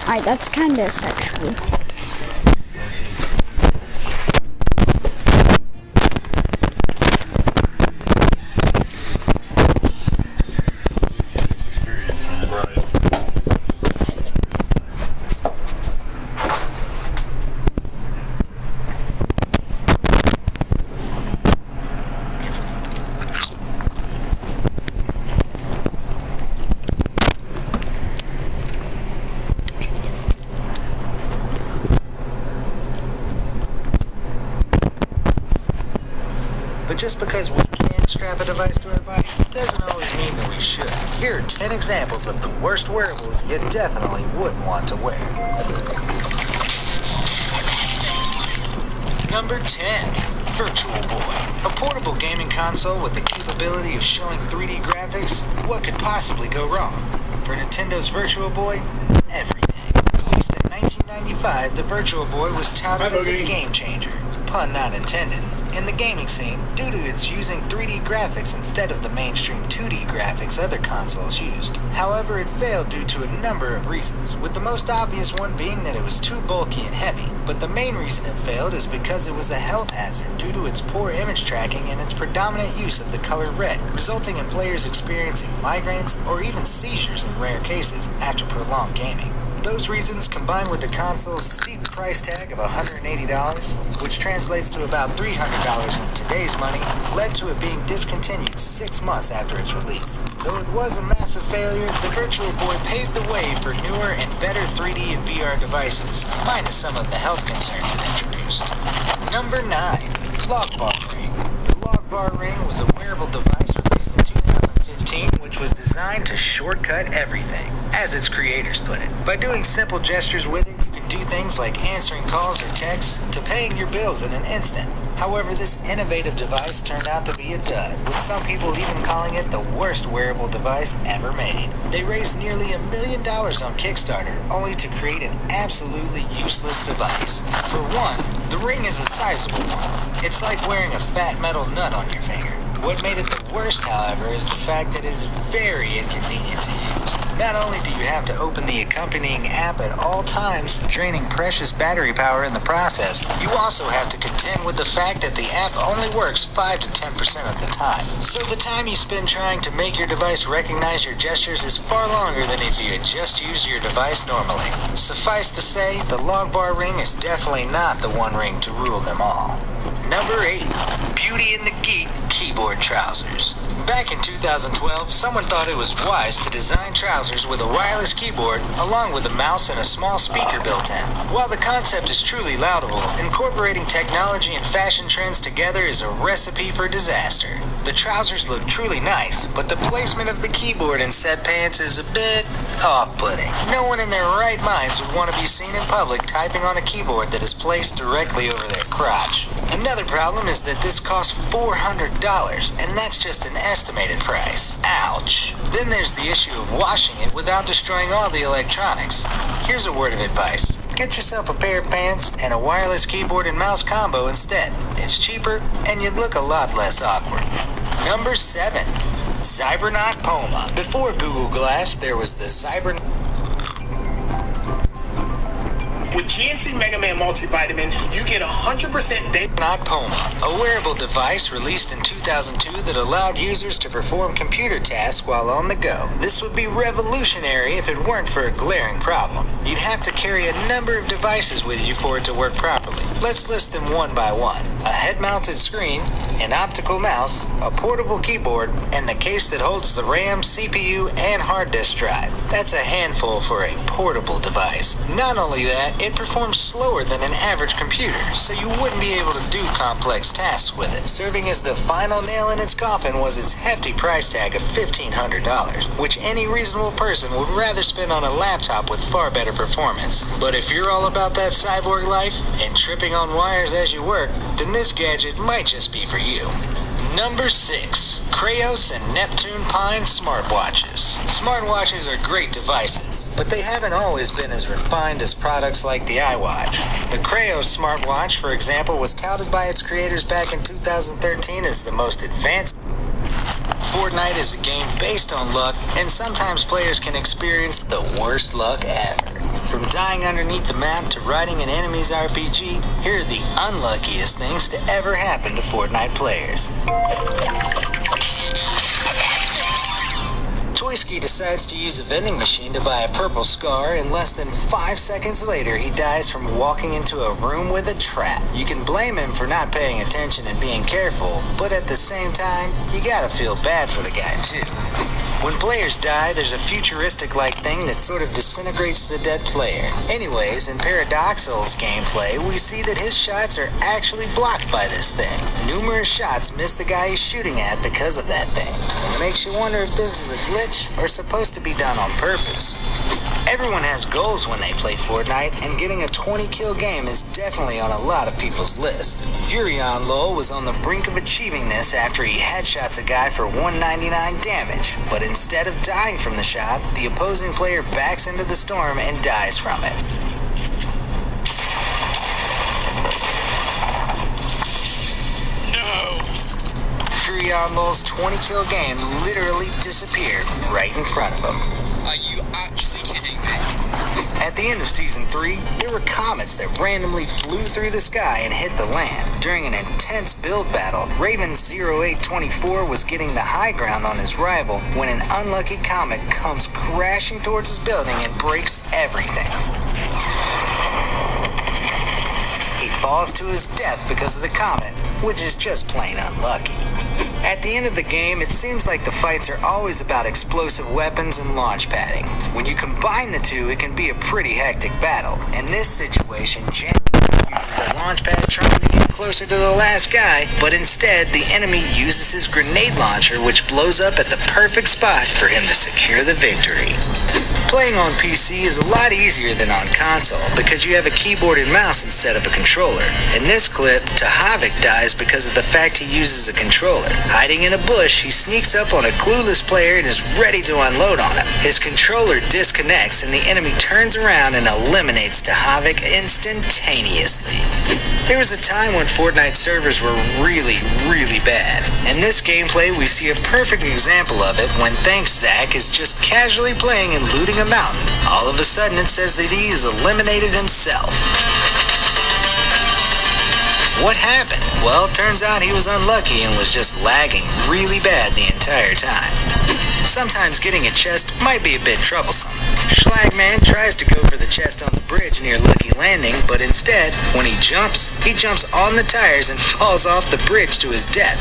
Alright, that's kind of sexual. But just because we can strap a device to our body doesn't always mean that we should. Here are 10 examples of the worst wearables you definitely wouldn't want to wear. Number 10, Virtual Boy. A portable gaming console with the capability of showing 3D graphics. What could possibly go wrong? For Nintendo's Virtual Boy, everything. Released in 1995, the Virtual Boy was touted as a game changer. Pun not intended. In the gaming scene, due to its using 3D graphics instead of the mainstream 2D graphics other consoles used. However, it failed due to a number of reasons, with the most obvious one being that it was too bulky and heavy. But the main reason it failed is because it was a health hazard due to its poor image tracking and its predominant use of the color red, resulting in players experiencing migraines or even seizures in rare cases after prolonged gaming. Those reasons, combined with the console's steep price tag of $180, which translates to about $300 in today's money, led to it being discontinued 6 months after its release. Though it was a massive failure, the Virtual Boy paved the way for newer and better 3D and VR devices, minus some of the health concerns it introduced. Number 9. Logbar Ring. The Logbar Ring was a wearable device released in 2015, which was designed to shortcut everything, as its creators put it. By doing simple gestures with it, you can do things like answering calls or texts to paying your bills in an instant. However, this innovative device turned out to be a dud, with some people even calling it the worst wearable device ever made. They raised nearly $1 million on Kickstarter, only to create an absolutely useless device. For one, the ring is a sizable one. It's like wearing a fat metal nut on your finger. What made it the worst, however, is the fact that it is very inconvenient to use. Not only do you have to open the accompanying app at all times, draining precious battery power in the process, you also have to contend with the fact that the app only works 5 to 10% of the time. So the time you spend trying to make your device recognize your gestures is far longer than if you had just used your device normally. Suffice to say, the long bar ring is definitely not the one ring to rule them all. Number 8. Beauty and the Geek Keyboard Trousers. Back in 2012, someone thought it was wise to design trousers with a wireless keyboard along with a mouse and a small speaker built in. While the concept is truly laudable, incorporating technology and fashion trends together is a recipe for disaster. The trousers look truly nice, but the placement of the keyboard in said pants is a bit off-putting. No one in their right minds would want to be seen in public typing on a keyboard that is placed directly over their crotch. Another problem is that this costs $400, and that's just an estimated price. Ouch. Then there's the issue of washing it without destroying all the electronics. Here's a word of advice. Get yourself a pair of pants and a wireless keyboard and mouse combo instead. It's cheaper, and you'd look a lot less awkward. Number 7. Cybernaut Poma. Before Google Glass, there was the Cybernaut. With GNC Mega Man Multivitamin, you get 100% data. Not Poma, a wearable device released in 2002 that allowed users to perform computer tasks while on the go. This would be revolutionary if it weren't for a glaring problem. You'd have to carry a number of devices with you for it to work properly. Let's list them one by one. A head-mounted screen, an optical mouse, a portable keyboard, and the case that holds the RAM, CPU, and hard disk drive. That's a handful for a portable device. Not only that, it performs slower than an average computer, so you wouldn't be able to do complex tasks with it. Serving as the final nail in its coffin was its hefty price tag of $1,500, which any reasonable person would rather spend on a laptop with far better performance. But if you're all about that cyborg life and tripping on wires as you work, then this gadget might just be for you. Number 6. Krayos and Neptune Pine Smartwatches. Smartwatches are great devices, but they haven't always been as refined as products like the iWatch. The Krayos smartwatch, for example, was touted by its creators back in 2013 as the most advanced. Fortnite is a game based on luck, and sometimes players can experience the worst luck ever. From dying underneath the map to riding an enemy's RPG, here are the unluckiest things to ever happen to Fortnite players. Toyski decides to use a vending machine to buy a purple scar, and less than 5 seconds later he dies from walking into a room with a trap. You can blame him for not paying attention and being careful, but at the same time, you gotta feel bad for the guy too. When players die, there's a futuristic-like thing that sort of disintegrates the dead player. Anyways, in Paradoxal's gameplay, we see that his shots are actually blocked by this thing. Numerous shots miss the guy he's shooting at because of that thing. It makes you wonder if this is a glitch or supposed to be done on purpose. Everyone has goals when they play Fortnite, and getting a 20-kill game is definitely on a lot of people's list. Furion Lowell was on the brink of achieving this after he headshots a guy for 199 damage, but instead of dying from the shot, the opposing player backs into the storm and dies from it. No! Furion Lowell's 20-kill game literally disappeared right in front of him. Are you actually kidding me? At the end of Season 3, there were comets that randomly flew through the sky and hit the land. During an intense build battle, Raven 0824 was getting the high ground on his rival when an unlucky comet comes crashing towards his building and breaks everything. He falls to his death because of the comet, which is just plain unlucky. At the end of the game, it seems like the fights are always about explosive weapons and launch padding. When you combine the two, it can be a pretty hectic battle. In this situation, Jen uses a launch pad trying to get closer to the last guy, but instead, the enemy uses his grenade launcher, which blows up at the perfect spot for him to secure the victory. Playing on PC is a lot easier than on console because you have a keyboard and mouse instead of a controller. In this clip, Tahavik dies because of the fact he uses a controller. Hiding in a bush, he sneaks up on a clueless player and is ready to unload on him. His controller disconnects and the enemy turns around and eliminates Tahavik instantaneously. There was a time when Fortnite servers were really, really bad. In this gameplay, we see a perfect example of it when Thanks Zach is just casually playing and looting a mountain. All of a sudden it says that he is eliminated himself. What happened? Well, turns out he was unlucky and was just lagging really bad the entire time. Sometimes getting a chest might be a bit troublesome. Schlagman tries to go for the chest on the bridge near Lucky Landing, but instead, when he jumps on the tires and falls off the bridge to his death.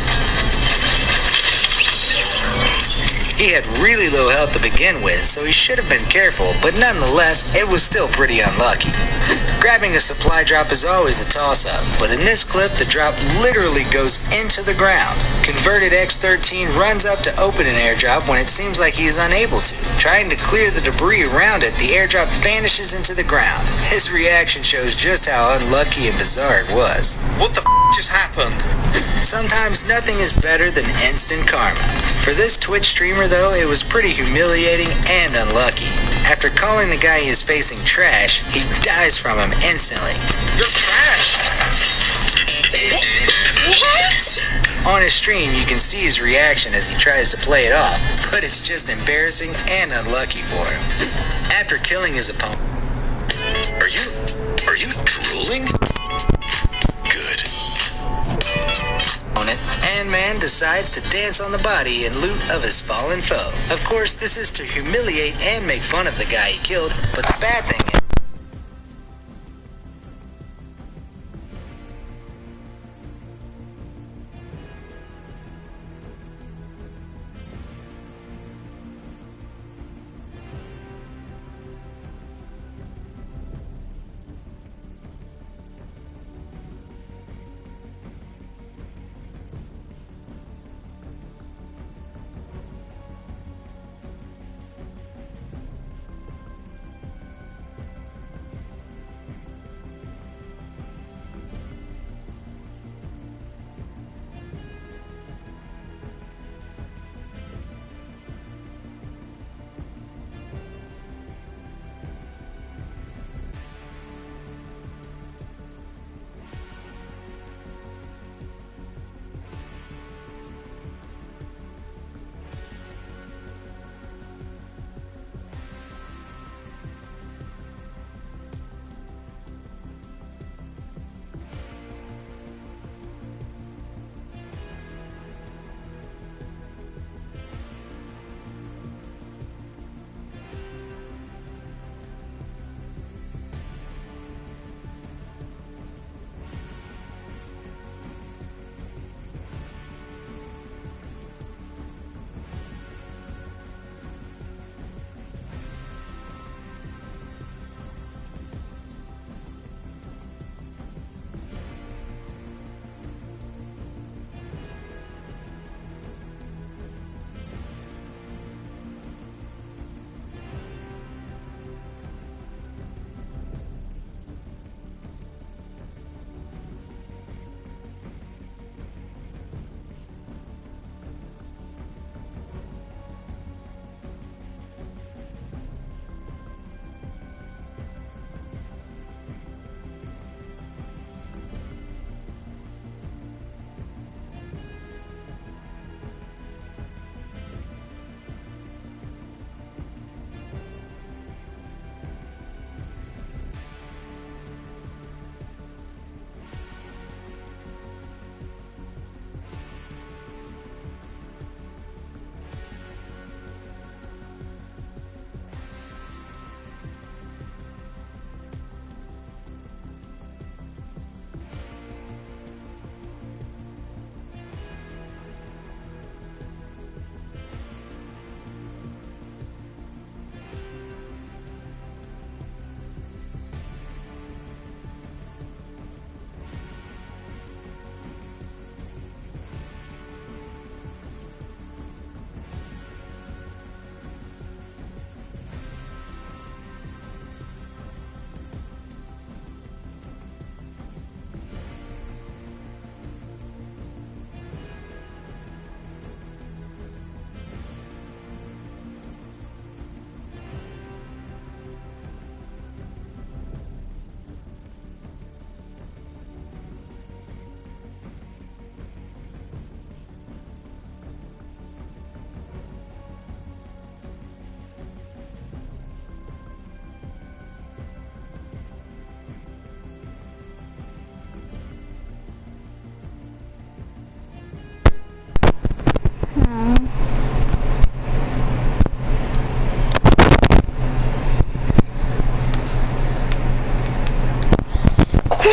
He had really low health to begin with, so he should have been careful, but nonetheless, it was still pretty unlucky. Grabbing a supply drop is always a toss-up, but in this clip, the drop literally goes into the ground. Converted X-13 runs up to open an airdrop when it seems like he is unable to. Trying to clear the debris around it, the airdrop vanishes into the ground. His reaction shows just how unlucky and bizarre it was. What the just happened? Sometimes nothing is better than instant karma. For this Twitch streamer though, it was pretty humiliating and unlucky. After calling the guy he is facing trash, he dies from him instantly. You're trash! What? On his stream, you can see his reaction as he tries to play it off, but it's just embarrassing and unlucky for him. After killing his opponent... Are you drooling? Good. And man decides to dance on the body and loot of his fallen foe. Of course, this is to humiliate and make fun of the guy he killed, but the bad thing is...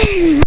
Bye.